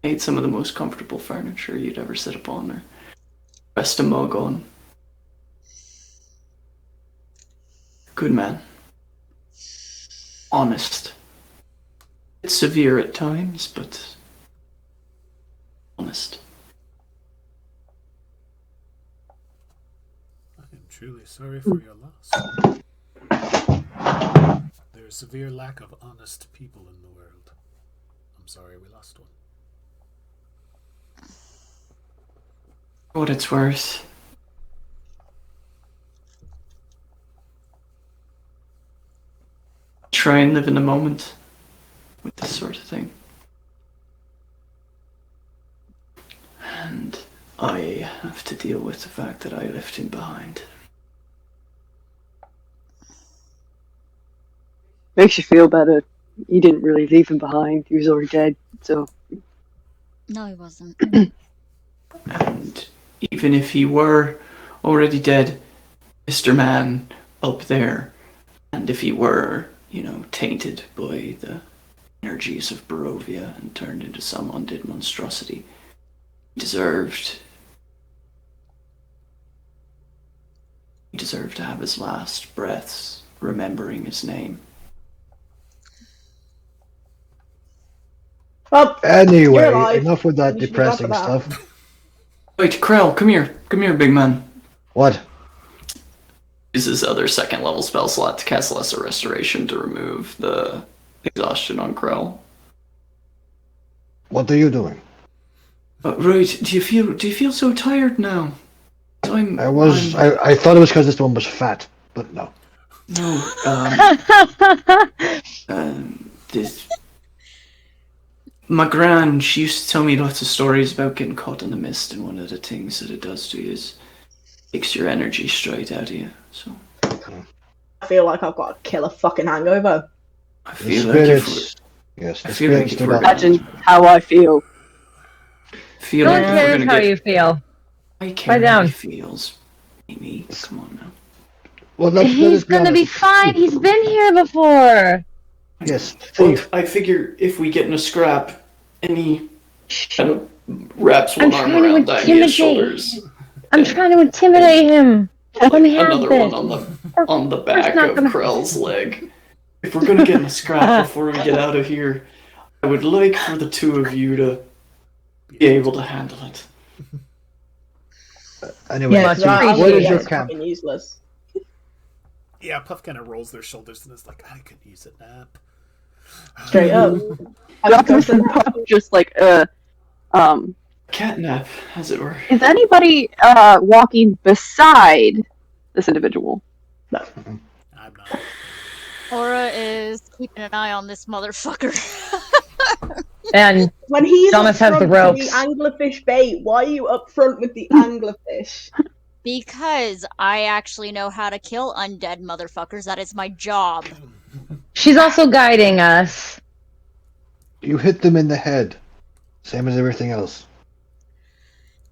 Made some of the most comfortable furniture you'd ever sit upon, or rest a mug on. Good man. Honest. It's severe at times, but honest. I am truly sorry for your loss. There is severe lack of honest people in the world. I'm sorry we lost one. For what it's worth, try and live in the moment with this sort of thing. And I have to deal with the fact that I left him behind. Makes you feel better. You didn't really leave him behind. He was already dead, so... No, he wasn't. And even if he were already dead, Mr. Man up there, and if he were, tainted by the energies of Barovia and turned into some undead monstrosity, he deserved to have his last breaths remembering his name. Well, Anyway, you're alive. enough with that You should be glad for depressing that. stuff. Wait, Krell, come here, big man. What? Use his other 2nd level spell slot to cast Lesser Restoration to remove the exhaustion on Krell. What are you doing? Right, do you feel so tired now? I thought it was because this one was fat, but no. No, my gran, she used to tell me lots of stories about getting caught in the mist, and one of the things that it does to you is takes your energy straight out of you. So I feel like I've got a killer fucking hangover. I The feel like spirits. Yes, the I feel like spirits if do we're not. Imagine how I feel. No one cares how you feel. I care Lie down. how he feels. Amy, come on now. Well, let He's us be gonna be honest. fine. He's been here before. Yes, Well, thief. I figure if we get in a scrap, and he kind of wraps one arm trying to around Daimia's intimidate. shoulders, I'm trying to intimidate him. Let me have another this. one on the back not of gonna- Krell's leg. If we're gonna get in a scrap before we get out of here, I would like for the two of you to be able to handle it. Anyway, Yeah, thief, right. where is your It's camp? fucking useless. Yeah, Puff kind of rolls their shoulders and is like, I could use a nap. Straight up. Domus and Puff just like, Catnap, as it were. is anybody walking beside this individual? No. I'm not. Aura is keeping an eye on this motherfucker. And When he's Thomas up has the front with ropes. the anglerfish bait, why are you up front with the anglerfish? Because I actually know how to kill undead motherfuckers. That is my job. She's also guiding us. You hit them in the head. Same as everything else.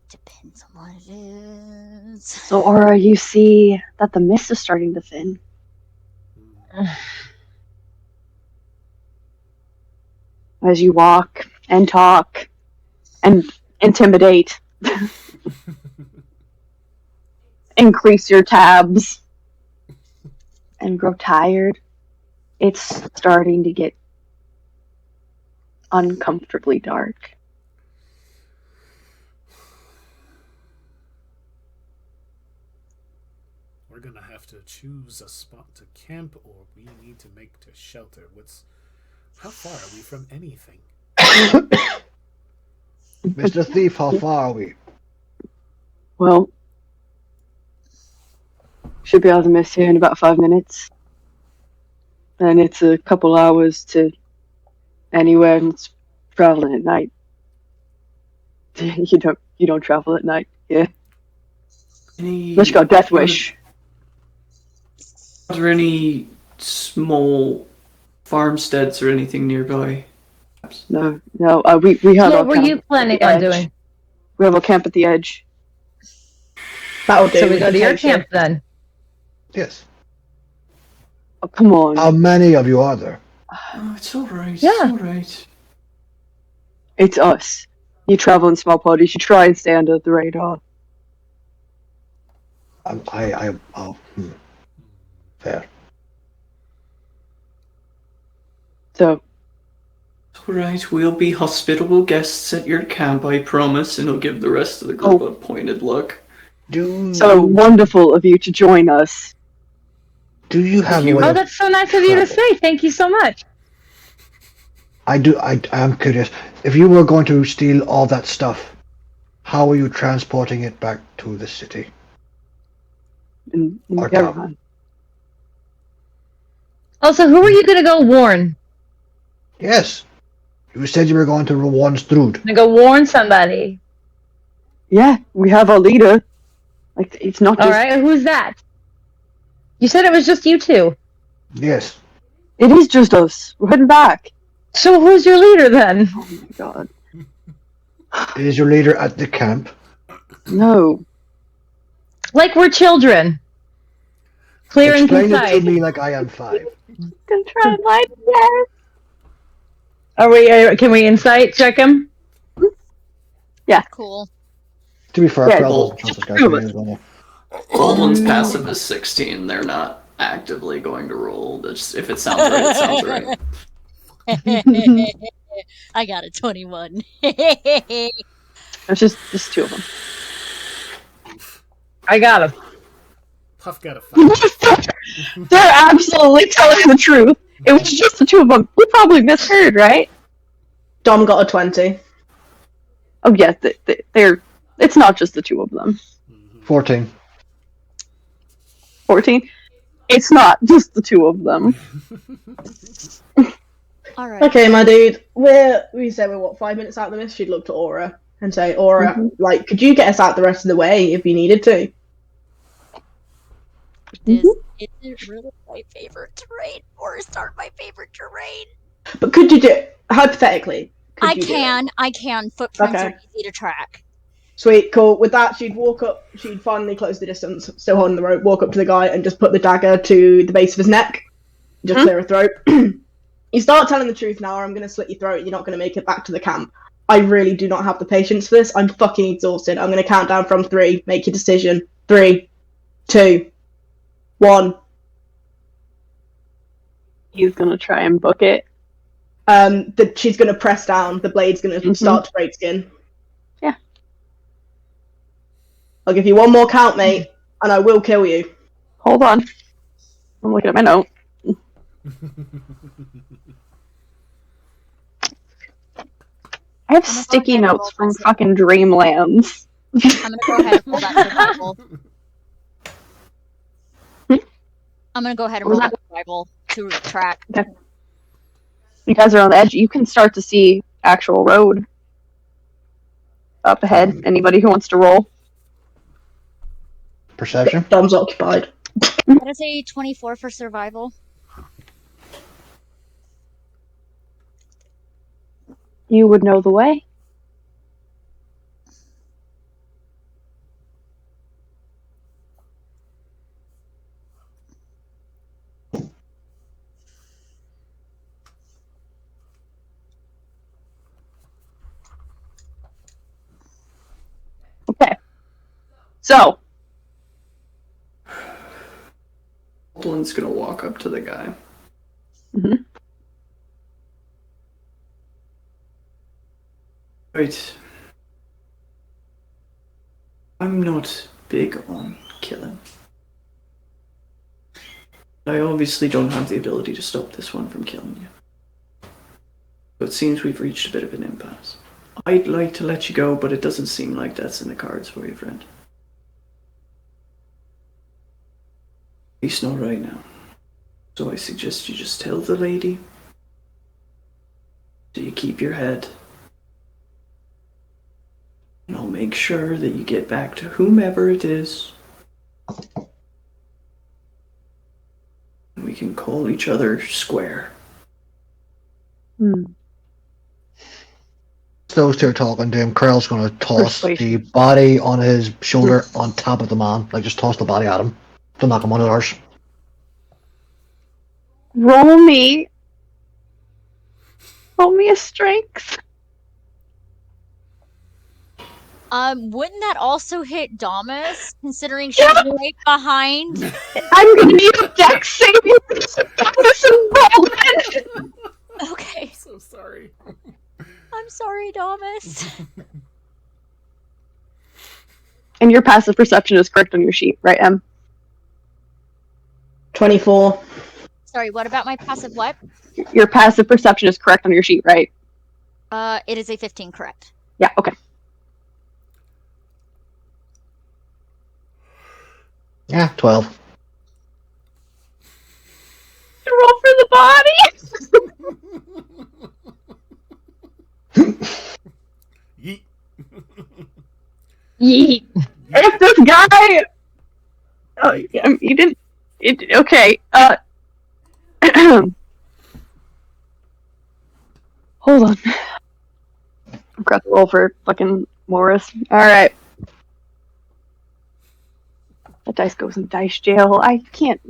Depends on what it is. So, Aura, you see that the mist is starting to thin. As you walk and talk and intimidate. Increase your tabs. And grow tired. It's starting to get uncomfortably dark. We're gonna have to choose a spot to camp, or we need to make to shelter. How far are we from anything? Mr. Thief, how far are we? Well, should be out of the mist here in about 5 minutes. And it's a couple hours to anywhere, and it's traveling at night. You don't travel at night, yeah. Unless you got Death Wish. Are there any small farmsteads or anything nearby? No. We have. What were you planning on doing? We have a camp at the edge. That'll do. So we go to your can camp then. Yes. Oh, come on. How many of you are there? Oh, it's alright. Yeah. It's alright. It's us. You travel in small parties. You try and stay under the radar. Fair. So, Alright, we'll be hospitable guests at your camp, I promise, and I'll give the rest of the group a pointed look. so wonderful of you to join us. Do you have a way Oh, of that's so nice of you to say. Thank you so much. I am curious. If you were going to steal all that stuff, how are you transporting it back to the city? In Our the town. caravan. Also, who are you going to go warn? Yes. You said you were going to warn Stradh. To go warn somebody. Yeah, we have our leader. Like, it's not just... Alright, who's that? You said it was just you two. Yes. It is just us. We're heading back. So who's your leader then? Oh my god. Is your leader at the camp? No. Like we're children. Clear and Explain it concise. to me like I am 5. Gonna try and lie to you. Are we? Can we insight check him? Cool. To be fair, Yeah, Krell doesn't trust this guy for me as well. Goldman's passive is 16. They're not actively going to roll. Just, if it sounds right, it sounds right. I got a 21. It's just two of them. I got him. Puff got a 5. They're absolutely telling the truth. It was just the two of them. You probably misheard, right? Dom got a 20. Oh yeah, they're. It's not just the two of them. 14. 14. It's not just the two of them. Alright. Okay, my dude. We said we're what, 5 minutes out of the mist? She'd look to Aura and say, Aura, like, could you get us out the rest of the way if you needed to? This isn't really my favorite terrain, or start my favorite terrain. But could you do hypothetically? could I you do it? can. Footprints Okay. are easy to track. Sweet, cool. With that, she'd walk up. She'd finally close the distance, still holding the rope. Walk up to the guy and just put the dagger to the base of his neck. Just clear her throat. You start telling the truth now, or I'm going to slit your throat. You're not going to make it back to the camp. I really do not have the patience for this. I'm fucking exhausted. I'm going to count down from 3. Make your decision. 3, 2, 1. He's gonna try and book it. She's going to press down. The blade's going to start to break skin. Yeah. I'll give you one more count, mate, and I will kill you. Hold on. I'm looking at my note. I have sticky notes from fucking Dreamlands. I'm gonna go ahead and roll that survival. I'm gonna go ahead and roll that survival to track. Okay. You guys are on the edge. You can start to see actual road up ahead. Anybody who wants to roll? Perception? Dom's occupied. That is a 24 for survival. You would know the way. Okay. So, Baldwin's gonna walk up to the guy. Mhm. Right. I'm not big on killing. I obviously don't have the ability to stop this one from killing you. So it seems we've reached a bit of an impasse. I'd like to let you go, but it doesn't seem like that's in the cards for you, friend. At least not right now. So I suggest you just tell the lady. So you keep your head. And I'll make sure that you get back to whomever it is. And we can call each other square. Those two are talking to him. Krell's going to toss Persuasion. the body on his shoulder on top of the man. Like, just toss the body at him to knock him on the arse. Roll me a strength. Wouldn't that also hit Damas, considering she's right behind? I'm gonna need a dex saving. Damas and Baldwin. Okay. I'm so sorry. I'm sorry, Damas. And your passive perception is correct on your sheet, right, Em? 24. Sorry, what about my passive what? Your passive perception is correct on your sheet, right? It is a 15, correct. Yeah, okay. Yeah, 12. Roll for the body. Yeet. Yeet. If this guy, you didn't. Okay. Hold on. I've got to roll for fucking Morris. All right. That dice goes in dice jail. I can't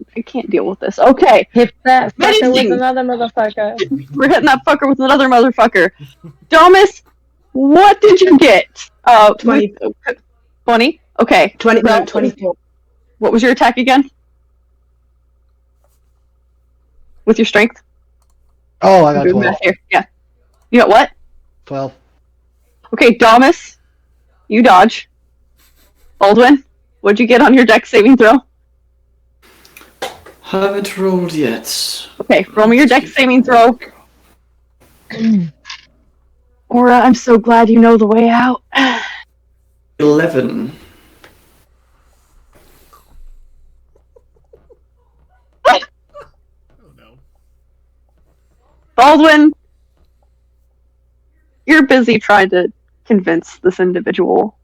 deal with this. Okay. Hit that Many fucker with things. another motherfucker. We're hitting that fucker with another motherfucker. Domus, what did you get? 20. 20? Okay. 20, no, Well, 24. What was your attack again? With your strength? Oh, I got Doing 12. math here. Yeah. You got what? 12. Okay, Domus, you dodge. Baldwin, what'd you get on your dex saving throw? Haven't rolled yet. Okay, roll me your dex saving throw. Aura, I'm so glad you know the way out. 11. Oh no. Baldwin, you're busy trying to convince this individual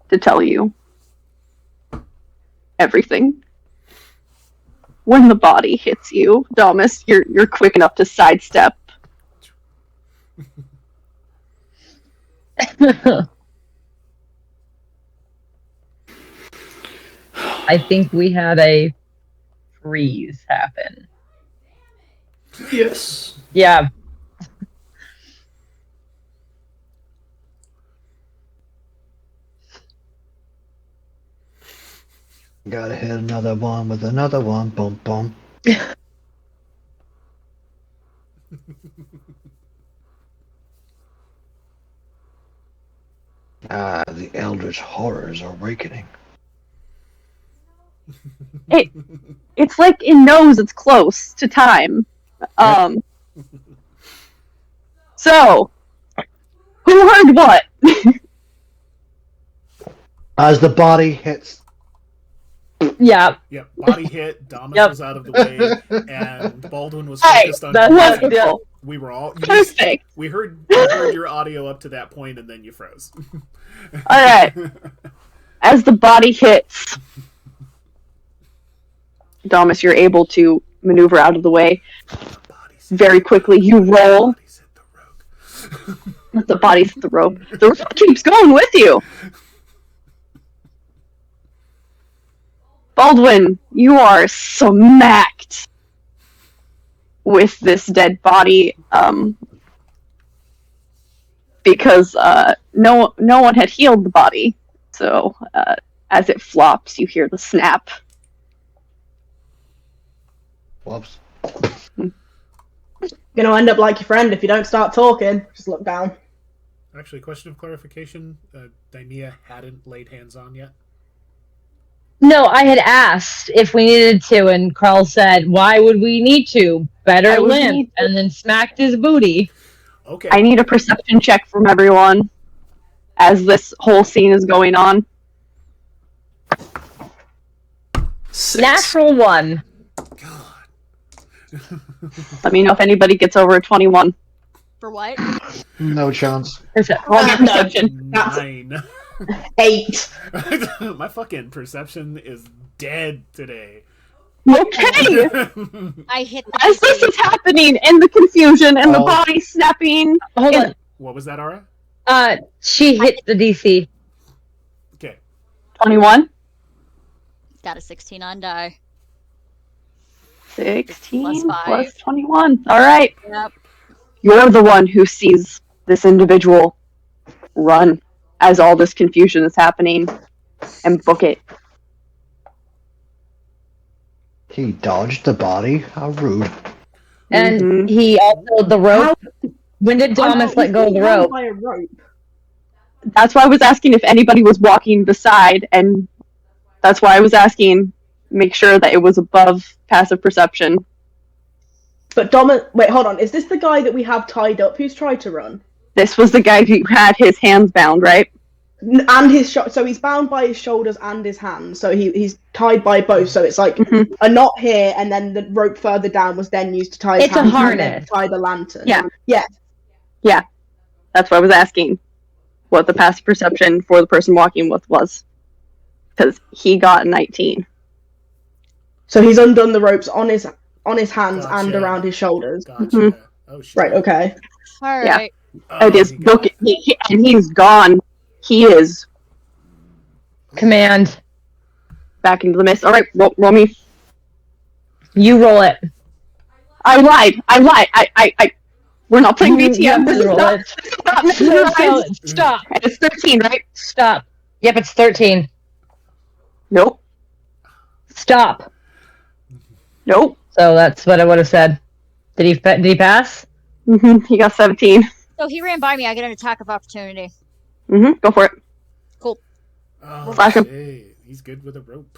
to tell you everything. When the body hits you, Domus, you're quick enough to sidestep. I think we had a freeze happen. Yes. Yeah. Gotta hit another one with another one. Boom, boom. The Eldritch horrors are awakening. It's like it knows it's close to time. So, who heard what? As the body hits. Yeah. Yep, body hit, Damas Yep. was out of the way, and Baldwin was Hey, focused on that's composing. wonderful. We were all Perfect. we heard your audio up to that point, and then you froze. All right. As the body hits, Damas, you're able to maneuver out of the way very quickly. You roll. The body's hit the rope. The rope keeps going with you. Baldwin, you are smacked with this dead body because no one had healed the body. So as it flops, you hear the snap. Whoops. You're gonna end up like your friend if you don't start talking. Just look down. Actually, question of clarification: Daimia hadn't laid hands on yet. No, I had asked if we needed to, and Krell said, "Why would we need to? Better limp," and then smacked his booty. Okay. I need a perception check from everyone as this whole scene is going on. 6. Natural 1. Let me know if anybody gets over a 21. For what? No chance. Roll your perception. 9. 8. My fucking perception is dead today. Okay. I hit the As this is happening, and the confusion, and the body snapping. Hold on. What was that, Aura? She hit the DC. Okay. 21. Got a 16 on die. 16 Plus 5. plus 21. All right. Yep. You're the one who sees this individual run as all this confusion is happening and book it. He dodged the body? How rude. And he also, the rope. When did Thomas let go of the rope? By a rope. That's why I was asking if anybody was walking beside, and that's why I was asking, make sure that it was above passive perception. But wait, hold on. Is this the guy that we have tied up who's tried to run? This was the guy who had his hands bound, right? And his so he's bound by his shoulders and his hands. So he's tied by both. So it's like a knot here, and then the rope further down was then used to tie his It's a hands and harness. then tie the lantern. Yeah. Yeah. Yeah. That's why I was asking what the passive perception for the person walking with was. Because he got a 19. So he's undone the ropes on his hands Gotcha. and around his shoulders. Gotcha. Oh shit. Right. Okay. All right. It is book it, and he's gone. He is Command. back into the mist. All right, roll me. You roll it. I lied. I we're not playing BTM. This is roll not, it. this is not memorized. Stop. It's 13, right? Stop. Yep, it's 13. Nope. Stop. Nope. So that's what I would have said. Did he pass? He got 17. So he ran by me. I get an attack of opportunity. Go for it. Cool. Oh, Slash him. shit. He's good with a rope.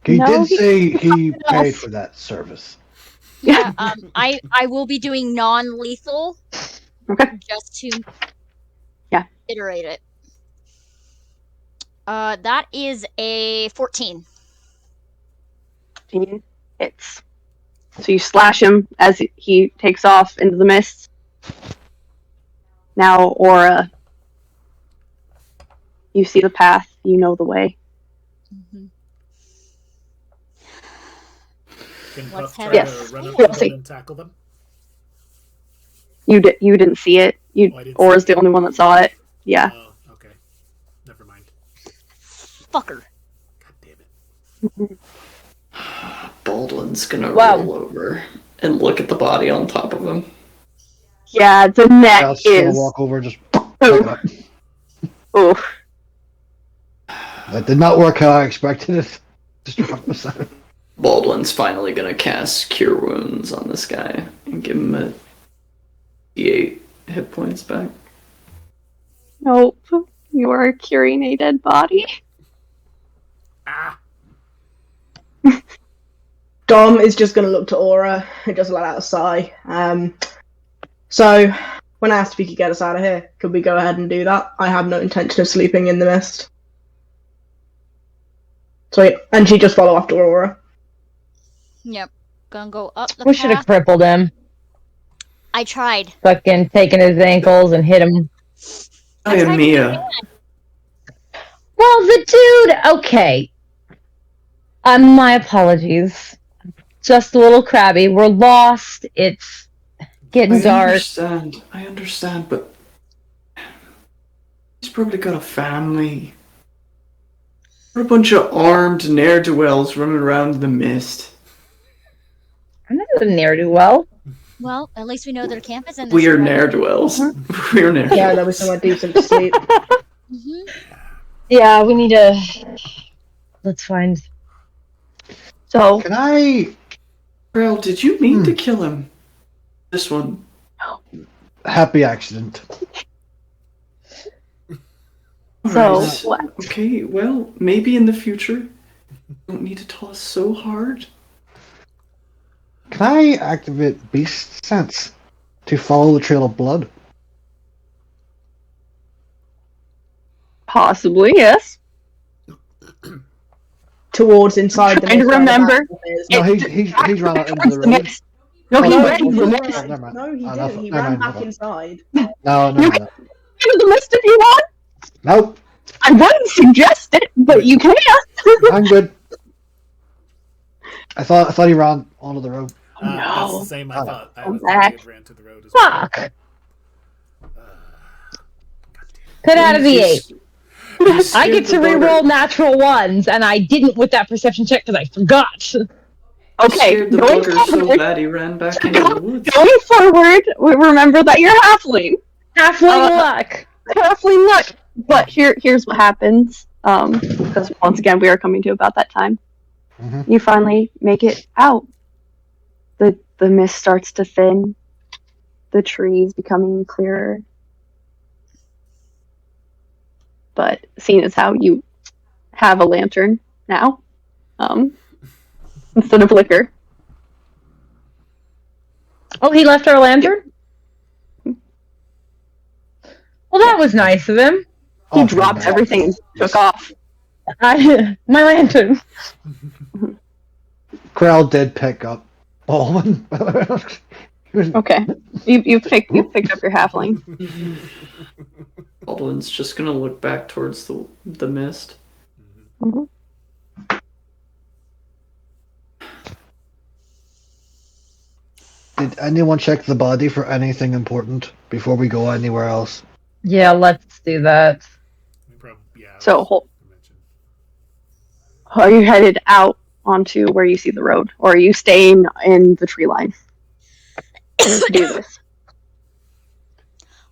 He No, did he- say he paid for that service. Yeah. I will be doing non-lethal. Okay. Just to. Yeah. Iterate it. That is a 14. 15 hits. So you slash him as he takes off into the mist. Now, Aura, you see the path. You know the way. Can Let's Puff try head Yes. to run up We'll to see. them and tackle them? You didn't see it. Oh, I didn't Aura's see the only one that saw it. Yeah. Oh, okay. Never mind. Fucker. God damn it. Baldwin's gonna Wow. roll over and look at the body on top of him. Yeah, the neck I'll still is. walk over and just pick it up. Oh, That did not work how I expected it. Just dropped myself. Baldwin's finally gonna cast Cure Wounds on this guy and give him a D8 hit points back. nope. You are curing a dead body. Ah! Dom is just going to look to Aura and just let out a sigh. So, when asked if he could get us out of here, could we go ahead and do that? I have no intention of sleeping in the mist. Sweet. And she just follow after Aura. Yep. Gonna go up the We should have path. crippled him. I tried. Fucking taking his ankles and hit him. I am Mia. Well, the dude. Okay. My apologies. Just a little crabby. We're lost. It's getting dark. I understand, but he's probably got a family. We're a bunch of armed ne'er-do-wells running around in the mist. I'm not a ne'er-do-well. Well, at least we know their camp is in this We are direction. ne'er-do-wells. We're ne'er-do-wells. Yeah, that was somewhere decent to sleep. Yeah, we need to. Let's find. So, Can I... Well, did you mean to kill him? This one. Happy accident. So, Alright. what? Okay, well, maybe in the future, you don't need to toss so hard. Can I activate Beast Sense to follow the trail of blood? Possibly, yes. Towards inside the Trying to mist. remember. No, he's run out into the Towards road. No, he Oh, ran into the oh, mist. never mind. No, he Oh, didn't. He never ran mind, back never mind. inside. No. Into the mist if you want. Nope, I wouldn't suggest it, but you can. I'm good. I thought he ran onto the road. That's the same I thought. I Come thought he back. had ran to the road as well. Fuck. Could add a V8. I get to reroll natural ones, and I didn't with that perception check because I forgot. Okay, Scared the going bugger so forward, bad he ran back into the woods. going forward, we remember that you're halfling. Halfling luck. Halfling luck. But here's what happens. Because once again, we are coming to about that time. Mhm. You finally make it out. The mist starts to thin. The trees becoming clearer. But seeing as how you have a lantern now, instead of liquor. Oh, he left our lantern? Well, that was nice of him. He Oh, dropped man. everything and took off. My lantern. Krell did pick up Baldwin. Okay, you picked up your halfling. Baldwin's just gonna look back towards the mist. Mhm. Did anyone check the body for anything important before we go anywhere else? Yeah, let's do that. So, are you headed out onto where you see the road, or are you staying in the tree line to do this?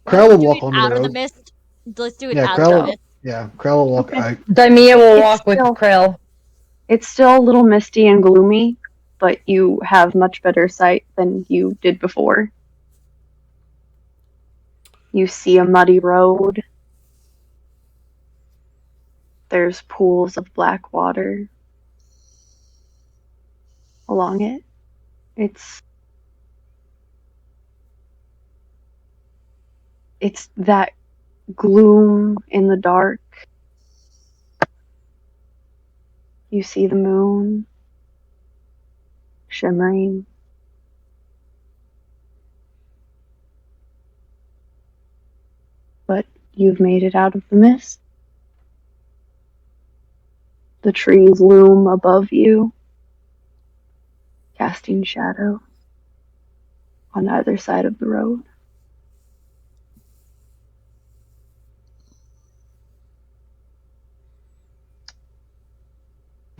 Krell will Do walk it on out the of the road. mist. Let's do it Yeah, out of the Krell. mist. Yeah, Krell will walk Okay. out. Daimia will It's walk with still- Krill. It's still a little misty and gloomy, but you have much better sight than you did before. You see a muddy road. There's pools of black water along it. It's that gloom in the dark. You see the moon shimmering. But you've made it out of the mist. The trees loom above you, casting shadow on either side of the road.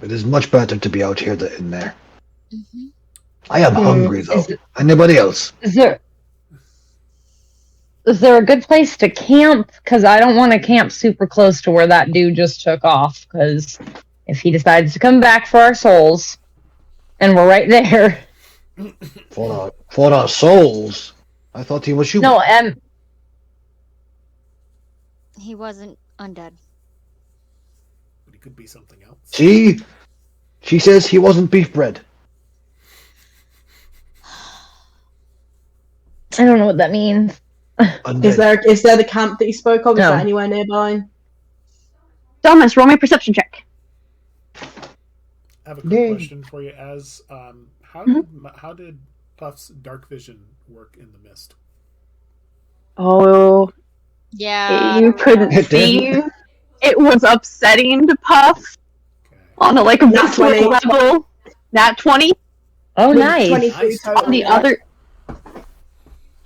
It is much better to be out here than in there. Mm-hmm. I am hungry though. Is Anybody else? Is there a good place to camp? Because I don't want to camp super close to where that dude just took off. Because if he decides to come back for our souls, and we're right there. For our souls. I thought he was human. No, and He wasn't undead. could be something else. See? She says he wasn't beef bread. I don't know what that means. Undead. Is there the camp that you spoke of? Is No. that anywhere nearby? Thomas, roll me a perception check. I have a quick question for you. As how did Puff's dark vision work in the mist? Oh, Yeah. you couldn't It see. didn't. It was upsetting to Puff Okay. on a Nat visceral 20. level. Nat 20. Oh, With nice. 23 Nice. total. On the other,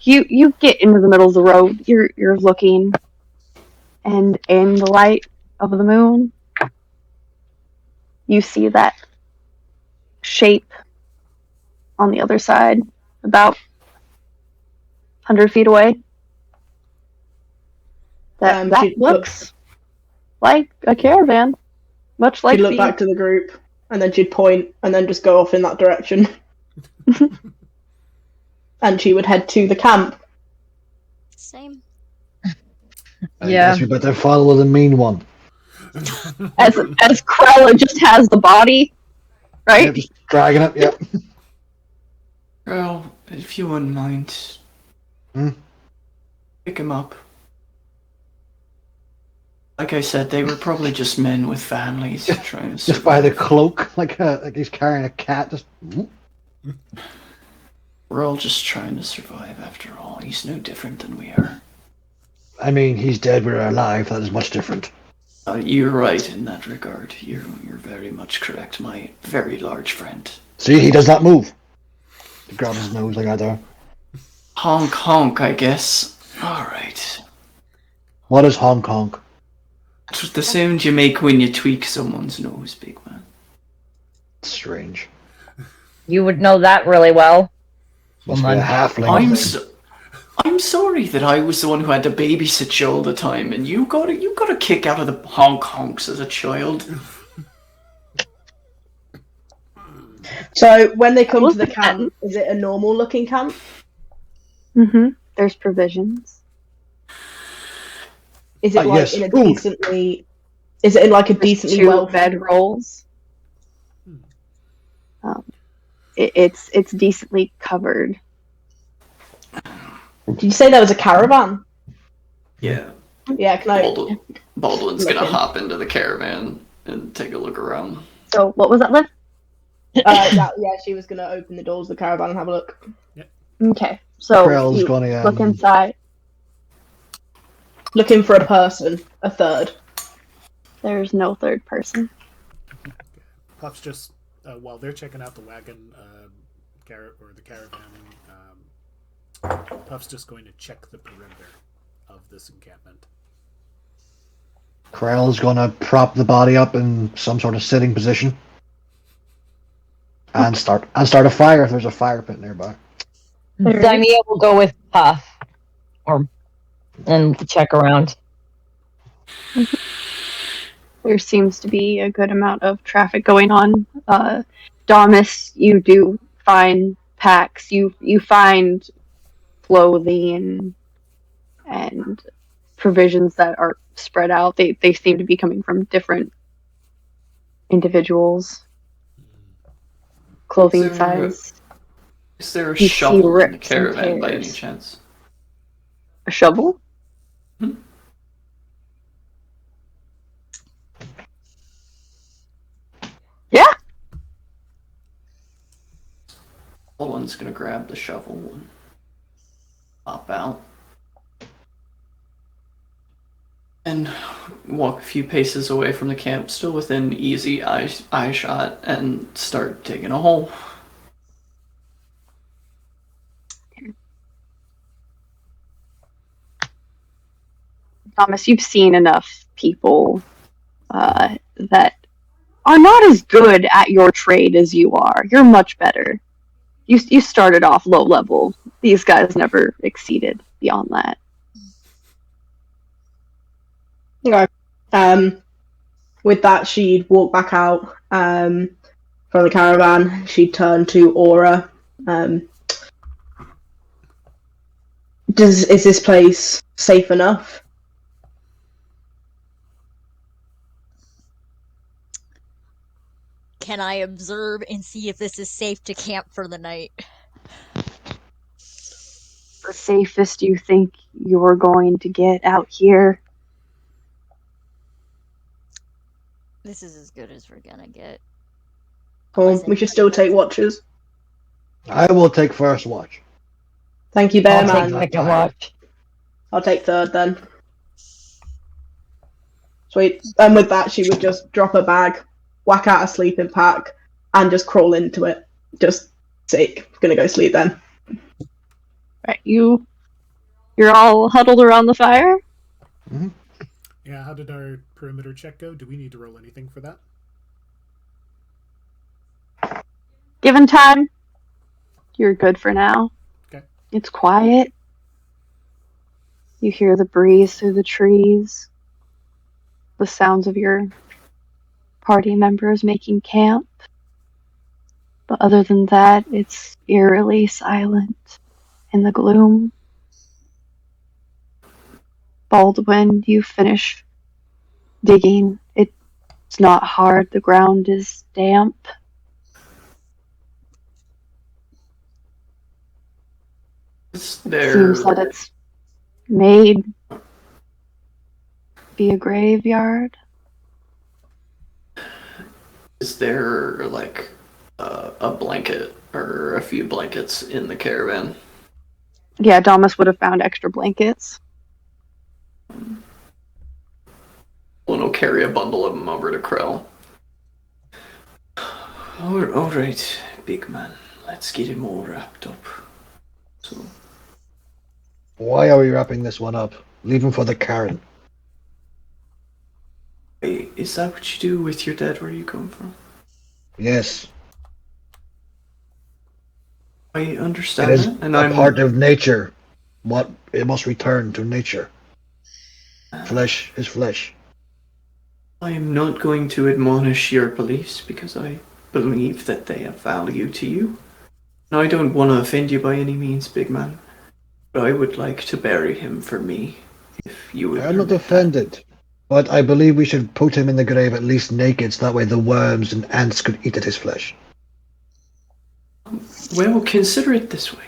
you get into the middle of the road. You're looking, and in the light of the moon, you see that shape on the other side, about 100 feet away. That She'd looks like a caravan, much like she'd look back to the group, and then she'd point, and then just go off in that direction. And she would head to the camp. Same. I Yeah. guess we better follow the mean one. as Krella just has the body, right? Yeah, just dragging it, yep. Well, if you wouldn't mind, pick him up. Like I said, they were probably just men with families trying to Just by the survive. cloak, like he's carrying a cat, just... We're all just trying to survive after all. He's no different than we are. I mean, he's dead, we're alive, that is much different. You're right in that regard. You're very much correct, my very large friend. See, he does not move. He grabs his nose like I do. Honk honk, I guess. Alright. What is Hong Kong? It's the sound you make when you tweak someone's nose, big man. Strange. You would know that really well. Must be Woman. a halfling. I'm sorry that I was the one who had to babysit you all the time, and you got a kick out of the honk honks as a child. So when they come to the camp, is it a normal looking camp? Mm-hmm. There's provisions. Is it like yes, in a food. decently? Is it in like a There's decently 2 well bed rolls. It's decently covered. Did you say that was a caravan? Yeah. Yeah, can I? Baldwin's Look gonna in. hop into the caravan and take a look around. So what was that, Liv? Yeah, she was gonna open the doors of the caravan and have a look. Okay, so Krell's you gonna, look inside. Looking for a person, a third. There's no third person. Puff's just while they're checking out the wagon, the caravan. Puff's just going to check the perimeter of this encampment. Krell's gonna prop the body up in some sort of sitting position. And start a fire if there's a fire pit nearby. Dymia will go with Puff, and check around. There seems to be a good amount of traffic going on. Damas, you do find packs. You find clothing and provisions that are spread out. They seem to be coming from different individuals. Clothing Is there- size. Is there a You see shovel in the rips and caravan by any tears. chance? A shovel? Yeah. Baldwin's gonna grab the shovel and hop out. And walk a few paces away from the camp, still within easy eye shot, and start digging a hole. Thomas, you've seen enough people that are not as good at your trade as you are. You're much better. You started off low level. These guys never exceeded beyond that. Okay. With that, she'd walk back out from the caravan. She'd turn to Aura. Is this place safe enough? can I observe and see if this is safe to camp for the night? The safest you think you're going to get out here? This is as good as we're gonna get. Cool. We should still take watches. I will take first watch. Thank you, I'll Bearman. take second watch. I'll take third then. Sweet. And with that, she would just drop her bag, whack out a sleeping pack, and just crawl into it. Just sick. Gonna go sleep then. Right, you're all huddled around the fire? Mm-hmm. Yeah, how did our perimeter check go? Do we need to roll anything for that? Given time, you're good for now. Okay. It's quiet. You hear the breeze through the trees, the sounds of your party members making camp. But other than that, it's eerily silent in the gloom. Baldwin, you finish digging. It's not hard. The ground is damp. Is there... Seems that it's made be a graveyard. Is there, like, a blanket or a few blankets in the caravan? Yeah, Damas would have found extra blankets. Well, no, carry a bundle of them over to Krell. All right, big man. Let's get him all wrapped up. So, Why are we wrapping this one up? Leave him for the Karen. hey, is that what you do with your dead where you come from? Yes. I It understand is that, and a I'm part of nature. What it must return to nature. Flesh is flesh. I am not going to admonish your beliefs because I believe that they have value to you. And I don't want to offend you by any means, big man. But I would like to bury him for me, if you would. I'm not permit that. offended. But I believe we should put him in the grave at least naked, so that way the worms and ants could eat at his flesh. Well, consider it this way.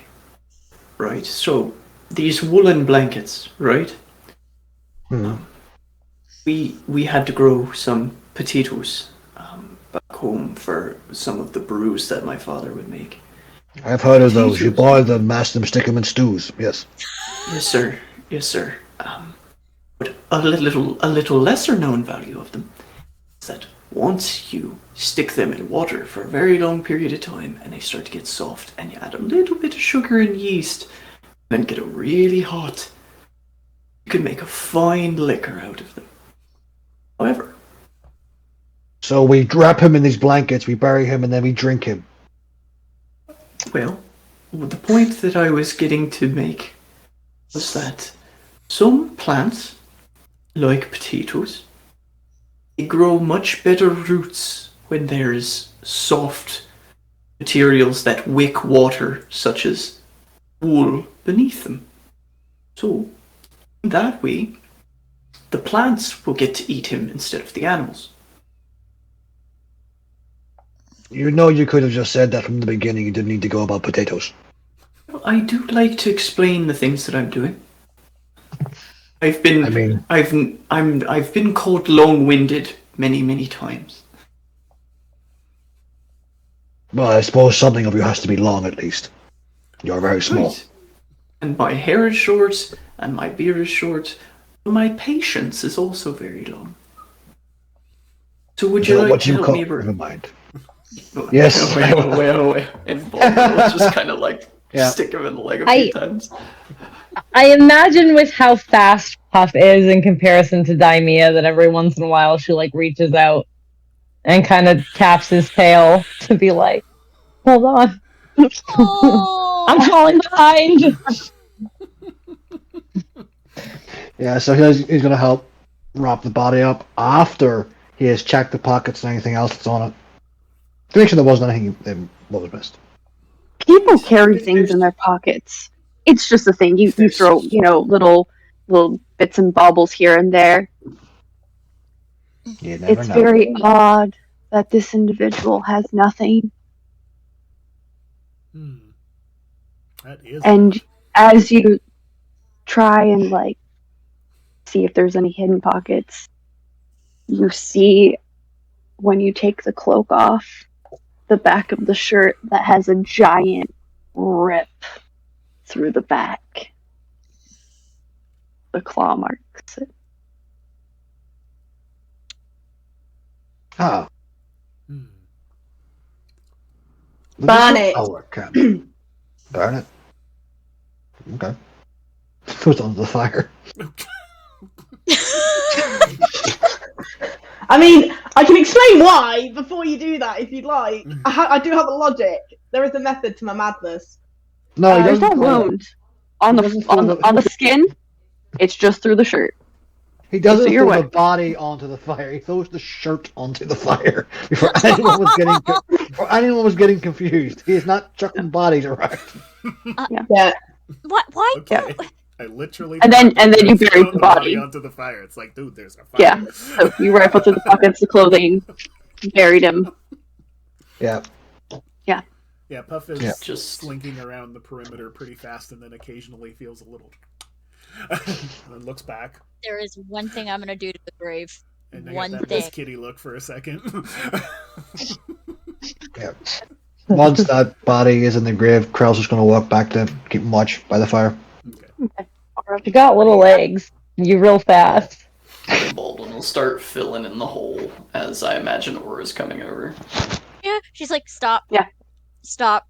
Right, so these woolen blankets, right? We had to grow some potatoes back home for some of the brews that my father would make. I've heard of those. You Potatoes. boil them, mash them, stick them in stews. Yes. Yes, sir. Yes, sir. But a little lesser known value of them is that once you stick them in water for a very long period of time and they start to get soft and you add a little bit of sugar and yeast and then get them really hot, you can make a fine liquor out of them. However, So we wrap him in these blankets, we bury him, and then we drink him. well, the point that I was getting to make was that some plants, like potatoes, they grow much better roots when there's soft materials that wick water, such as wool, beneath them. So, in that way, the plants will get to eat him instead of the animals. You know you could have just said that from the beginning. You didn't need to go about potatoes. Well, I do like to explain the things that I'm doing. I've been called long-winded many times. Well, I suppose something of you has to be long at least. You're very small. Right. And my hair is short, and my beard is short, but my patience is also very long. So would you like What to you help call? me? Never mind. Yes. Well. And Bob just kind of like Yeah. stick him in the leg a few times. I imagine with how fast Puff is in comparison to Daimia that every once in a while she like reaches out and kind of taps his tail to be like, hold on. Oh, I'm falling behind. Yeah, so he's going to help wrap the body up after he has checked the pockets and anything else that's on it. To make sure there wasn't anything what was missed. People carry things in their pockets. It's just a thing. You throw, little bits and baubles here and there. You never It's know. very odd. that this individual has nothing. That is. And as you try and see if there's any hidden pockets, you see when you take the cloak off, the back of the shirt that has a giant rip through the back. The claw marks it. Ah. Burn it. Oh, okay. Burn it. Okay. Throws it onto the fire. I mean, I can explain why before you do that if you'd like. I do have a logic. There is a method to my madness. No, he There's doesn't. no wound on the skin. It's just through the shirt. He doesn't So you're throw the wet. body onto the fire. He throws the shirt onto the fire. Before anyone was getting confused, he is not chucking bodies around. Yeah. What? Why? Okay. I literally. And then you throw bury the body. onto the fire. It's like, dude, there's a fire. Yeah. So you rifle through the pockets, the clothing, buried him. Yeah. Yeah, Puff is Just slinking around the perimeter pretty fast, and then occasionally feels a little, and then looks back. There is one thing I'm gonna do to the grave. And I One got that thing. Miss Kitty look for a second. Yeah. Once that body is in the grave, Krell's just going to walk back to keep watch by the fire. You got little legs. You real fast. Baldwin will start filling in the hole as I imagine Aura's coming over. Yeah, she's like, stop. Yeah. Stop.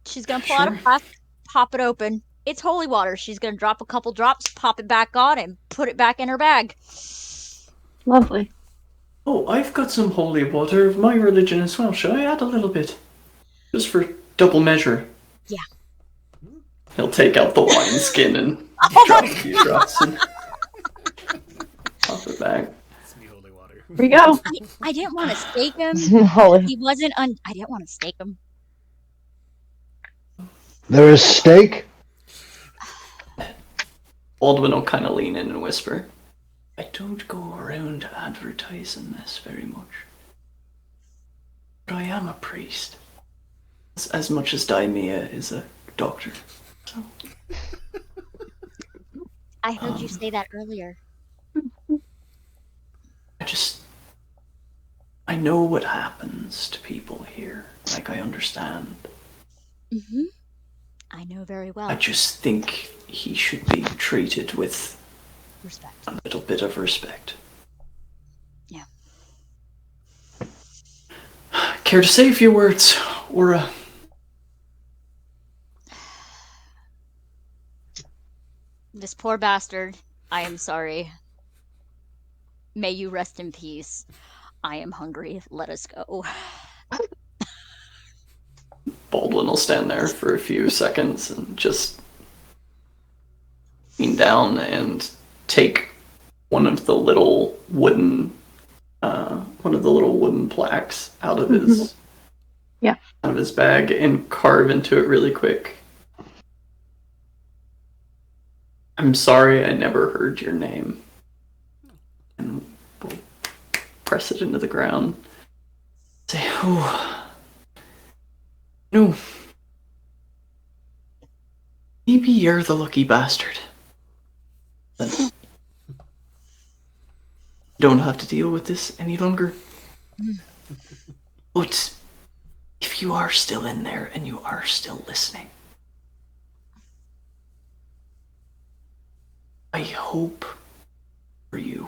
She's gonna pull out a Sure. flask, pop it open. It's holy water. She's gonna drop a couple drops, pop it back on, and put it back in her bag. Lovely. Oh, I've got some holy water of my religion as well. Shall I add a little bit? Just for double measure. Yeah. He'll take out the wineskin and drop a few drops and pop it back. It's me holy water. Here we go. I didn't want to stake him. Holy. He wasn't I didn't want to stake him. There is steak. Baldwin will kind of lean in and whisper, I don't go around advertising this very much. But I am a priest. As much as Daimia is a doctor. So, I heard you say that earlier. I know what happens to people here. Like, I understand. Mm-hmm. I know very well. I just think he should be treated with Respect. a little bit of respect. Yeah. Care to say a few words, Aura? This poor bastard. I am sorry. May you rest in peace. I am hungry. Let us go. Baldwin will stand there for a few seconds and just lean down and take one of the little wooden plaques out of his Yeah. out of his bag and carve into it really quick. I'm sorry I never heard your name. And we'll press it into the ground. Say, oh, no. Maybe you're the lucky bastard. But don't have to deal with this any longer. But if you are still in there and you are still listening, I hope for you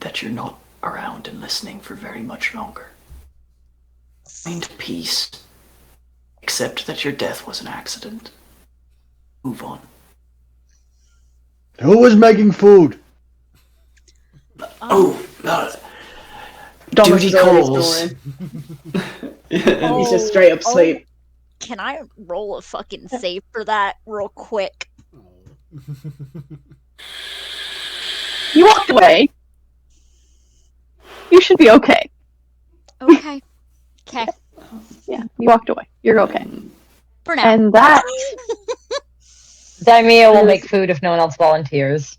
that you're not around and listening for very much longer. Find peace. Accept that your death was an accident. Move on. Who was making food? Thomas Duty is already calls. snoring. Oh, He's just straight up sleep. Can I roll a fucking save for that real quick? You walked away. You should be okay. Okay. Okay. Yeah, you walked away. You're okay. For now. And that, Daimia will make food if no one else volunteers.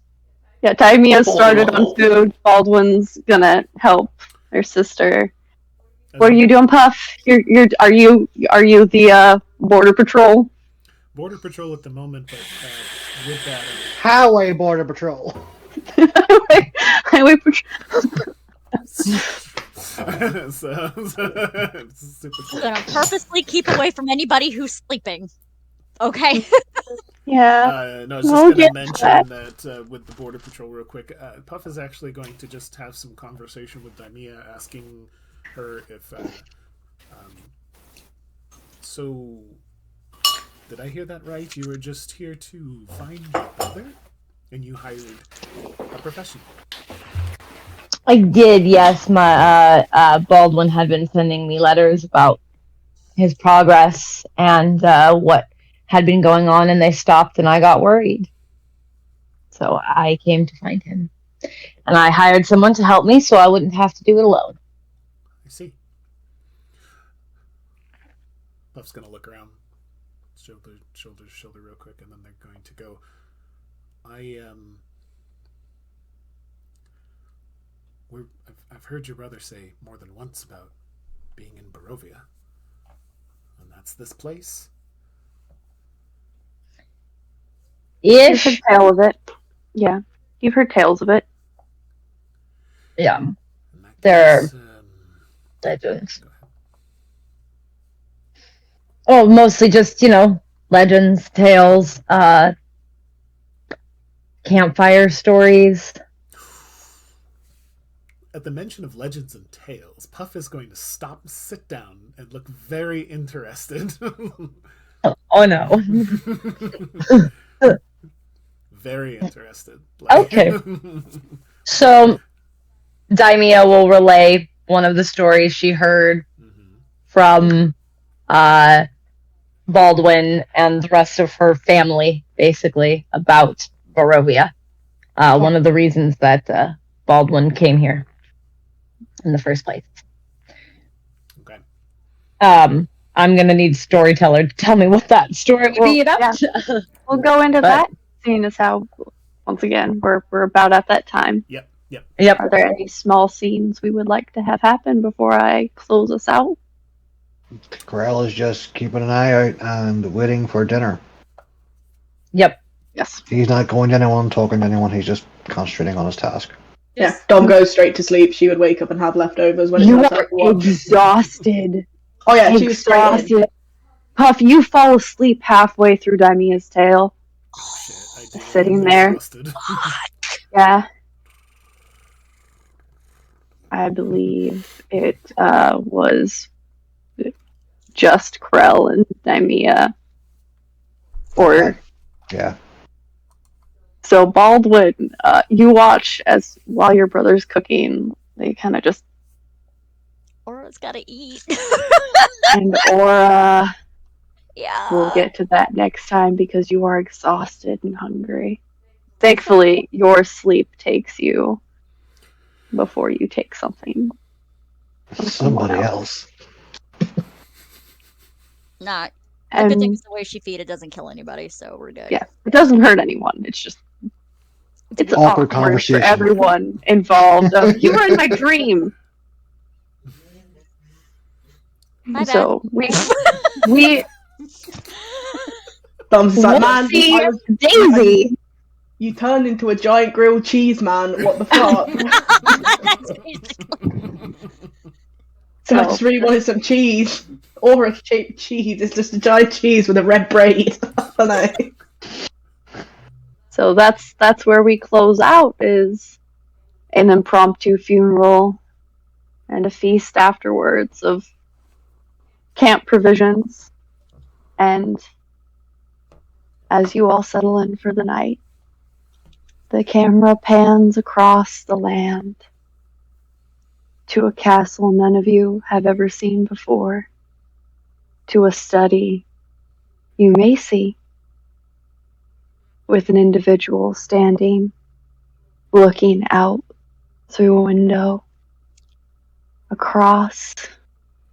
yeah, Daimia started on food. Baldwin's gonna help her sister. What are you doing, Puff? Are you the border patrol? Border Patrol at the moment, but with that, Highway Border Patrol. Highway patrol. super We're gonna purposely keep away from anybody who's sleeping. Okay. Yeah. No, I was just going to mention that with the Border Patrol real quick. Puff is actually going to just have some conversation with Daimia, asking her if... so, did I hear that right? You were just here to find your brother? And you hired a professional? I did, yes. My Baldwin had been sending me letters about his progress and what had been going on, and they stopped, and I got worried. So I came to find him. And I hired someone to help me so I wouldn't have to do it alone. I see. Puff's going to look around, shoulder to shoulder real quick, and then they're going to go. I've heard your brother say more than once about being in Barovia. And that's this place? You've heard tales of it. Yeah. You've heard tales of it. Yeah. There are legends. Oh, mostly just, legends, tales, campfire stories. At the mention of legends and tales, Puff is going to stop, sit down, and look very interested. Oh no. Very interested. Okay. So, Daimia will relay one of the stories she heard from Baldwin and the rest of her family, basically, about Barovia. One of the reasons that Baldwin came here in the first place. Okay. I'm going to need Storyteller to tell me what that story would be about. Yeah. We'll go into that, seeing as how, once again, we're about at that time. Yep. Are there any small scenes we would like to have happen before I close us out? Corell is just keeping an eye out and waiting for dinner. Yep. Yes. He's not going to anyone, talking to anyone. He's just concentrating on his task. Yeah, Dom goes straight to sleep. She would wake up and have leftovers when you it's are exhausted. Oh yeah, she was exhausted. Puff, you fall asleep halfway through Daimia's tale. Shit, sitting there. Yeah. I believe it was just Krell and Daimia. Yeah. So Baldwin, you watch as while your brother's cooking, they kind of just... Aura's gotta eat. And Aura... Yeah. We'll get to that next time because you are exhausted and hungry. Thankfully, your sleep takes you before you take something. Somebody else. Nah. The good thing is the way she feed it doesn't kill anybody, so we're good. Yeah, it doesn't hurt anyone. It's just... It's awkward conversation for everyone involved. You were in my dream. My bad. So we Thumbs is like, man, Daisy. You turned into a giant grilled cheese, man. What the fuck? So I just really wanted some cheese. Aura-shaped cheese. It's just a giant cheese with a red braid. I don't know. So that's where we close out, is an impromptu funeral and a feast afterwards of camp provisions. And as you all settle in for the night, the camera pans across the land to a castle none of you have ever seen before, to a study you may see, with an individual standing, looking out through a window across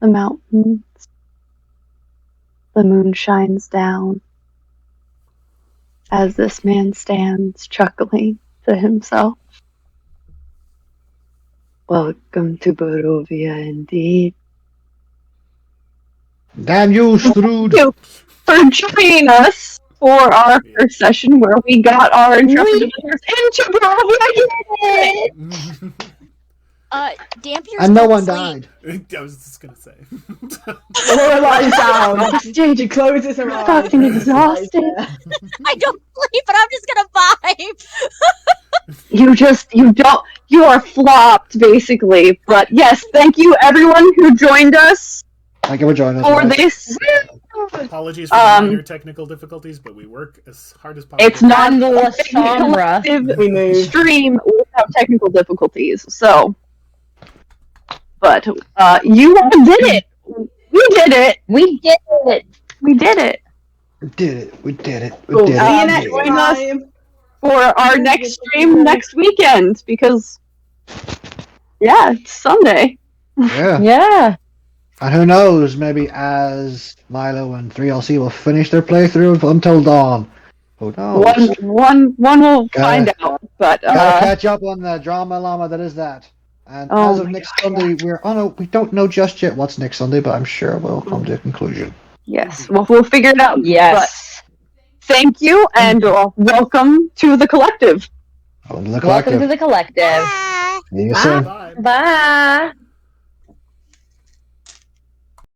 the mountains. The moon shines down as this man stands chuckling to himself. Welcome to Barovia indeed. Damn you, Stradh. Thank you for joining us for our first session where we got our intrepid visitors into Barovia. Dampier's And no don't one sleep. died. I was just gonna say. Laura lies down. Stage She closes her eyes. fucking exhausted. I don't sleep, but I'm just gonna vibe. You are flopped basically. But yes, thank you everyone who joined us Thank you for joining us. for guys. this. Apologies for the minor technical difficulties, but we work as hard as possible. It's not And the a Sombra. collective We move. stream without technical difficulties. So, but you all did it. We did it. We did it. We did it. We did it. We did it. We Cool. did See you it. next Join us time. for our next stream next weekend because, yeah, it's Sunday. Yeah. Yeah. And who knows, maybe as Milo and 3LC will finish their playthrough until dawn. Who knows? One will find out. But Gotta catch up on the drama llama that is that. And Oh as of my next Sunday, we don't know just yet what's next Sunday, but I'm sure we'll come to a conclusion. yes, we'll figure it out. Yes. But thank you and welcome to the collective. Welcome to the Welcome collective. to the collective. Bye. See you soon. Bye. Bye.